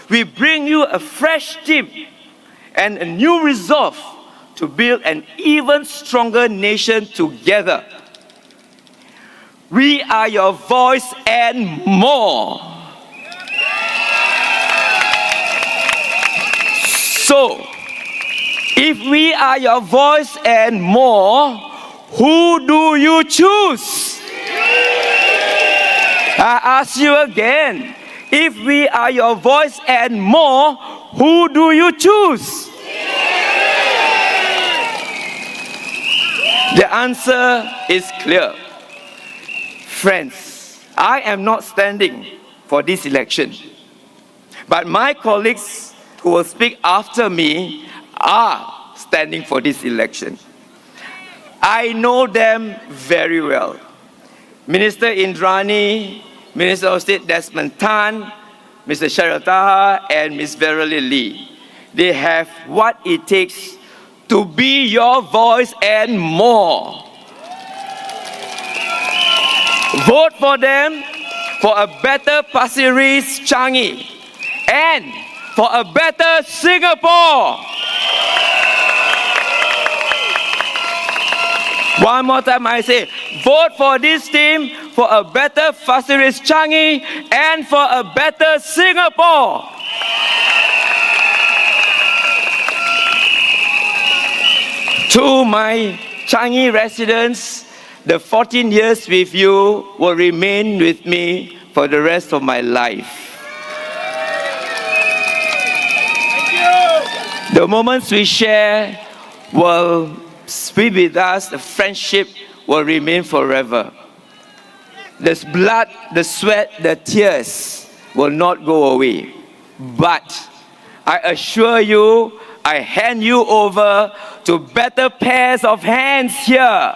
we bring you a fresh team and a new resolve to build an even stronger nation together. We are your voice and more. So, if we are your voice and more, who do you choose? I ask you again, if we are your voice and more, who do you choose? The answer is clear. Friends, I am not standing for this election, but my colleagues who will speak after me are standing for this election. I know them very well. Minister Indranee, Minister of State Desmond Tan, Mr. Cheryl Taha, and Ms. Valerie Lee. They have what it takes to be your voice and more. Vote for them for a better Pasir Ris-Changi and for a better Singapore. One more time I say, vote for this team for a better Pasir Ris-Changi and for a better Singapore. To my Changi residents, the 14 years with you will remain with me for the rest of my life. The moments we share will be with us, the friendship will remain forever. The blood, the sweat, the tears will not go away. But I assure you, I hand you over to better pairs of hands here.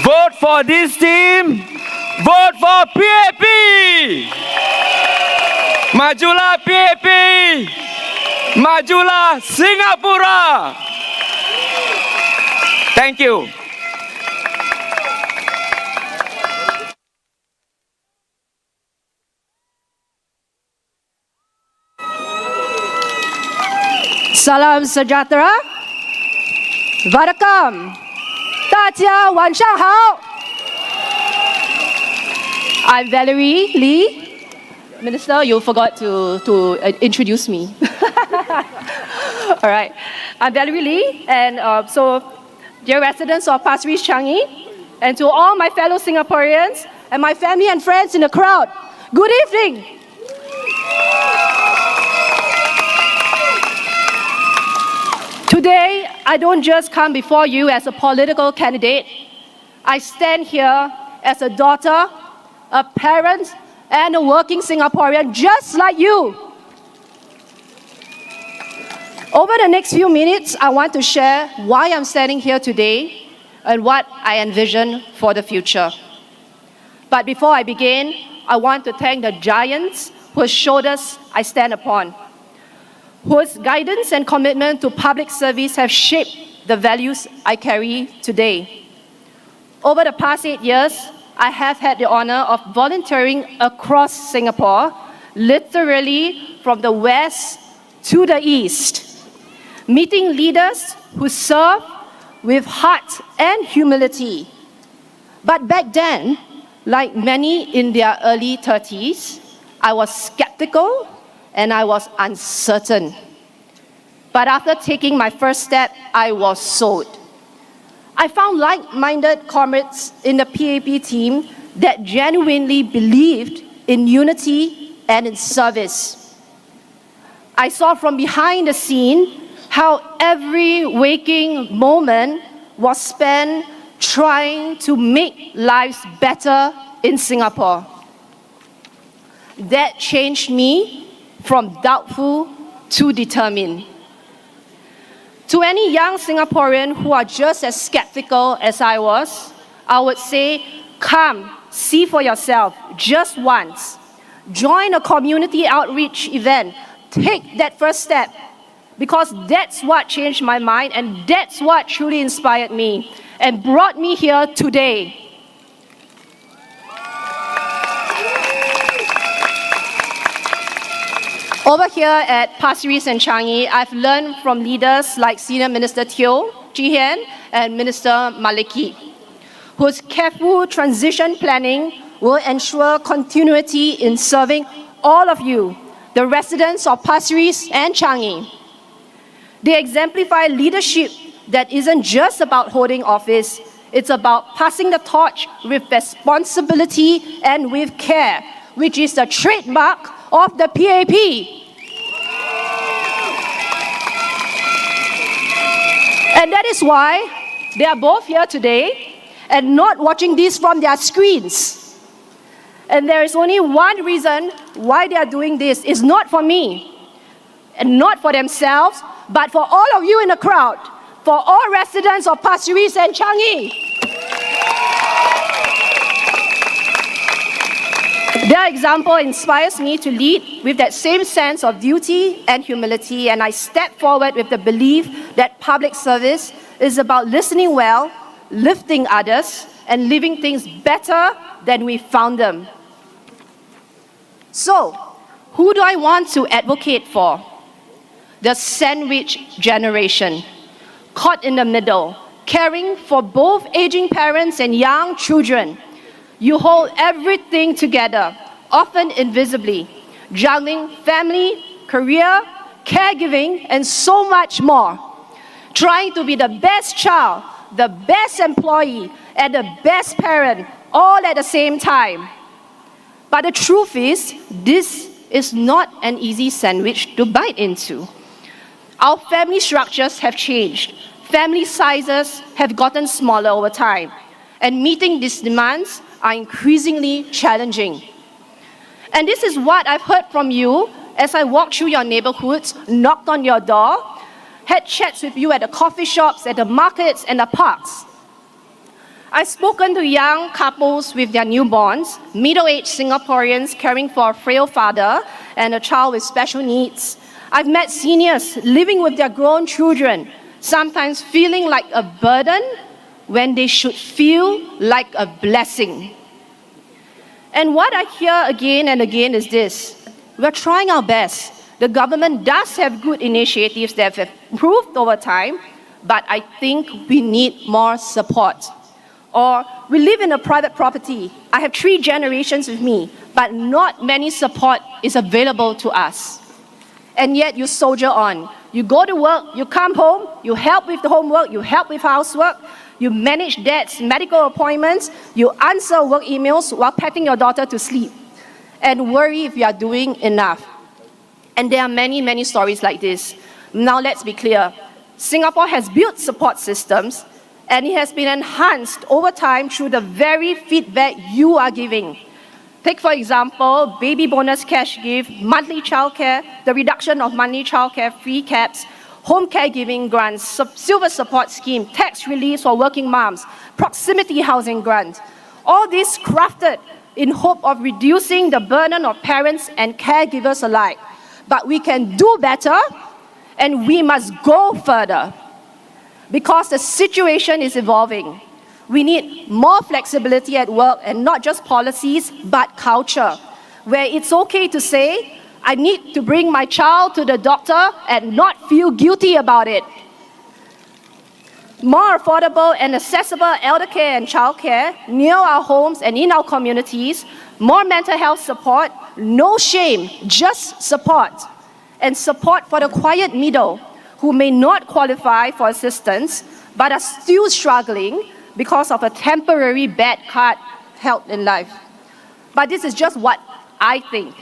Vote for this team. Vote for PAP. Majulah PAP. Majulah Singapura. Thank you. Salam sejahtera. Vanakkam. 大家晚上好. I'm Valerie Lee. Minister, you forgot to introduce me. All right. I'm Valerie Lee, and so dear residents of Pasir Ris-Changi, and to all my fellow Singaporeans and my family and friends in the crowd, good evening. Today, I don't just come before you as a political candidate. I stand here as a daughter, a parent, and a working Singaporean just like you. Over the next few minutes, I want to share why I'm standing here today and what I envision for the future. But before I begin, I want to thank the giants whose shoulders I stand upon, whose guidance and commitment to public service have shaped the values I carry today. Over the past 8 years, I have had the honor of volunteering across Singapore, literally from the west to the east, meeting leaders who serve with heart and humility. But back then, like many in their early 30s, I was skeptical and I was uncertain. But after taking my first step, I was sold. I found like-minded comrades in the PAP team that genuinely believed in unity and in service. I saw from behind the scene how every waking moment was spent trying to make lives better in Singapore. That changed me from doubtful to determined. To any young Singaporean who are just as skeptical as I was, I would say, come, see for yourself, just once. Join a community outreach event. Take that first step, because that's what changed my mind and that's what truly inspired me and brought me here today. Over here at Pasir Ris and Changi, I've learned from leaders like Senior Minister Teo, Jihen, and Minister Maliki, whose careful transition planning will ensure continuity in serving all of you, the residents of Pasir Ris and Changi. They exemplify leadership that isn't just about holding office, it's about passing the torch with responsibility and with care, which is the trademark of the PAP. And that is why they are both here today and not watching this from their screens. And there is only one reason why they are doing this. It's not for me and not for themselves, but for all of you in the crowd, for all residents of Pasir Ris and Changi. Their example inspires me to lead with that same sense of duty and humility, and I step forward with the belief that public service is about listening well, lifting others, and leaving things better than we found them. So, who do I want to advocate for? The sandwich generation, caught in the middle, caring for both aging parents and young children. You hold everything together, often invisibly, juggling family, career, caregiving, and so much more. Trying to be the best child, the best employee, and the best parent, all at the same time. But the truth is, this is not an easy sandwich to bite into. Our family structures have changed. Family sizes have gotten smaller over time, and meeting these demands are increasingly challenging. And this is what I've heard from you as I walked through your neighborhoods, knocked on your door, had chats with you at the coffee shops, at the markets, and the parks. I've spoken to young couples with their newborns, middle-aged Singaporeans caring for a frail father and a child with special needs. I've met seniors living with their grown children, sometimes feeling like a burden when they should feel like a blessing. And what I hear again and again is this: we're trying our best, The government does have good initiatives that have improved over time, but I think we need more support. Or we live in a private property. I have 3 generations with me, but not many support is available to us. And yet you soldier on. You go to work, you come home, you help with the homework, you help with housework, you manage debts, medical appointments, you answer work emails while petting your daughter to sleep, and worry if you are doing enough. And there are many, many stories like this. Now let's be clear. Singapore has built support systems, and it has been enhanced over time through the very feedback you are giving. Take, for example, baby bonus cash gift, monthly childcare, the reduction of monthly childcare fee caps, home caregiving grants, silver support scheme, tax relief for working moms, proximity housing grant. All this crafted in hope of reducing the burden of parents and caregivers alike. But we can do better, and we must go further, because the situation is evolving. We need more flexibility at work, and not just policies, but culture, where it's okay to say, I need to bring my child to the doctor and not feel guilty about it. More affordable and accessible elder care and childcare near our homes and in our communities, more mental health support, no shame, just support. And support for the quiet middle who may not qualify for assistance but are still struggling because of a temporary bad card held in life. But this is just what I think.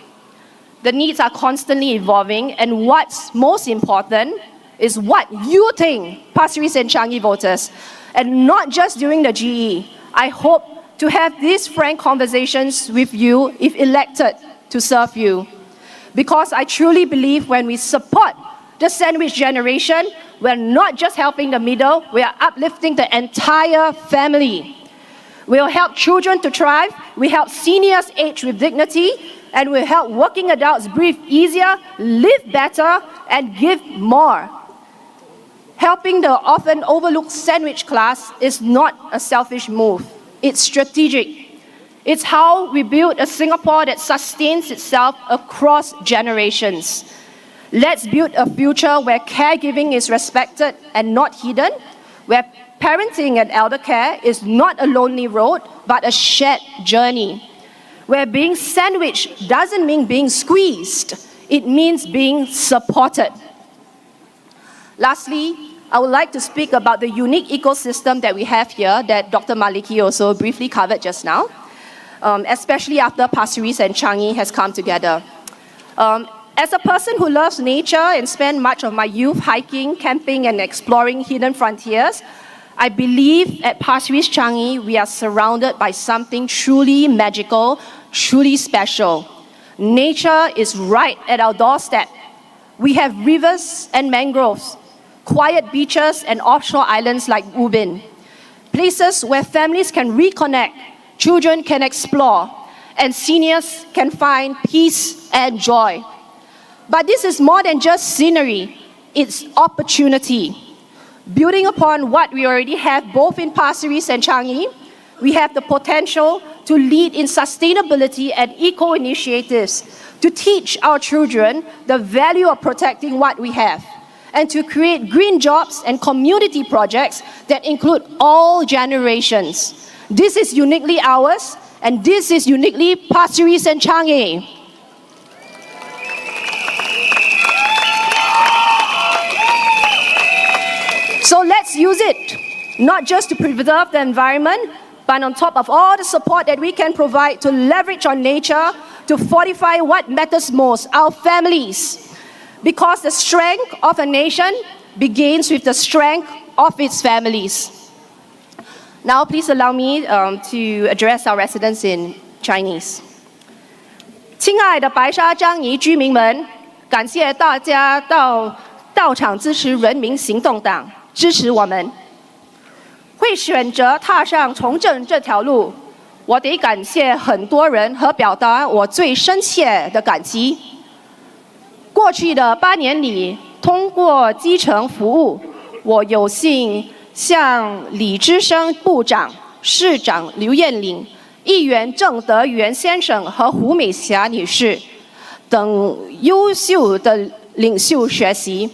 The needs are constantly evolving, and what's most important is what you think, Pasir Ris and Changi voters, and not just during the GE. I hope to have these frank conversations with you if elected to serve you. Because I truly believe when we support the sandwich generation, we're not just helping the middle, we are uplifting the entire family. We'll help children to thrive, we help seniors age with dignity, and we'll help working adults breathe easier, live better, and give more. Helping the often overlooked sandwich class is not a selfish move. It's strategic. It's how we build a Singapore that sustains itself across generations. Let's build a future where caregiving is respected and not hidden, where parenting and elder care is not a lonely road, but a shared journey, where being sandwiched doesn't mean being squeezed, it means being supported. Lastly, I would like to speak about the unique ecosystem that we have here that Dr. Maliki also briefly covered just now, especially after Pasir Ris and Changi has come together. As a person who loves nature and spent much of my youth hiking, camping, and exploring hidden frontiers, I believe at Pasir Ris-Changi we are surrounded by something truly magical, truly special. Nature is right at our doorstep. We have rivers and mangroves, quiet beaches and offshore islands like Ubin, places where families can reconnect, children can explore, and seniors can find peace and joy. But this is more than just scenery, it's opportunity. Building upon what we already have both in Pasir Ris and Changi, we have the potential to lead in sustainability and eco-initiatives, to teach our children the value of protecting what we have, and to create green jobs and community projects that include all generations. This is uniquely ours, and this is uniquely Pasir Ris and Changi. So let's use it, not just to preserve the environment, but on top of all the support that we can provide to leverage on nature to fortify what matters most, our families. Because the strength of a nation begins with the strength of its families. Now please allow me to address our residents in Chinese. 亲爱的白沙樟宜居民们，感谢大家到场支持人民行动党。 支持我们，会选择踏上从政这条路，我得感谢很多人和表达我最深切的感激。过去的8年里，通过基层服务，我有幸向李之生部长、市长刘艳玲、议员郑德元先生和胡美霞女士，等优秀的领袖学习，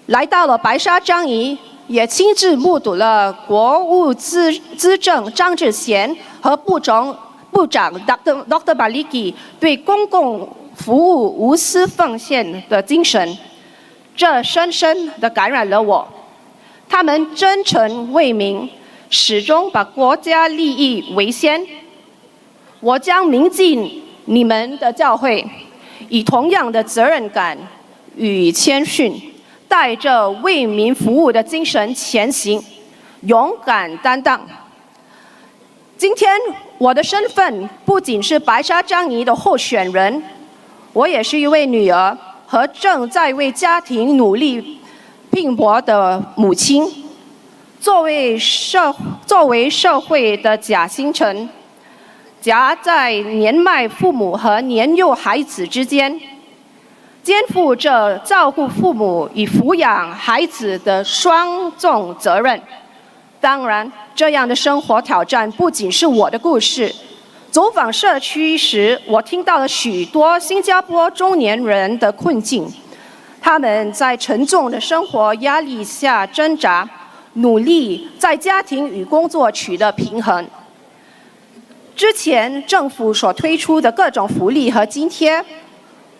来到了白沙张仪，也亲自目睹了国务资政张志贤和部长 Dr. Maliki 对公共服务无私奉献的精神，这深深地感染了我。他们真诚为民，始终把国家利益为先。我将铭记你们的教诲，以同样的责任感与谦逊，带着为民服务的精神前行，勇敢担当。今天我的身份不仅是白沙张仪的候选人，我也是一位女儿和正在为家庭努力拼搏的母亲。作为社会的夹心层，夹在年迈父母和年幼孩子之间，肩负着照顾父母与抚养孩子的双重责任。当然，这样的生活挑战不仅是我的故事。走访社区时，我听到了许多新加坡中年人的困境，他们在沉重的生活压力下挣扎，努力在家庭与工作取得平衡。之前政府所推出的各种福利和津贴，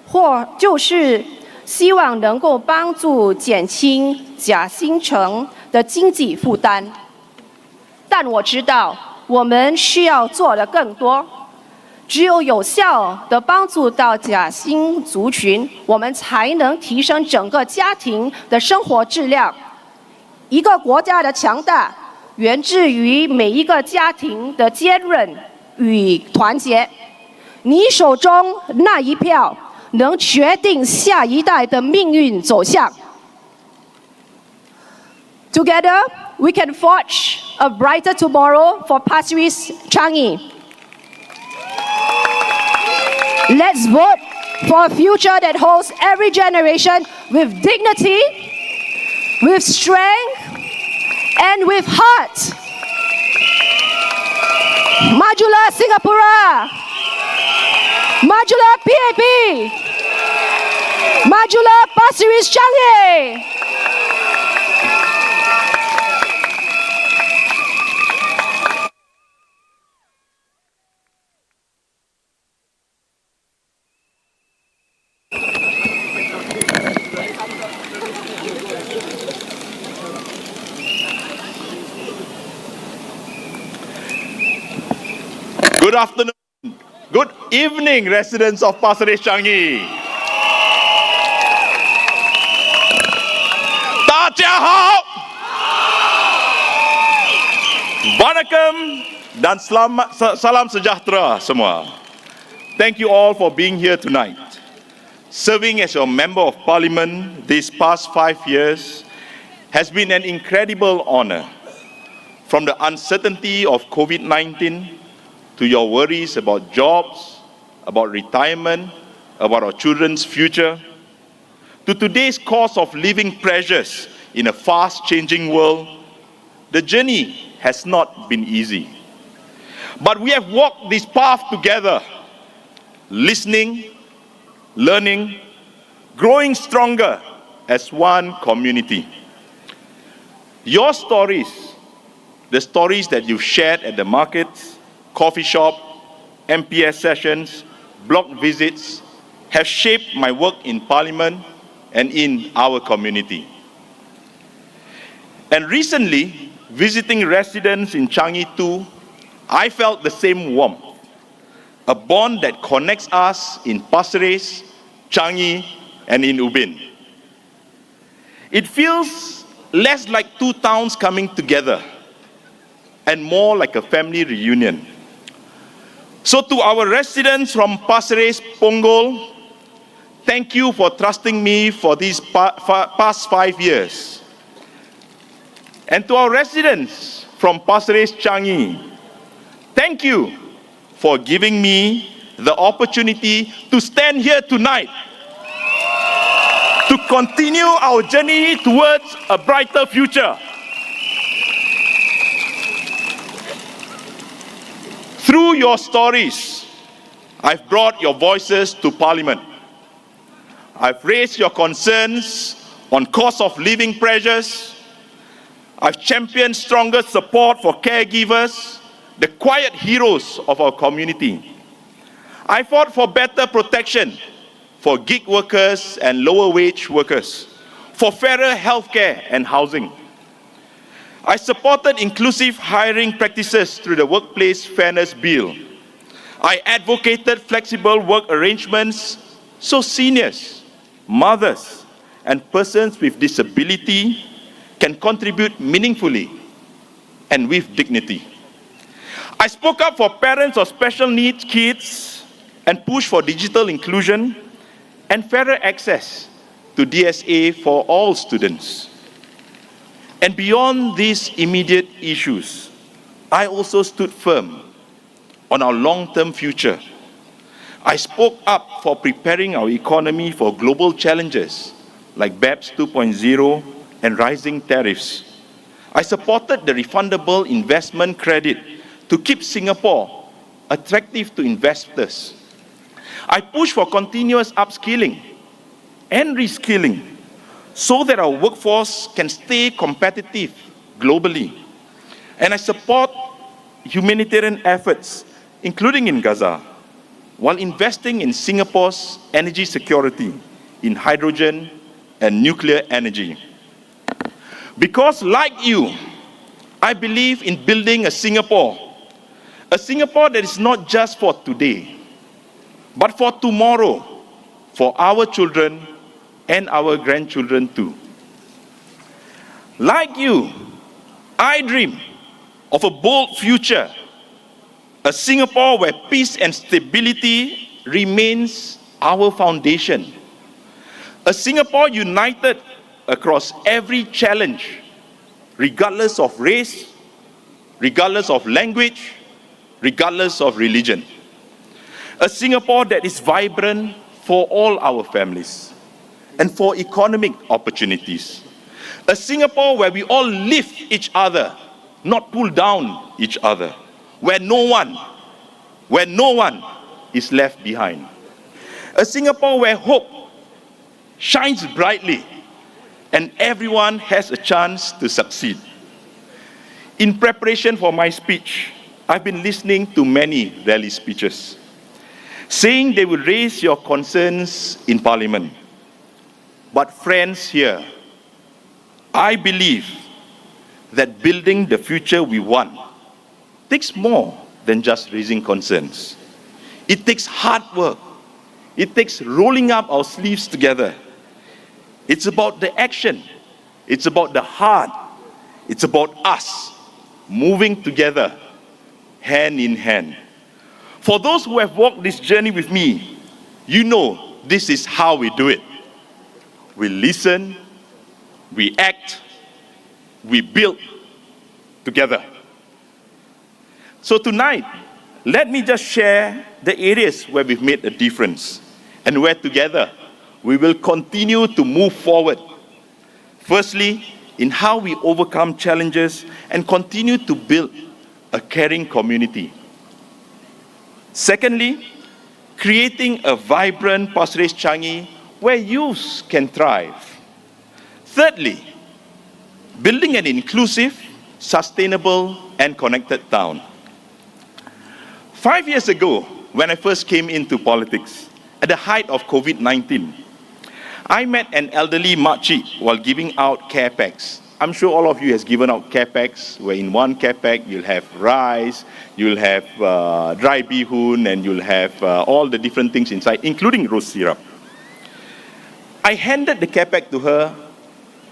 或就是希望能够帮助减轻夹心层的经济负担。但我知道，我们需要做的更多。只有有效地帮助到夹心族群，我们才能提升整个家庭的生活质量。一个国家的强大，源自于每一个家庭的坚韧与团结。你手中那一票，能决定下一代的命运走向。Together, we can forge a brighter tomorrow for Pasir Ris-Changi. Let's vote for a future that holds every generation with dignity, with strength, and with heart. Majulah Singapura! Majulah PAP! Majulah Pasir Ris-Changi! Good afternoon, good evening, residents of Pasir Ris-Changi. 大家好 Vanakkam dan salam sejahtera semua. Thank you all for being here tonight. Serving as your Member of Parliament these past 5 years has been an incredible honor. From the uncertainty of COVID-19 to your worries about jobs, about retirement, about our children's future, to today's cost of living pressures in a fast-changing world, the journey has not been easy. But we have walked this path together, listening, learning, growing stronger as one community. Your stories, the stories that you've shared at the markets, coffee shop, MPS sessions, block visits, have shaped my work in Parliament and in our community. And recently, visiting residents in Changi too, I felt the same warmth, a bond that connects us in Pasir Ris, Changi, and in Ubin. It feels less like two towns coming together and more like a family reunion. So to our residents from Pasir Ris, Punggol, thank you for trusting me for these past 5 years. And to our residents from Pasir Ris-Changi, thank you for giving me the opportunity to stand here tonight to continue our journey towards a brighter future. Through your stories, I've brought your voices to Parliament. I've raised your concerns on cost of living pressures. I've championed stronger support for caregivers, the quiet heroes of our community. I fought for better protection for gig workers and lower wage workers, for fairer healthcare and housing. I supported inclusive hiring practices through the Workplace Fairness Bill. I advocated flexible work arrangements so seniors, mothers, and persons with disability can contribute meaningfully and with dignity. I spoke up for parents of special needs kids and pushed for digital inclusion and fairer access to DSA for all students. And beyond these immediate issues, I also stood firm on our long-term future. I spoke up for preparing our economy for global challenges like BEPS 2.0 and rising tariffs. I supported the refundable investment credit to keep Singapore attractive to investors. I pushed for continuous upskilling and reskilling so that our workforce can stay competitive globally. And I support humanitarian efforts, including in Gaza, while investing in Singapore's energy security in hydrogen and nuclear energy. Because like you, I believe in building a Singapore that is not just for today, but for tomorrow, for our children and our grandchildren too. Like you, I dream of a bold future, a Singapore where peace and stability remains our foundation, a Singapore united across every challenge, regardless of race, regardless of language, regardless of religion. A Singapore that is vibrant for all our families and for economic opportunities. A Singapore where we all lift each other, not pull down each other. Where no one is left behind. A Singapore where hope shines brightly and everyone has a chance to succeed. In preparation for my speech, I've been listening to many rally speeches, saying they will raise your concerns in Parliament. But friends here, I believe that building the future we want takes more than just raising concerns. It takes hard work. It takes rolling up our sleeves together. It's about the action. It's about the heart. It's about us moving together, hand in hand. For those who have walked this journey with me, you know this is how we do it. We listen, we act, we build together. So tonight, let me just share the areas where we've made a difference and where together we will continue to move forward. Firstly, in how we overcome challenges and continue to build a caring community. Secondly, creating a vibrant Pasir Ris-Changi where youth can thrive. Thirdly, building an inclusive, sustainable, and connected town. 5 years ago, when I first came into politics, at the height of COVID-19, I met an elderly makcik while giving out care packs. I'm sure all of you has given out care packs, where in one care pack you'll have rice, you'll have dry bihun, and you'll have all the different things inside, including rose syrup. I handed the care pack to her,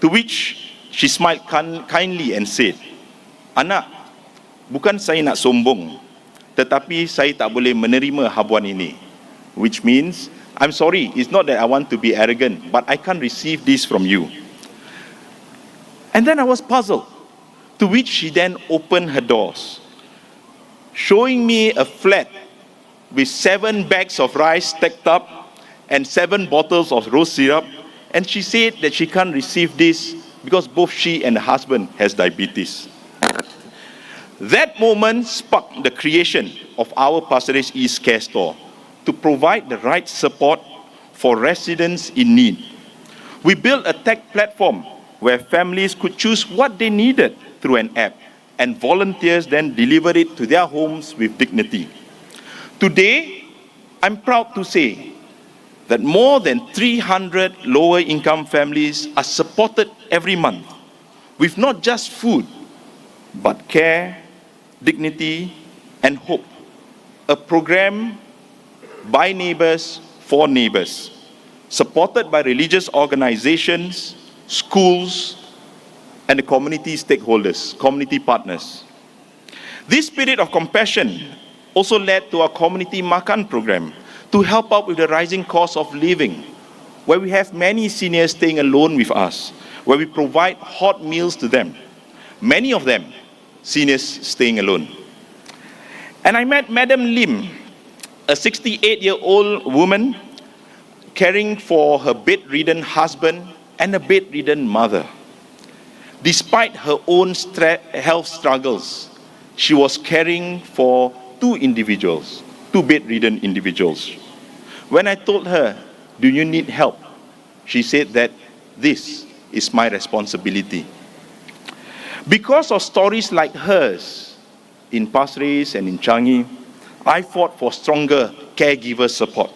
to which she smiled kindly and said, "Anak, bukan saya nak sombong, tetapi saya tak boleh menerima habuan ini." Which means, I'm sorry, it's not that I want to be arrogant, but I can't receive this from you. And then I was puzzled, to which she then opened her doors, showing me a flat with 7 bags of rice stacked up and 7 bottles of rose syrup, and she said that she can't receive this because both she and her husband has diabetes. That moment sparked the creation of our Pasir Ris East Care Store to provide the right support for residents in need. We built a tech platform where families could choose what they needed through an app, and volunteers then delivered it to their homes with dignity. Today, I'm proud to say that more than 300 lower-income families are supported every month with not just food, but care, dignity, and hope. A program by neighbors for neighbors, supported by religious organizations, schools, and the community stakeholders, community partners. This spirit of compassion also led to our community Makan program to help out with the rising cost of living, where we have many seniors staying alone with us, where we provide hot meals to them. Many of them, seniors staying alone. And I met Madam Lim, a 68-year-old woman caring for her bedridden husband and a bedridden mother. Despite her own health struggles, she was caring for two bedridden individuals. When I told her, "Do you need help?" she said that this is my responsibility. Because of stories like hers in Pasir Ris and in Changi, I fought for stronger caregiver support.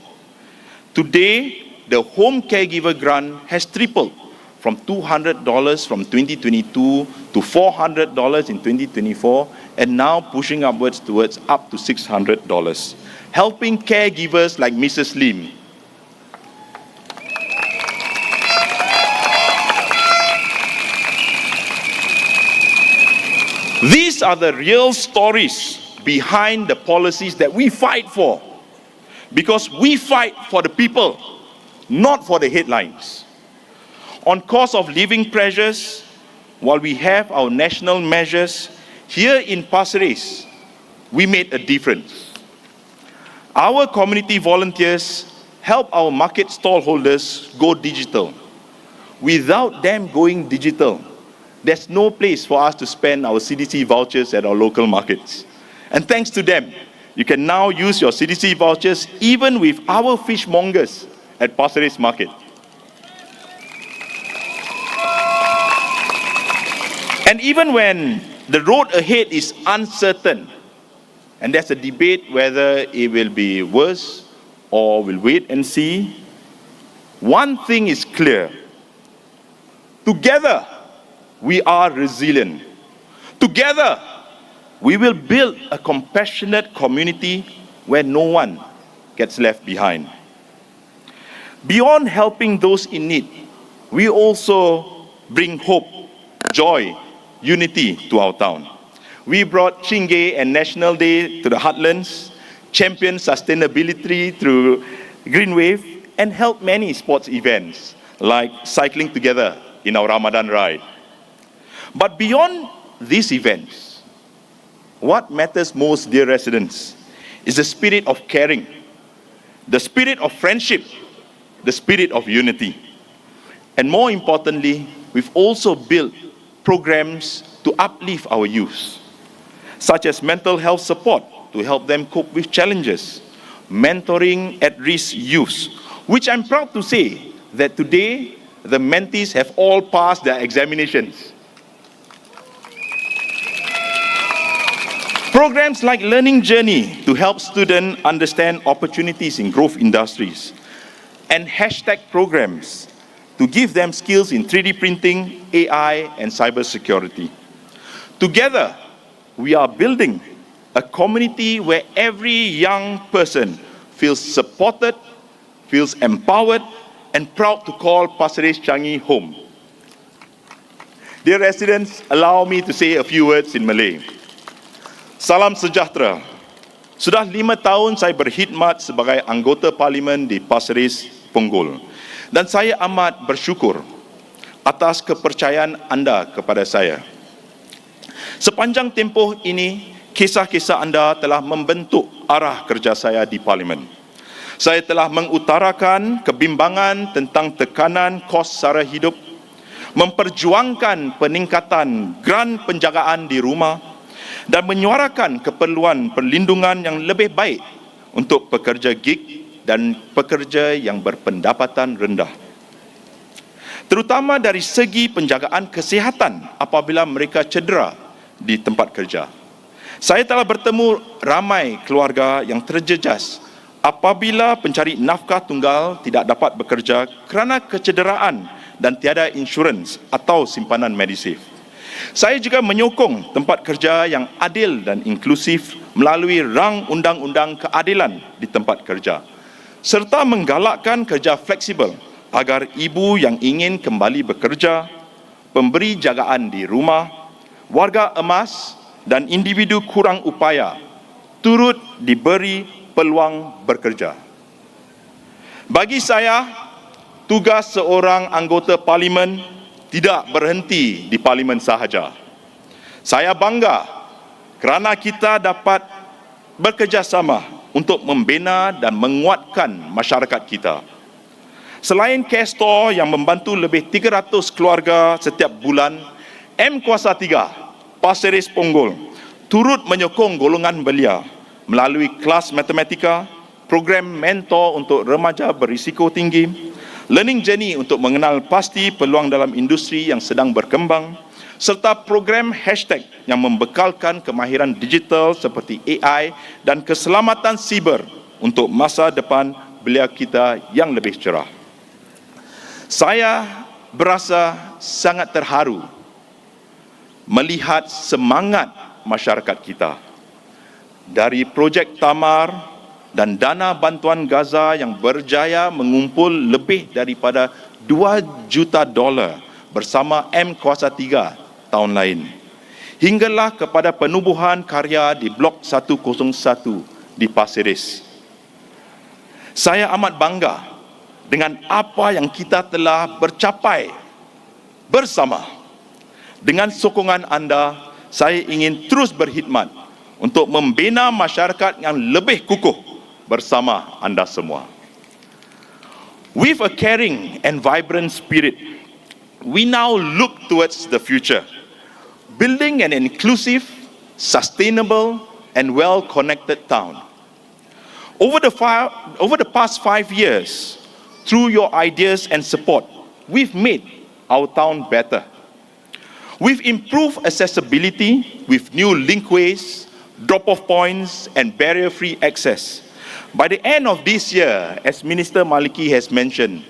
Today, the home caregiver grant has tripled from $200 from 2022 to $400 in 2024, and now pushing upwards towards up to $600, helping caregivers like Mrs. Lim. These are the real stories behind the policies that we fight for, because we fight for the people, not for the headlines. On cost of living pressures, while we have our national measures, here in Pasir Ris, we made a difference. Our community volunteers help our market stallholders go digital. Without them going digital, there's no place for us to spend our CDC vouchers at our local markets. And thanks to them, you can now use your CDC vouchers even with our fishmongers at Pasir Ris Market. And even when the road ahead is uncertain, and there's a debate whether it will be worse or we'll wait and see, one thing is clear. Together, we are resilient. Together, we will build a compassionate community where no one gets left behind. Beyond helping those in need, we also bring hope, joy, unity to our town. We brought Chingay and National Day to the heartlands, championed sustainability through Green Wave, and held many sports events like cycling together in our Ramadan ride. But beyond these events, what matters most, dear residents, is the spirit of caring, the spirit of friendship, the spirit of unity. And more importantly, we've also built programs to uplift our youth, such as mental health support to help them cope with challenges, mentoring at-risk youth, which I'm proud to say that today the mentees have all passed their examinations. Programs like Learning Journey to help students understand opportunities in growth industries, and hashtag programs to give them skills in 3D printing, AI, and cybersecurity. Together, we are building a community where every young person feels supported, feels empowered, and proud to call Pasir Ris-Changi home. Dear residents, allow me to say a few words in Malay. Salam sejahtera. Sudah 5 tahun saya berkhidmat sebagai anggota parlimen di Pasir Ris, Punggol. Dan saya amat bersyukur atas kepercayaan anda kepada saya. Sepanjang tempoh ini, kisah-kisah anda telah membentuk arah kerja saya di parlimen. Saya telah mengutarakan kebimbangan tentang tekanan kos sara hidup, memperjuangkan peningkatan grant penjagaan di rumah, dan menyuarakan keperluan perlindungan yang lebih baik untuk pekerja gig dan pekerja yang berpendapatan rendah. Terutama dari segi penjagaan kesihatan apabila mereka cedera di tempat kerja. Saya telah bertemu ramai keluarga yang terjejas apabila pencari nafkah tunggal tidak dapat bekerja kerana kecederaan dan tiada insurans atau simpanan medisave. Saya juga menyokong tempat kerja yang adil dan inklusif melalui rang undang-undang keadilan di tempat kerja, serta menggalakkan kerja fleksibel agar ibu yang ingin kembali bekerja, pemberi jagaan di rumah, warga emas dan individu kurang upaya turut diberi peluang bekerja. Bagi saya, tugas seorang anggota parlimen tidak berhenti di parlimen sahaja. Saya bangga kerana kita dapat bekerjasama untuk membina dan menguatkan masyarakat kita. Selain cash store yang membantu lebih 300 keluarga setiap bulan, M Kuasa 3 Pasir Ris Punggol turut menyokong golongan belia melalui kelas matematika, program mentor untuk remaja berisiko tinggi, learning journey untuk mengenal pasti peluang dalam industri yang sedang berkembang, serta program hashtag yang membekalkan kemahiran digital seperti AI dan keselamatan siber untuk masa depan belia kita yang lebih cerah. Saya berasa sangat terharu melihat semangat masyarakat kita. Dari projek Tamar dan dana bantuan Gaza yang berjaya mengumpul lebih daripada $2 juta bersama M Kuasa 3 tahun lain, hinggalah kepada penubuhan karya di Blok 101 di Pasir Ris. Saya amat bangga dengan apa yang kita telah bercapai bersama. Dengan sokongan anda, saya ingin terus berkhidmat untuk membina masyarakat yang lebih kukuh bersama anda semua. With a caring and vibrant spirit, we now look towards the future, building an inclusive, sustainable, and well-connected town. Over the past 5 years, through your ideas and support, we've made our town better. We've improved accessibility with new linkways, drop-off points, and barrier-free access. By the end of this year, as Minister Maliki has mentioned,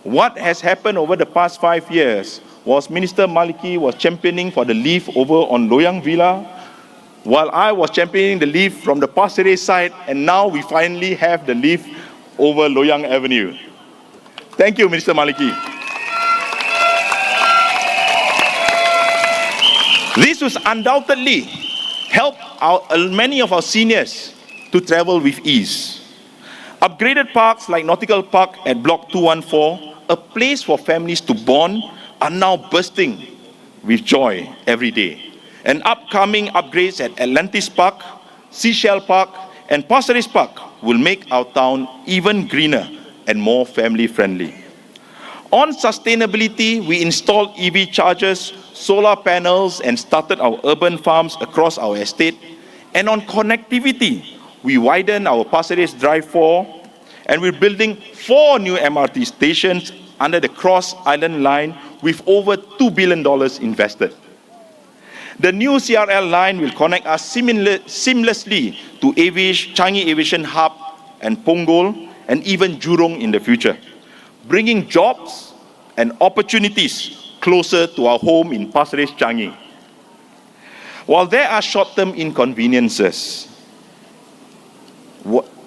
what has happened over the past 5 years was Minister Maliki was championing for the lift over on Loyang Villa, while I was championing the lift from the Pasir Ris side, and now we finally have the lift over Loyang Avenue. Thank you, Minister Maliki. This was undoubtedly help many of our seniors to travel with ease. Upgraded parks like Nautical Park at Block 214, a place for families to bond, are now bursting with joy every day. And upcoming upgrades at Atlantis Park, Seashell Park, and Pasir Ris Park will make our town even greener and more family-friendly. On sustainability, we installed EV chargers, solar panels, and started our urban farms across our estate. And on connectivity, we widened our Pasir Ris Drive 4, and we're building 4 new MRT stations under the Cross Island Line with over $2 billion invested. The new CRL line will connect us seamlessly to Changi Aviation Hub and Punggol, and even Jurong in the future, bringing jobs and opportunities closer to our home in Pasir Ris-Changi. While there are short-term inconveniences,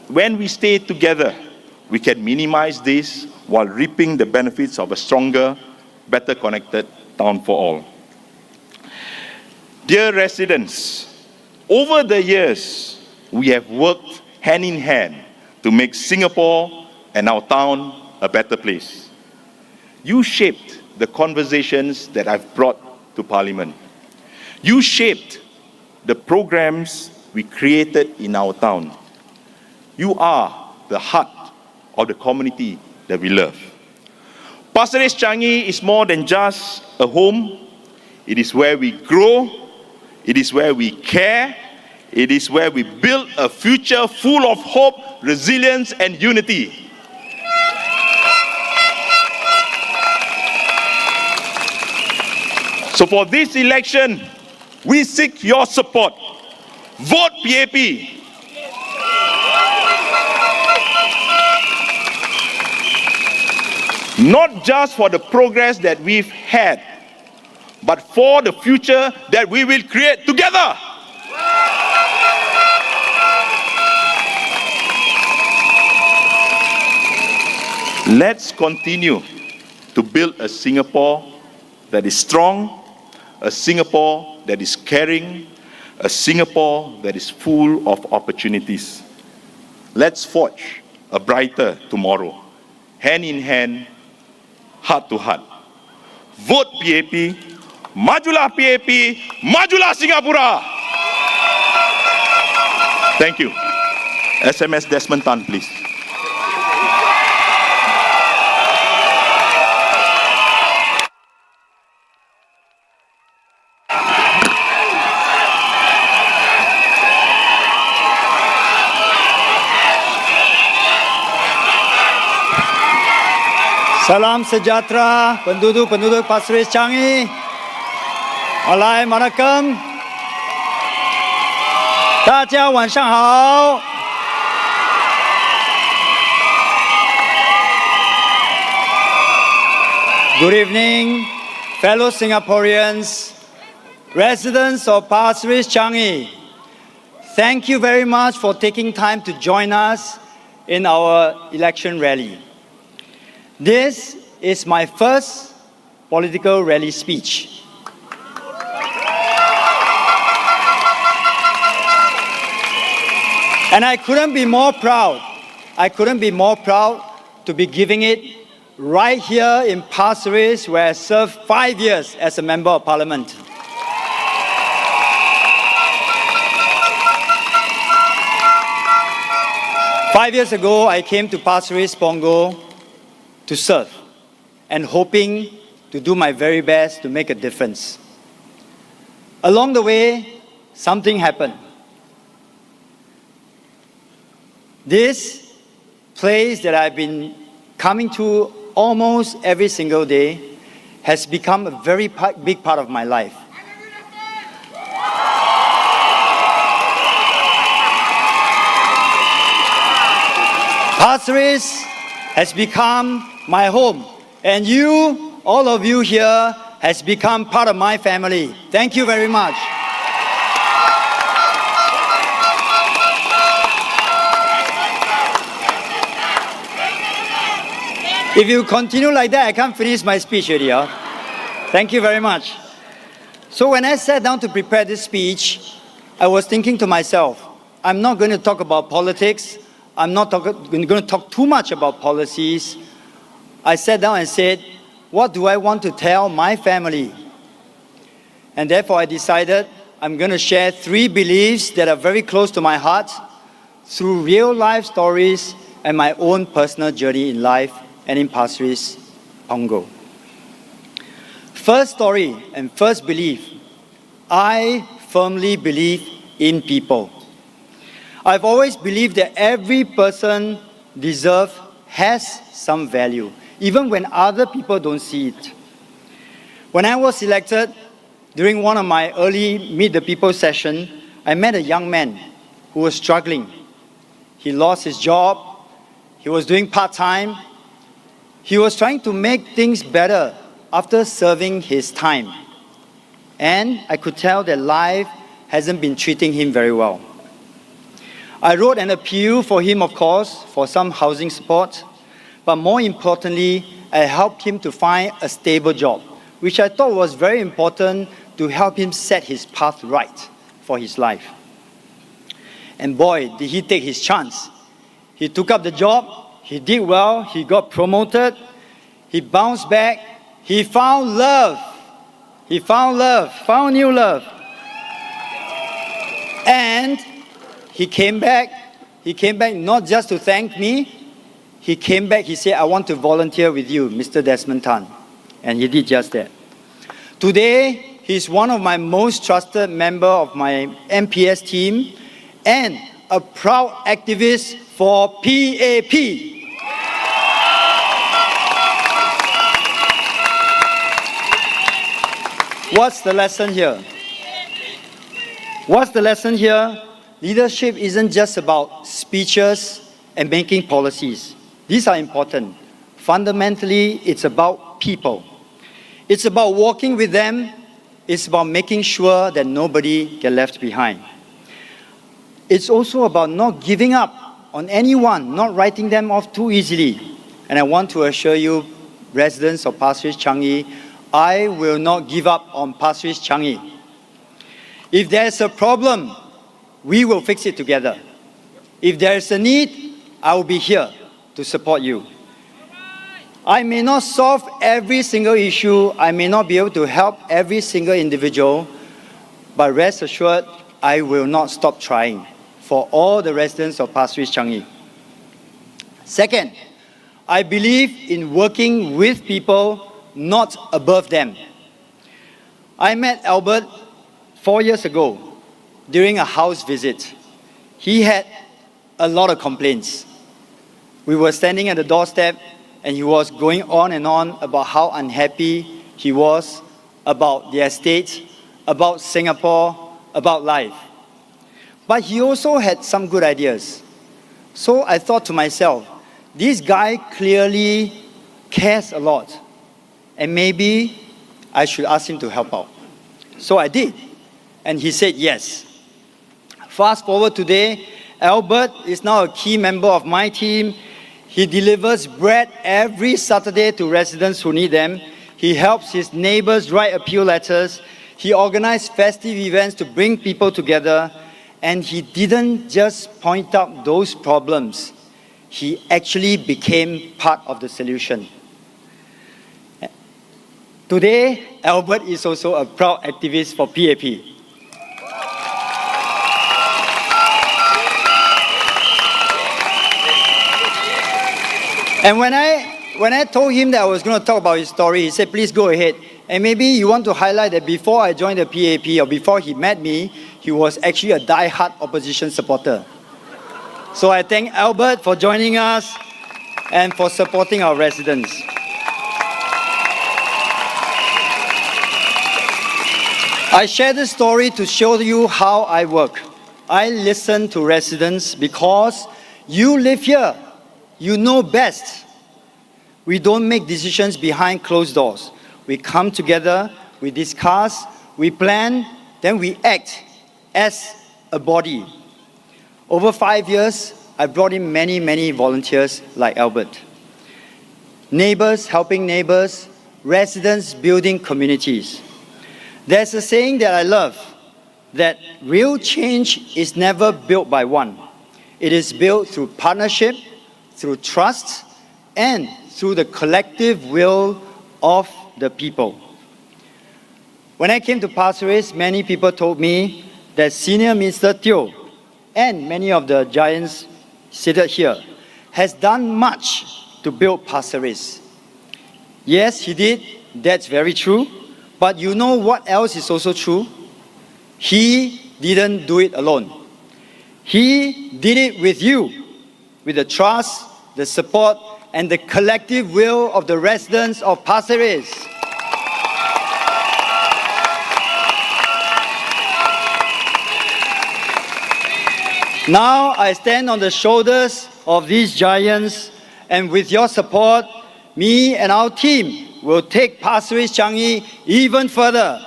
when we stay together, we can minimize this while reaping the benefits of a stronger, better connected town for all. Dear residents, over the years, we have worked hand in hand to make Singapore and our town a better place. You shaped the conversations that I've brought to Parliament. You shaped the programs we created in our town. You are the heart of the community that we love. Pasir Ris-Changi is more than just a home. It is where we grow. It is where we care. It is where we build a future full of hope, resilience, and unity. So for this election, we seek your support. Vote PAP. Not just for the progress that we've had, but for the future that we will create together. Let's continue to build a Singapore that is strong, a Singapore that is caring, a Singapore that is full of opportunities. Let's forge a brighter tomorrow, hand in hand, heart to heart. Vote PAP, majulah PAP, majulah Singapura. Thank you. SMS Desmond Tan, please. Salam sejahtera penduduk-penduduk Pasir Ris-Changi. Alai Manakam. 大家晚上好。Good evening, fellow Singaporeans, residents of Pasir Ris-Changi. Thank you very much for taking time to join us in our election rally. This is my first political rally speech. And I couldn't be more proud. I couldn't be more proud to be giving it right here in Pasir Ris, where I served 5 years as a Member of Parliament. Five years ago, I came to Pasir Ris, Punggol, to serve and hoping to do my very best to make a difference. Along the way, something happened. This place that I've been coming to almost every single day has become a very big part of my life. Pasir Ris has become my home, and you, all of you here, has become part of my family. Thank you very much. If you continue like that, I can't finish my speech already. Thank you very much. So when I sat down to prepare this speech, I was thinking to myself, I'm not going to talk about politics. I'm not going to talk too much about policies. I sat down and said, what do I want to tell my family? And therefore I decided I'm going to share 3 beliefs that are very close to my heart through real life stories and my own personal journey in life and in Pasir Ris, Punggol. First story and first belief, I firmly believe in people. I've always believed that every person has some value, even when other people don't see it. When I was elected, during one of my early Meet the People session, I met a young man who was struggling. He lost his job, he was doing part-time, he was trying to make things better after serving his time. And I could tell that life hasn't been treating him very well. I wrote an appeal for him, of course, for some housing support, but more importantly, I helped him to find a stable job, which I thought was very important to help him set his path right for his life. And boy, did he take his chance. He took up the job, he did well, he got promoted, he bounced back, he found love. He found new love. And he came back not just to thank me, he came back, he said, I want to volunteer with you, Mr. Desmond Tan. And he did just that. Today, he's one of my most trusted members of my MPS team and a proud activist for PAP. What's the lesson here? What's the lesson here? Leadership isn't just about speeches and making policies. These are important. Fundamentally, it's about people. It's about walking with them. It's about making sure that nobody gets left behind. It's also about not giving up on anyone, not writing them off too easily. And I want to assure you, residents of Pasir Ris-Changi, I will not give up on Pasir Ris-Changi. If there's a problem, we will fix it together. If there's a need, I will be here to support you. I may not solve every single issue, I may not be able to help every single individual, but rest assured, I will not stop trying for all the residents of Pasir Ris-Changi. Second, I believe in working with people, not above them. I met Albert 4 years ago during a house visit. He had a lot of complaints. We were standing at the doorstep and he was going on and on about how unhappy he was about the estate, about Singapore, about life. But he also had some good ideas. So I thought to myself, this guy clearly cares a lot, and maybe I should ask him to help out. So I did, and he said yes. Fast forward today, Albert is now a key member of my team. He delivers bread every Saturday to residents who need them. He helps his neighbors write appeal letters. He organized festive events to bring people together. And he didn't just point out those problems. He actually became part of the solution. Today, Albert is also a proud activist for PAP. And when I told him that I was going to talk about his story, he said, please go ahead. And maybe you want to highlight that before I joined the PAP or before he met me, he was actually a die-hard opposition supporter. So I thank Albert for joining us and for supporting our residents. I share this story to show you how I work. I listen to residents because you live here. You know best. We don't make decisions behind closed doors. We come together, we discuss, we plan, then we act as a body. Over 5 years, I brought in many volunteers like Albert. Neighbors helping neighbors, residents building communities. There's a saying that I love, that real change is never built by one. It is built through partnership, through trust, and through the collective will of the people. When I came to Pasir Ris, many people told me that Senior Minister Teo and many of the giants seated here has done much to build Pasir Ris. Yes, he did. That's very true. But you know what else is also true? He didn't do it alone. He did it with you, with the trust, the support, and the collective will of the residents of Pasir Ris. Now I stand on the shoulders of these giants, and with your support, me and our team will take Pasir Ris-Changi even further.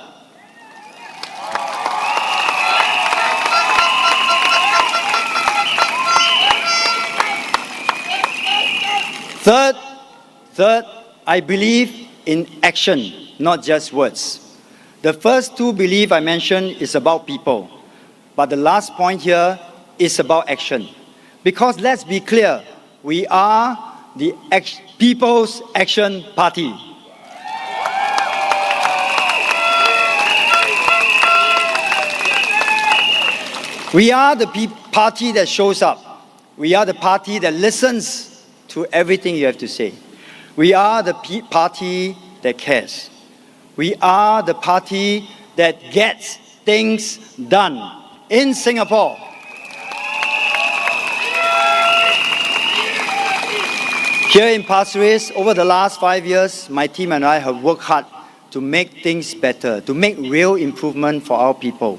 Third, I believe in action, not just words. The first two beliefs I mentioned is about people, but the last point here is about action. Because let's be clear, we are the People's Action Party. We are the party that shows up. We are the party that listens to everything you have to say. We are the party that cares. We are the party that gets things done in Singapore. Here in Pasir Ris, over the last 5 years, my team and I have worked hard to make things better, to make real improvement for our people.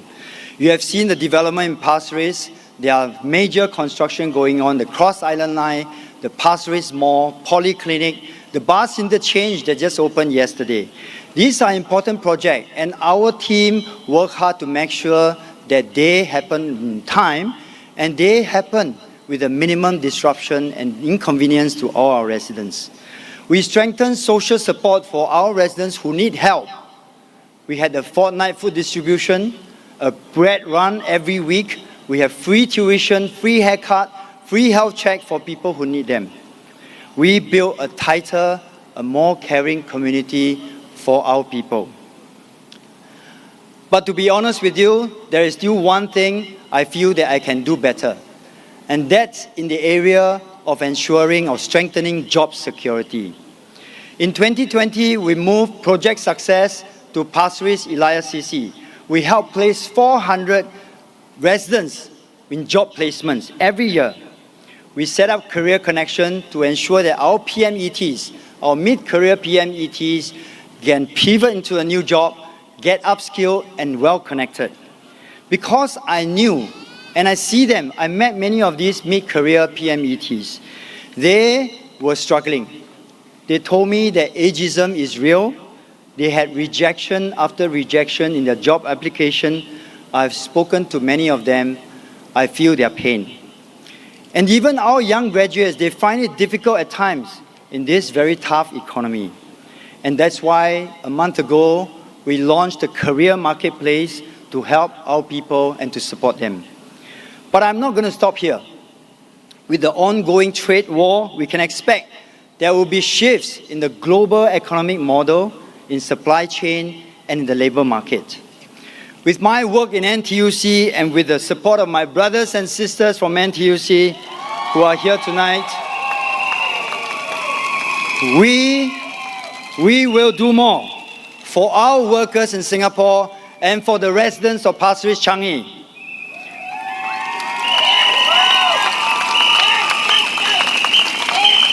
You have seen the development in Pasir Ris. There are major construction going on, the Cross Island Line, the Pasir Ris Mall, Polyclinic, the bus interchange that just opened yesterday. These are important projects, and our team work hard to make sure that they happen in time and they happen with a minimum disruption and inconvenience to all our residents. We strengthen social support for our residents who need help. We had a fortnight food distribution, a bread run every week. We have free tuition, free haircut, free health check for people who need them. We built a tighter, a more caring community for our people. But to be honest with you, there is still one thing I feel that I can do better. And that's in the area of ensuring or strengthening job security. In 2020, we moved Project Success to Pasir Ris Elias CC. We helped place 400 residents in job placements every year. We set up Career Connection to ensure that our PMETs, our mid-career PMETs, can pivot into a new job, get upskilled and well-connected. Because I knew, and I see them, I met many of these mid-career PMETs. They were struggling. They told me that ageism is real. They had rejection after rejection in their job application. I've spoken to many of them. I feel their pain. And even our young graduates, they find it difficult at times in this very tough economy. And that's why a month ago, we launched a career marketplace to help our people and to support them. But I'm not going to stop here. With the ongoing trade war, we can expect there will be shifts in the global economic model, in supply chain, and in the labor market. With my work in NTUC and with the support of my brothers and sisters from NTUC who are here tonight, we will do more for our workers in Singapore and for the residents of Pasir Ris-Changi.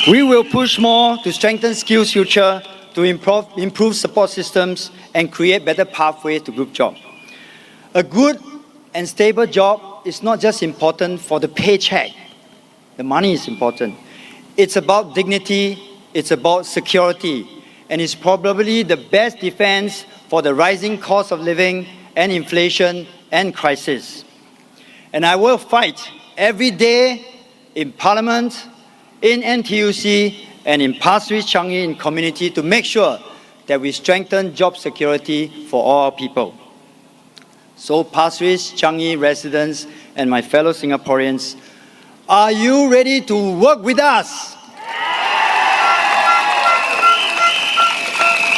We will push more to strengthen skills future, to improve support systems and create better pathways to group jobs. A good and stable job is not just important for the paycheck. The money is important. It's about dignity, it's about security, and it's probably the best defense for the rising cost of living and inflation and crisis. And I will fight every day in Parliament, in NTUC, and in Pasir Ris-Changi in community to make sure that we strengthen job security for all our people. So Pasir Ris-Changi residents and my fellow Singaporeans, are you ready to work with us?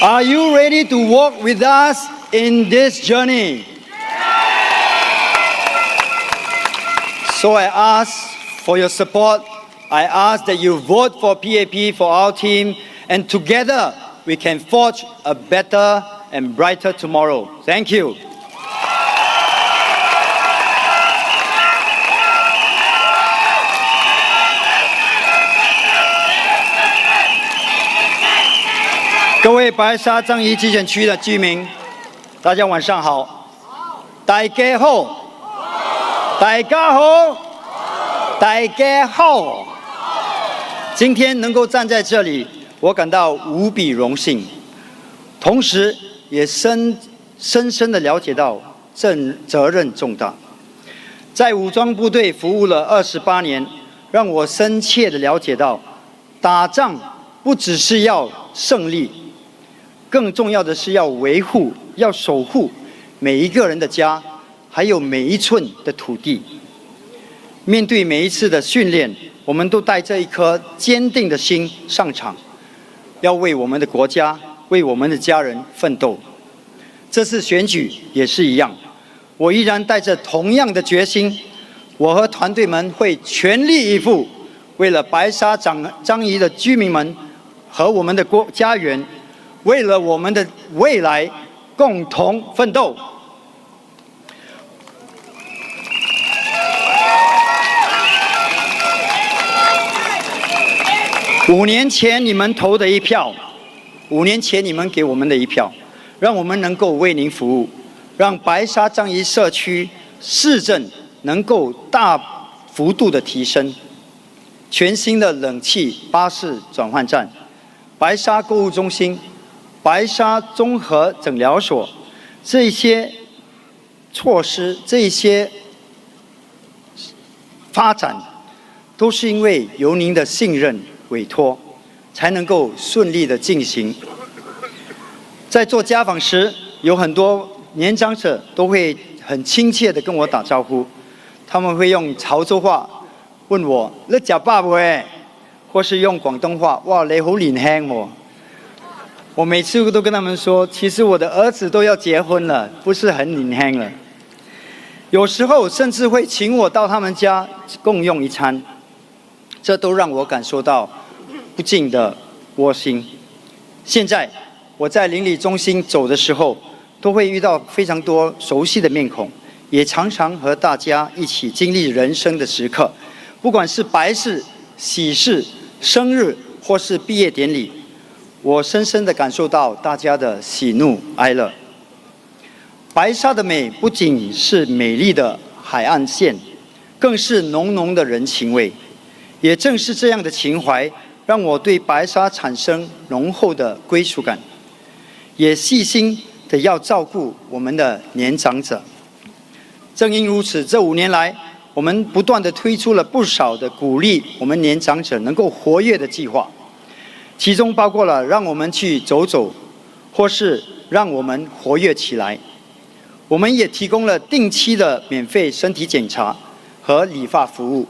Are you ready to walk with us in this journey? So I ask for your support. I ask that you vote for PAP for our team, and together we can forge a better and brighter tomorrow. Thank you.各位白沙樟宜集选区的居民，大家晚上好。大家好，大家好，大家好。今天能够站在这里，我感到无比荣幸，同时也深深地了解到责任重大。在武装部队服务了28年，让我深切地了解到，打仗不只是要胜利，更重要的是要维护、要守护每一个人的家，还有每一寸的土地。面对每一次的训练，我们都带着一颗坚定的心上场，要为我们的国家、为我们的家人奋斗。这次选举也是一样，我依然带着同样的决心，我和团队们会全力以赴，为了白沙樟宜的居民们和我们的家园，为了我们的未来共同奋斗。5年前你们投的一票，5年前你们给我们的一票，让我们能够为您服务，让白沙樟宜社区市政能够大幅度的提升。全新的冷气巴士转换站、白沙购物中心、白沙综合诊疗所，这些措施、这些发展，都是因为由您的信任委托，才能够顺利的进行。在做家访时，有很多年长者都会很亲切的跟我打招呼，他们会用潮州话问我“你吃饱未”，或是用广东话“哇，你好年轻哦”。我每次都跟他们说，其实我的儿子都要结婚了，不是很年轻了。有时候甚至会请我到他们家共用一餐，这都让我感受到不尽的窝心。现在我在邻里中心走的时候，都会遇到非常多熟悉的面孔，也常常和大家一起经历人生的时刻。不管是白事、喜事、生日，或是毕业典礼，我深深地感受到大家的喜怒哀乐。白沙的美不仅是美丽的海岸线，更是浓浓的人情味。也正是这样的情怀，让我对白沙产生浓厚的归属感，也细心地要照顾我们的年长者。正因如此，这5年来，我们不断地推出了不少的鼓励我们年长者能够活跃的计划，其中包括了让我们去走走，或是让我们活跃起来。我们也提供了定期的免费身体检查和理发服务，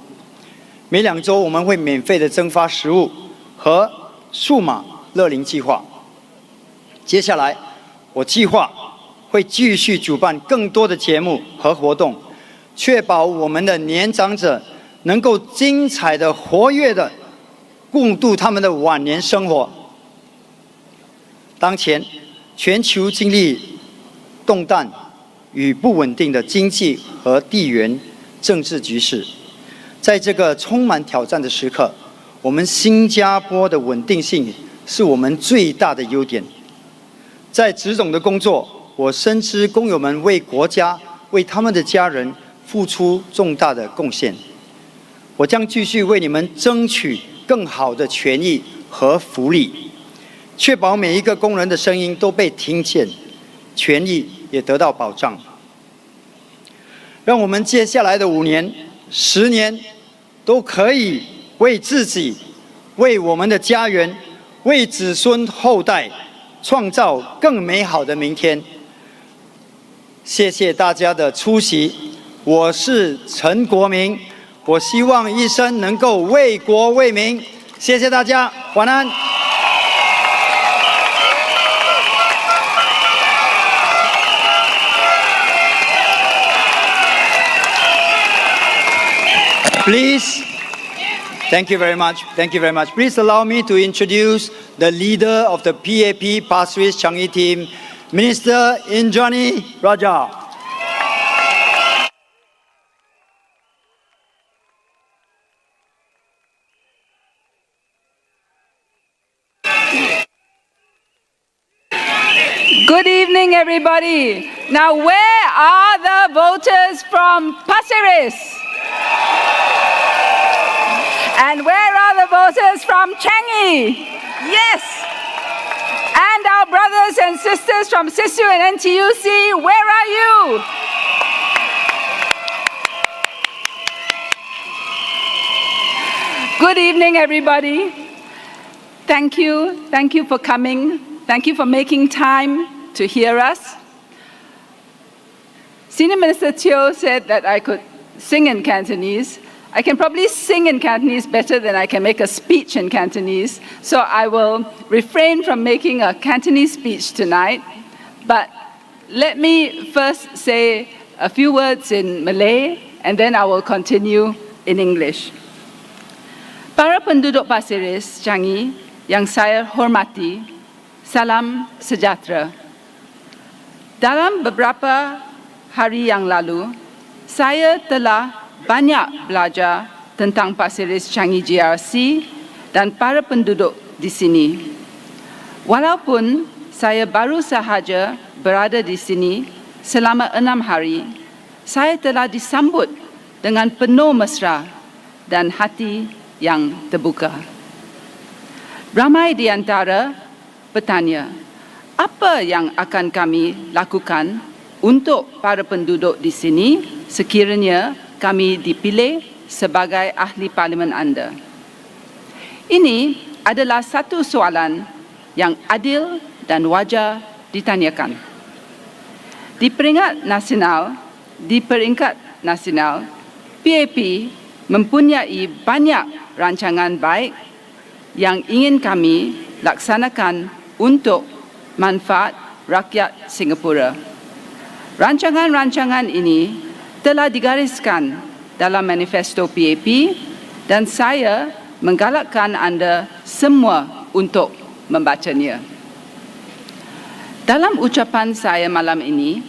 每2周我们会免费的增发食物和数码乐龄计划。接下来，我计划会继续主办更多的节目和活动，确保我们的年长者能够精彩的、活跃的共度他们的晚年生活。当前，全球经历动荡与不稳定的经济和地缘政治局势，在这个充满挑战的时刻，我们新加坡的稳定性是我们最大的优点。在职总的工作，我深知工友们为国家、为他们的家人付出重大的贡献。我将继续为你们争取更好的权益和福利，确保每一个工人的声音都被听见，权益也得到保障。让我们接下来的5年、10年，都可以为自己、为我们的家园、为子孙后代创造更美好的明天。谢谢大家的出席，我是陈国民，我希望一生能够为国为民。谢谢大家，晚安。Please, thank you very much. Thank you very much. Please allow me to introduce the leader of the PAP Pasir Ris-Changi team, Minister Indranee Rajah. Good evening, everybody. Now, where are the voters from Pasir Ris? And where are the voters from Changi? Yes. And our brothers and sisters from SISU and NTUC, where are you? Good evening, everybody. Thank you. Thank you for coming. Thank you for making time to hear us. Senior Minister Teo said that I could sing in Cantonese. I can probably sing in Cantonese better than I can make a speech in Cantonese, so I will refrain from making a Cantonese speech tonight. But let me first say a few words in Malay, and then I will continue in English. Para penduduk Pasir Ris-Changi yang saya hormati, salam sejahtera. Dalam beberapa hari yang lalu, saya telah banyak belajar tentang Pasir Ris-Changi GRC dan para penduduk di sini. Walaupun saya baru sahaja berada di sini selama 6 hari, saya telah disambut dengan penuh mesra dan hati yang terbuka. Ramai di antara bertanya, apa yang akan kami lakukan untuk para penduduk di sini sekiranya kami dipilih sebagai ahli parlimen anda? Ini adalah satu soalan yang adil dan wajar ditanyakan. Di peringkat nasional, PAP mempunyai banyak rancangan baik yang ingin kami laksanakan untuk manfaat rakyat Singapura. Rancangan-rancangan ini telah digariskan dalam manifesto PAP dan saya menggalakkan anda semua untuk membacanya. Dalam ucapan saya malam ini,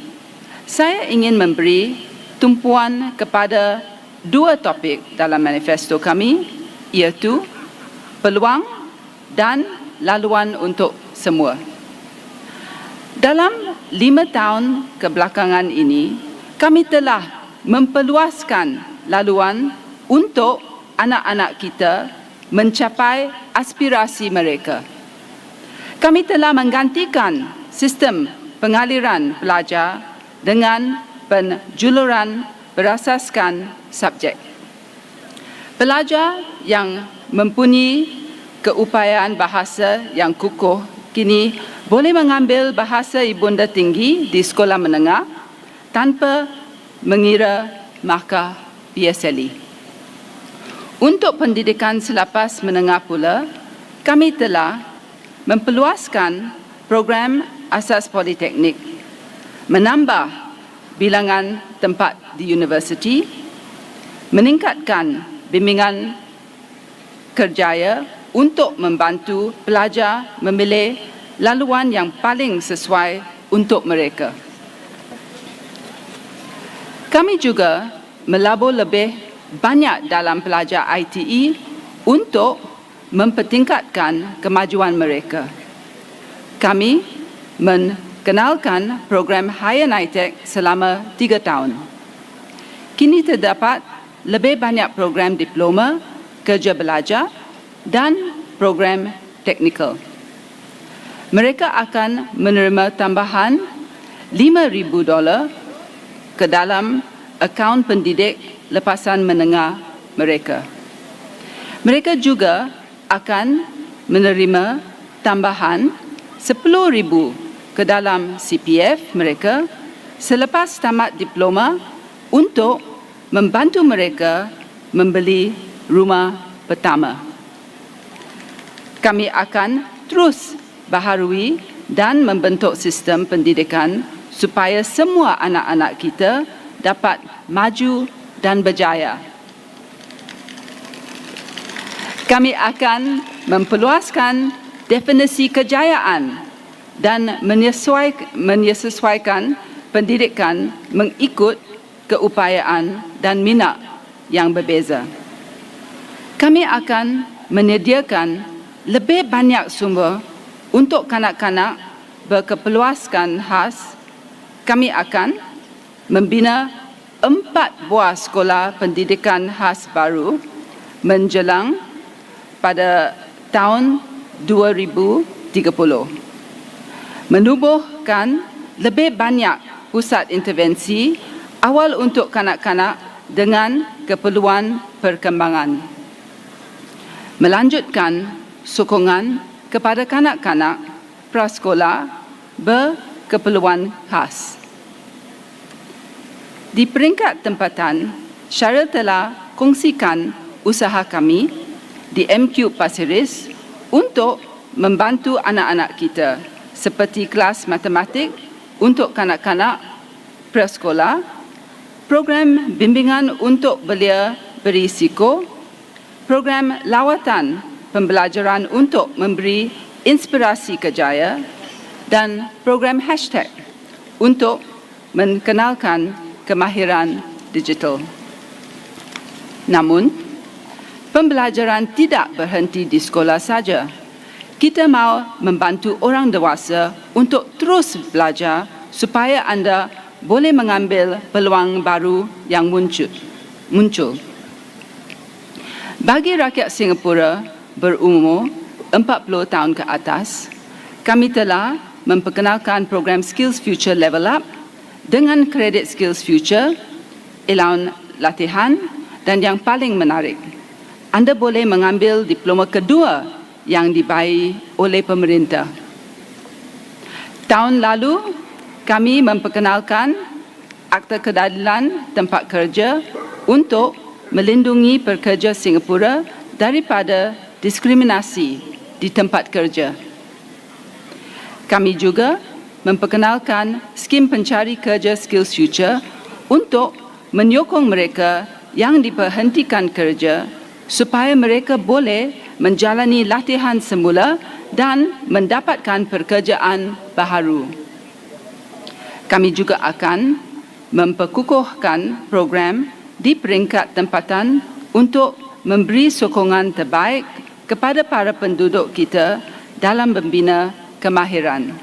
saya ingin memberi tumpuan kepada 2 topik dalam manifesto kami, iaitu peluang dan laluan untuk semua. Dalam 5 tahun kebelakangan ini, kami telah memperluaskan laluan untuk anak-anak kita mencapai aspirasi mereka. Kami telah menggantikan sistem pengaliran pelajar dengan penjuluran berasaskan subjek. Pelajar yang mempunyai keupayaan bahasa yang kukuh kini boleh mengambil bahasa ibunda tinggi di sekolah menengah tanpa mengira markah PSLE. Untuk pendidikan selepas menengah pula, kami telah memperluaskan program asas politeknik, menambah bilangan tempat di universiti, meningkatkan bimbingan kerjaya untuk membantu pelajar memilih laluan yang paling sesuai untuk mereka. Kami juga melabur lebih banyak dalam pelajar ITE untuk mempertingkatkan kemajuan mereka. Kami mengenalkan program Higher NITEC selama 3 tahun. Kini terdapat lebih banyak program diploma, kerja belajar dan program teknikal. Mereka akan menerima tambahan $5,000 ke dalam akaun pendidik lepasan menengah mereka. Mereka juga akan menerima tambahan $10,000 ke dalam CPF mereka selepas tamat diploma untuk membantu mereka membeli rumah pertama. Kami akan terus baharui dan membentuk sistem pendidikan supaya semua anak-anak kita dapat maju dan berjaya. Kami akan memperluaskan definisi kejayaan dan menyesuaikan pendidikan mengikut keupayaan dan minat yang berbeza. Kami akan menyediakan lebih banyak sumber untuk kanak-kanak berkeperluan khas. Kami akan membina 4 buah sekolah pendidikan khas baru menjelang pada tahun 2030. Menubuhkan lebih banyak pusat intervensi awal untuk kanak-kanak dengan keperluan perkembangan. Melanjutkan sokongan kepada kanak-kanak prasekolah berkeperluan khas. Di peringkat tempatan, Syaril telah kongsikan usaha kami di MQ Pasir Ris untuk membantu anak-anak kita seperti kelas matematik untuk kanak-kanak prasekolah, program bimbingan untuk belia berisiko, program lawatan pembelajaran untuk memberi inspirasi kerjaya dan program hashtag untuk mengenalkan kemahiran digital. Namun, pembelajaran tidak berhenti di sekolah saja. Kita mahu membantu orang dewasa untuk terus belajar supaya anda boleh mengambil peluang baru yang muncul. Bagi rakyat Singapura berumur 40 tahun ke atas, kami telah memperkenalkan program Skills Future Level Up dengan kredit Skills Future, allowance latihan dan yang paling menarik, anda boleh mengambil diploma kedua yang dibayar oleh pemerintah. Tahun lalu, kami memperkenalkan Akta Keadilan Tempat Kerja untuk melindungi pekerja Singapura daripada diskriminasi di tempat kerja. Kami juga memperkenalkan skim pencari kerja Skills Future untuk menyokong mereka yang diberhentikan kerja supaya mereka boleh menjalani latihan semula dan mendapatkan pekerjaan baru. Kami juga akan memperkukuhkan program di peringkat tempatan untuk memberi sokongan terbaik kepada para penduduk kita dalam membina kemahiran.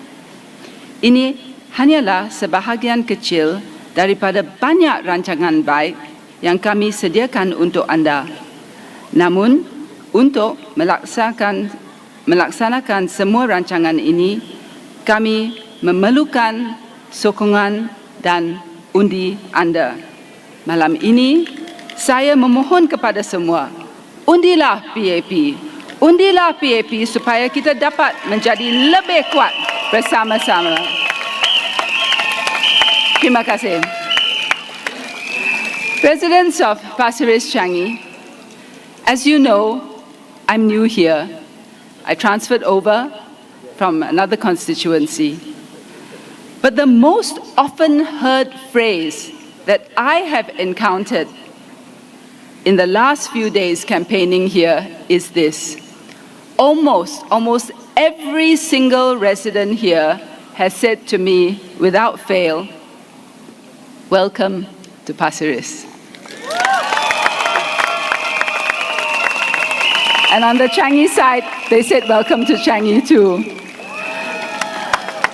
Ini hanyalah sebahagian kecil daripada banyak rancangan baik yang kami sediakan untuk anda. Namun, untuk melaksanakan semua rancangan ini, kami memerlukan sokongan dan undi anda. Malam ini, saya memohon kepada semua, undilah PAP. Undilah PAP supaya kita dapat menjadi lebih kuat bersama-sama. Terima kasih. Residents of Pasir Ris-Changi, as you know, I'm new here. I transferred over from another constituency. But the most often heard phrase that I have encountered in the last few days campaigning here is this. Almost every single resident here has said to me without fail, "Welcome to Pasir Ris." And on the Changi side, they said, "Welcome to Changi too."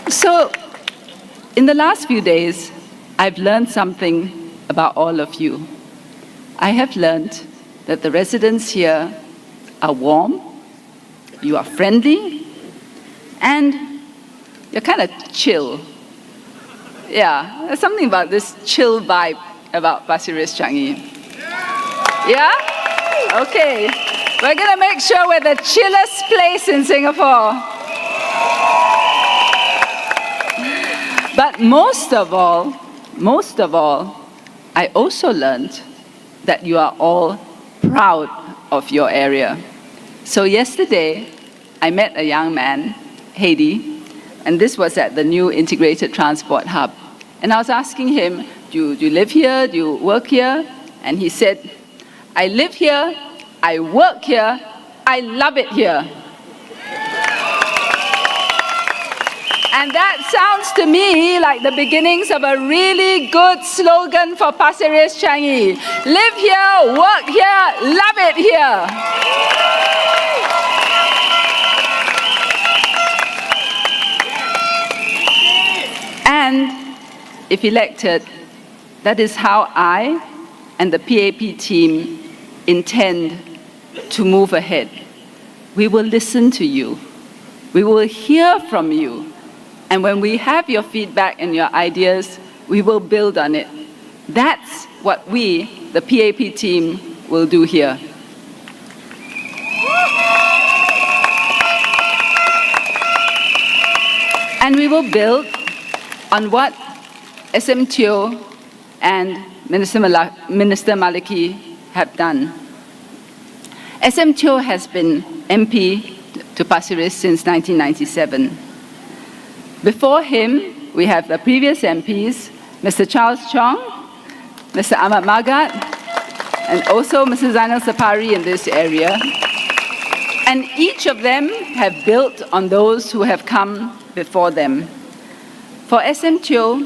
So, in the last few days, I've learned something about all of you. I have learned that the residents here are warm, you are friendly, and you're kind of chill. Yeah, there's something about this chill vibe about Pasir Ris-Changi. Yeah? Okay. We're going to make sure we're the chillest place in Singapore. But most of all, I also learned that you are all proud of your area. So yesterday, I met a young man, Haiti, and this was at the new integrated transport hub. And I was asking him, do you live here? Do you work here? And he said, "I live here, I work here, I love it here." And that sounds to me like the beginnings of a really good slogan for Pasir Ris-Changi. Live here, work here, love it here. And if elected, that is how I and the PAP team intend to move ahead. We will listen to you. We will hear from you. And when we have your feedback and your ideas, we will build on it. That's what we, the PAP team, will do here. And we will build on what SMTO and Minister Maliki have done. SMTO has been MP to Pasir Ris since 1997. Before him, we have the previous MPs, Mr. Charles Chong, Mr. Ahmad Magat, and also Mr. Zainal Sapari in this area. And each of them have built on those who have come before them. For SMTO,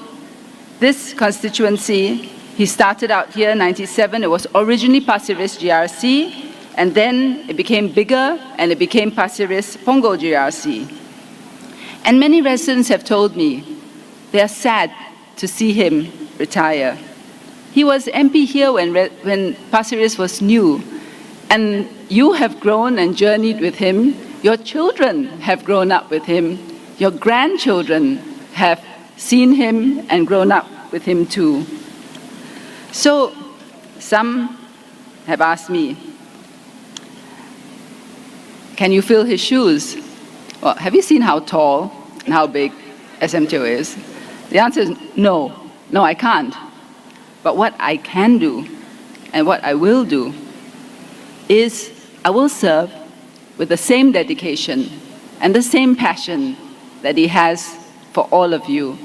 this constituency, he started out here in 97. It was originally Pasir Ris GRC. and then it became bigger, and it became Pasir Ris-Punggol GRC. And many residents have told me they are sad to see him retire. He was MP here when Pasir Ris was new, and you have grown and journeyed with him. Your children have grown up with him. Your grandchildren have seen him and grown up with him too. So some have asked me, can you fill his shoes? Well, have you seen how tall and how big SM Teo is? The answer is no. No, I can't. But what I can do and what I will do is I will serve with the same dedication and the same passion that he has for all of you.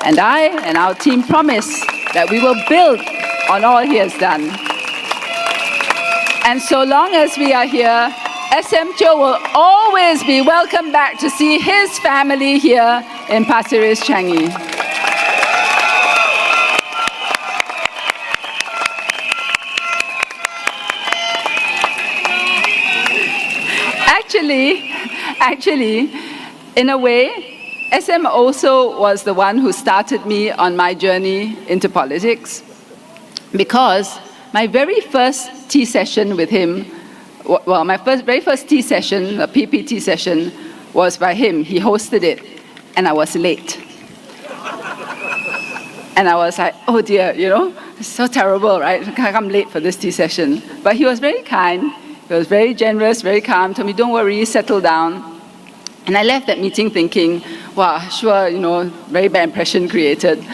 And I and our team promise that we will build on all he has done. And so long as we are here, SM Teo will always be welcome back to see his family here in Pasir Ris-Changi. Actually, in a way, SM also was the one who started me on my journey into politics, because my very first tea session with him, well, my very first tea session, a PPT session, was by him. He hosted it, and I was late. And I was like, oh dear, you know, it's so terrible, right? I come late for this tea session. But he was very kind, he was very generous, very calm, told me, don't worry, settle down. And I left that meeting thinking, wow, sure, you know, very bad impression created.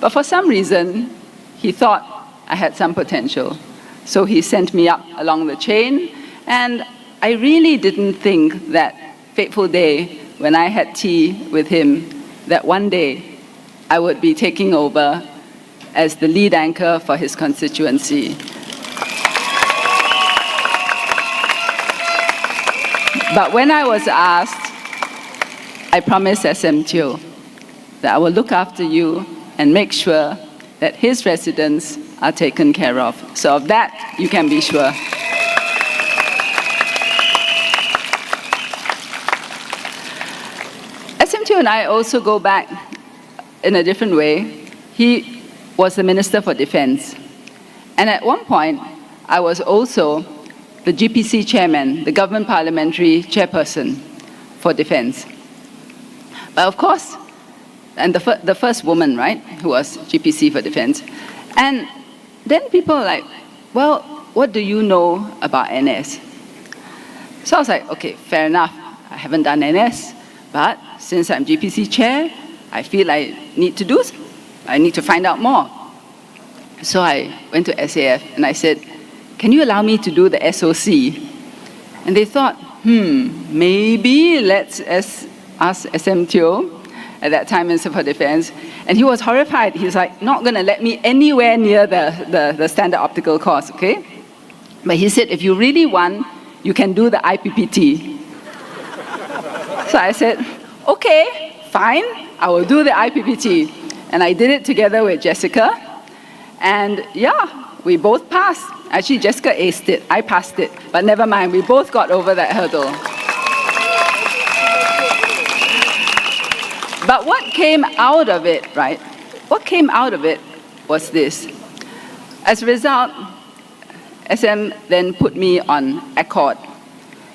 But for some reason, he thought I had some potential. So he sent me up along the chain, and I really didn't think that fateful day when I had tea with him, that one day I would be taking over as the lead anchor for his constituency. But when I was asked, I promised SM Teo that I will look after you and make sure that his residents are taken care of. So of that, you can be sure. SM Teo and I also go back in a different way. He was the Minister for Defense. And at one point, I was also the GPC chairman, the Government Parliamentary Chairperson for Defense. But of course, and the first woman, right, who was GPC for Defense. And then people are like, well, what do you know about NS? So I was like, okay, fair enough. I haven't done NS, but since I'm GPC chair, I feel I need to find out more. So I went to SAF and I said, can you allow me to do the SOC? And they thought, maybe let's ask SM Teo, at that time Minister for Defense, and he was horrified. He's like, not going to let me anywhere near the standard optical course, okay? But he said, if you really want, you can do the IPPT. So I said, okay, fine, I will do the IPPT. And I did it together with Jessica, and yeah, we both passed. Actually, Jessica aced it, I passed it, but never mind, we both got over that hurdle. But what came out of it, right? What came out of it was this. As a result, SM then put me on ACCORD,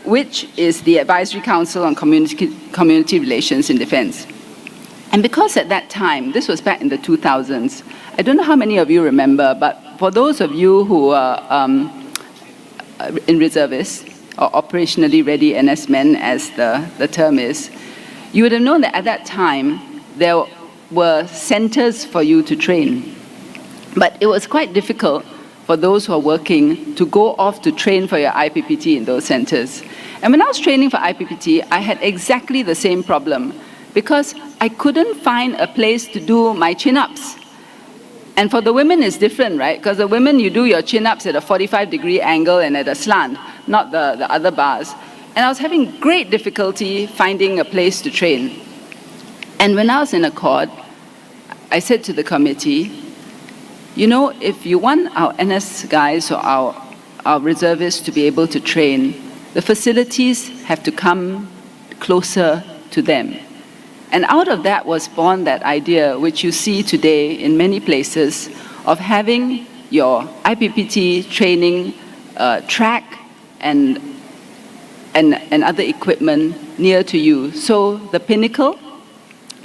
which is the Advisory Council on Community Relations in Defense. And because at that time, this was back in the 2000s, I don't know how many of you remember, but for those of you who are in reservists, or operationally ready NS men, as the term is, you would have known that at that time, there were centers for you to train. But it was quite difficult for those who are working to go off to train for your IPPT in those centers. And when I was training for IPPT, I had exactly the same problem, because I couldn't find a place to do my chin-ups. And for the women, it's different, right? Because the women, you do your chin-ups at a 45-degree angle and at a slant, not the other bars. And I was having great difficulty finding a place to train. And when I was in ACCORD, I said to the committee, you know, if you want our NS guys or our our reservists to be able to train, the facilities have to come closer to them. And out of that was born that idea, which you see today in many places, of having your IPPT training track and other equipment near to you. So the Pinnacle,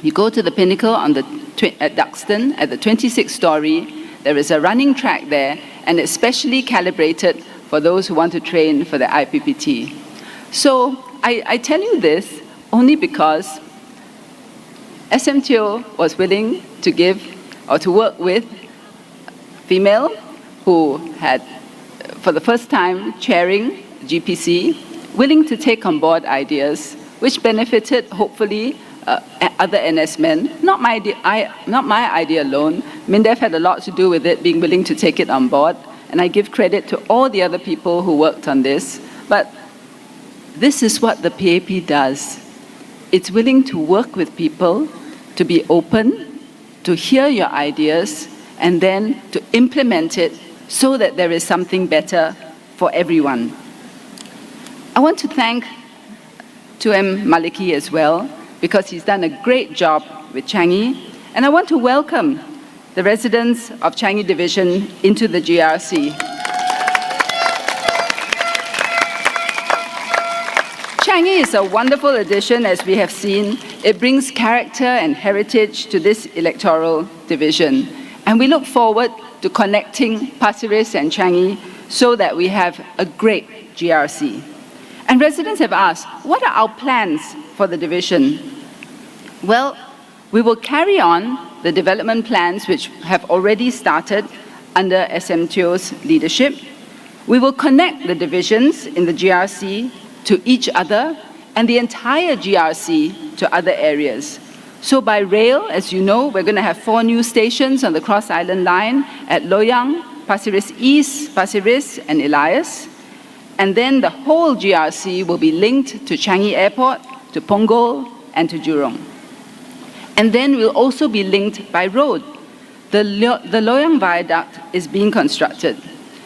you go to the Pinnacle at Duxton, at the 26th story, there is a running track there, and it's specially calibrated for those who want to train for the IPPT. So I tell you this only because SMTO was willing to give or to work with female who had, for the first time, chairing GPC, willing to take on board ideas which benefited, hopefully, other NS men. Not my idea alone. MINDEF had a lot to do with it, being willing to take it on board, and I give credit to all the other people who worked on this. But this is what the PAP does. It's willing to work with people, to be open, to hear your ideas, and then to implement it so that there is something better for everyone. I want to thank 2M Maliki as well, because he's done a great job with Changi, and I want to welcome the residents of Changi Division into the GRC. Changi is a wonderful addition, as we have seen. It brings character and heritage to this electoral division, and we look forward to connecting Pasir Ris and Changi so that we have a great GRC. And residents have asked, what are our plans for the division? Well, we will carry on the development plans which have already started under SMTO's leadership. We will connect the divisions in the GRC to each other and the entire GRC to other areas. So by rail, as you know, we're going to have 4 new stations on the Cross Island Line at Loyang, Pasir Ris East, Pasir Ris, and Elias. And then the whole GRC will be linked to Changi Airport, to Punggol, and to Jurong. And then we'll also be linked by road. The Loyang Viaduct is being constructed.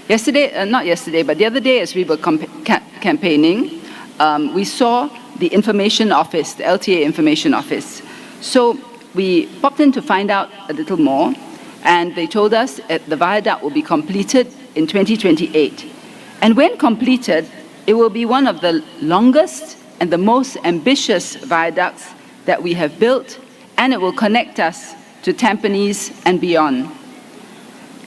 Not yesterday, but the other day as we were campaigning, we saw the information office, the LTA information office. So we popped in to find out a little more, and they told us that the viaduct will be completed in 2028. And when completed, it will be one of the longest and the most ambitious viaducts that we have built, and it will connect us to Tampines and beyond.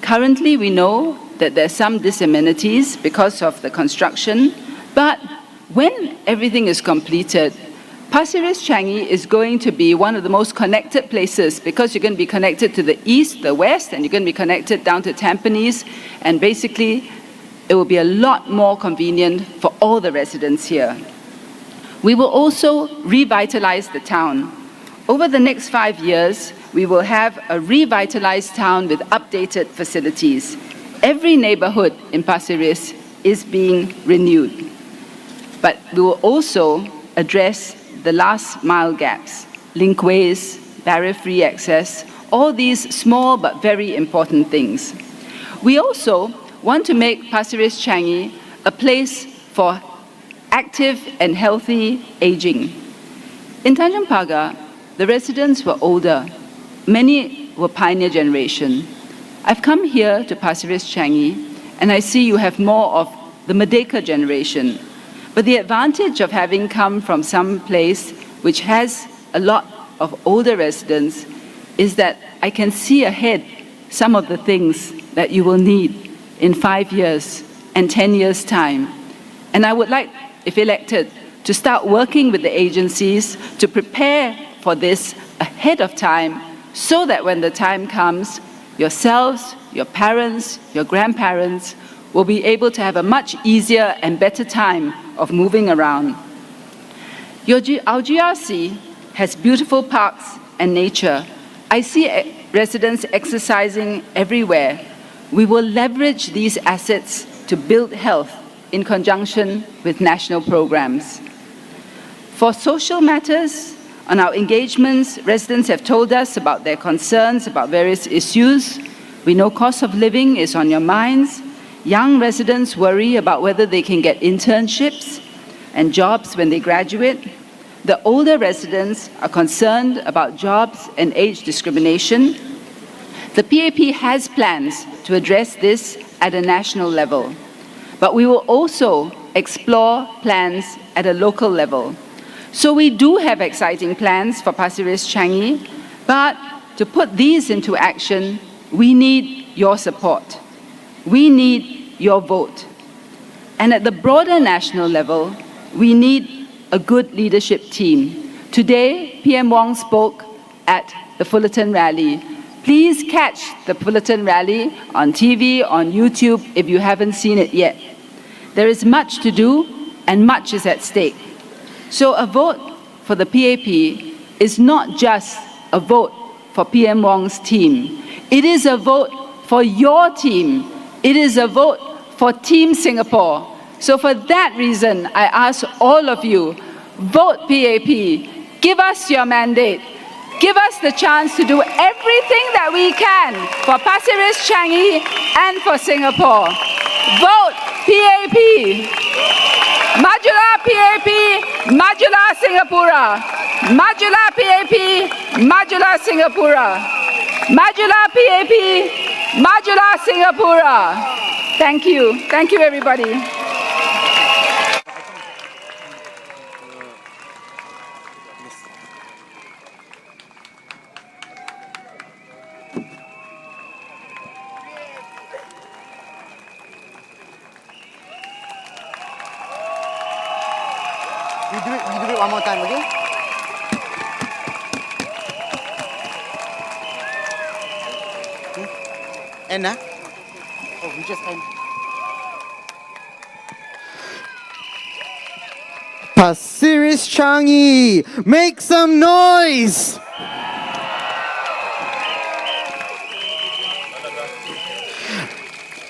Currently, we know that there's some disamenities because of the construction, but when everything is completed, Pasir Ris-Changi is going to be one of the most connected places because you're going to be connected to the east, the west, and you're going to be connected down to Tampines, and basically it will be a lot more convenient for all the residents here. We will also revitalize the town. Over the next 5 years, we will have a revitalized town with updated facilities. Every neighborhood in Pasir Ris is being renewed. But we will also address the last mile gaps, linkways, barrier-free access, all these small but very important things. We also want to make Pasir Ris-Changi a place for active and healthy aging. In Tanjung Pagar, the residents were older. Many were pioneer generation. I've come here to Pasir Ris-Changi, and I see you have more of the Merdeka generation. But the advantage of having come from some place which has a lot of older residents is that I can see ahead some of the things that you will need in 5 years and 10 years' time. And I would like, if elected, to start working with the agencies to prepare for this ahead of time so that when the time comes, yourselves, your parents, your grandparents will be able to have a much easier and better time of moving around. Our GRC has beautiful parks and nature. I see residents exercising everywhere. We will leverage these assets to build health in conjunction with national programs. For social matters, on our engagements, residents have told us about their concerns about various issues. We know cost of living is on your minds, Young residents worry about whether they can get internships and jobs when they graduate. The older residents are concerned about jobs and age discrimination. The PAP has plans to address this at a national level, but we will also explore plans at a local level. So we do have exciting plans for Pasir Ris-Changi, but to put these into action, we need your support. We need your vote. And at the broader national level, we need a good leadership team. Today, PM Wong spoke at the Fullerton rally. Please catch the Fullerton rally on TV, on YouTube, if you haven't seen it yet. There is much to do and much is at stake. So a vote for the PAP is not just a vote for PM Wong's team. It is a vote for your team. It is a vote for Team Singapore. So for that reason, I ask all of you, vote PAP. Give us your mandate. Give us the chance to do everything that we can for Pasir Ris-Changi and for Singapore. Vote PAP. Majulah PAP, Majulah Singapura. Majulah PAP, Majulah Singapura. Majulah PAP, Majulah Singapura. Thank you. Thank you, everybody. We do it one more time, okay? End, huh? Oh, we just end. Pasir Ris-Changi, make some noise!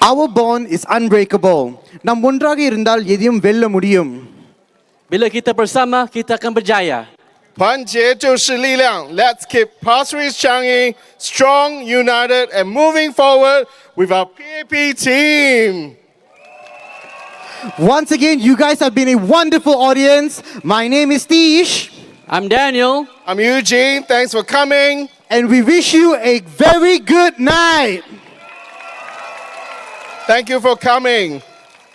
Our bond is unbreakable. Nam ஒன்றாக இருந்தால் எதையும் வெல்ல முடியும். Bila kita bersama, kita akan berjaya. 团结就是力量. Let's keep Pasir Ris-Changi strong, united, and moving forward with our PAP team. Once again, you guys have been a wonderful audience. My name is Tish. I'm Daniel. I'm Eugene. Thanks for coming. And we wish you a very good night. Thank you for coming.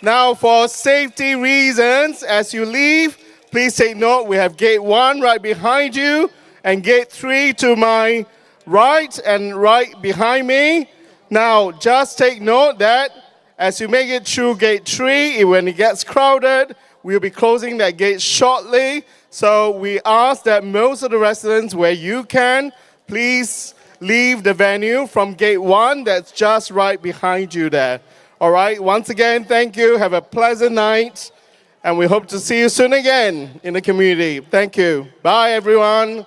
Now, for safety reasons, as you leave, please take note, we have gate 1 right behind you and gate 3 to my right and right behind me. Now, just take note that as you make it through gate 3, when it gets crowded, we'll be closing that gate shortly. So we ask that most of the residents, where you can, please leave the venue from gate 1 that's just right behind you there. All right, once again, thank you. Have a pleasant night. And we hope to see you soon again in the community. Thank you. Bye, everyone.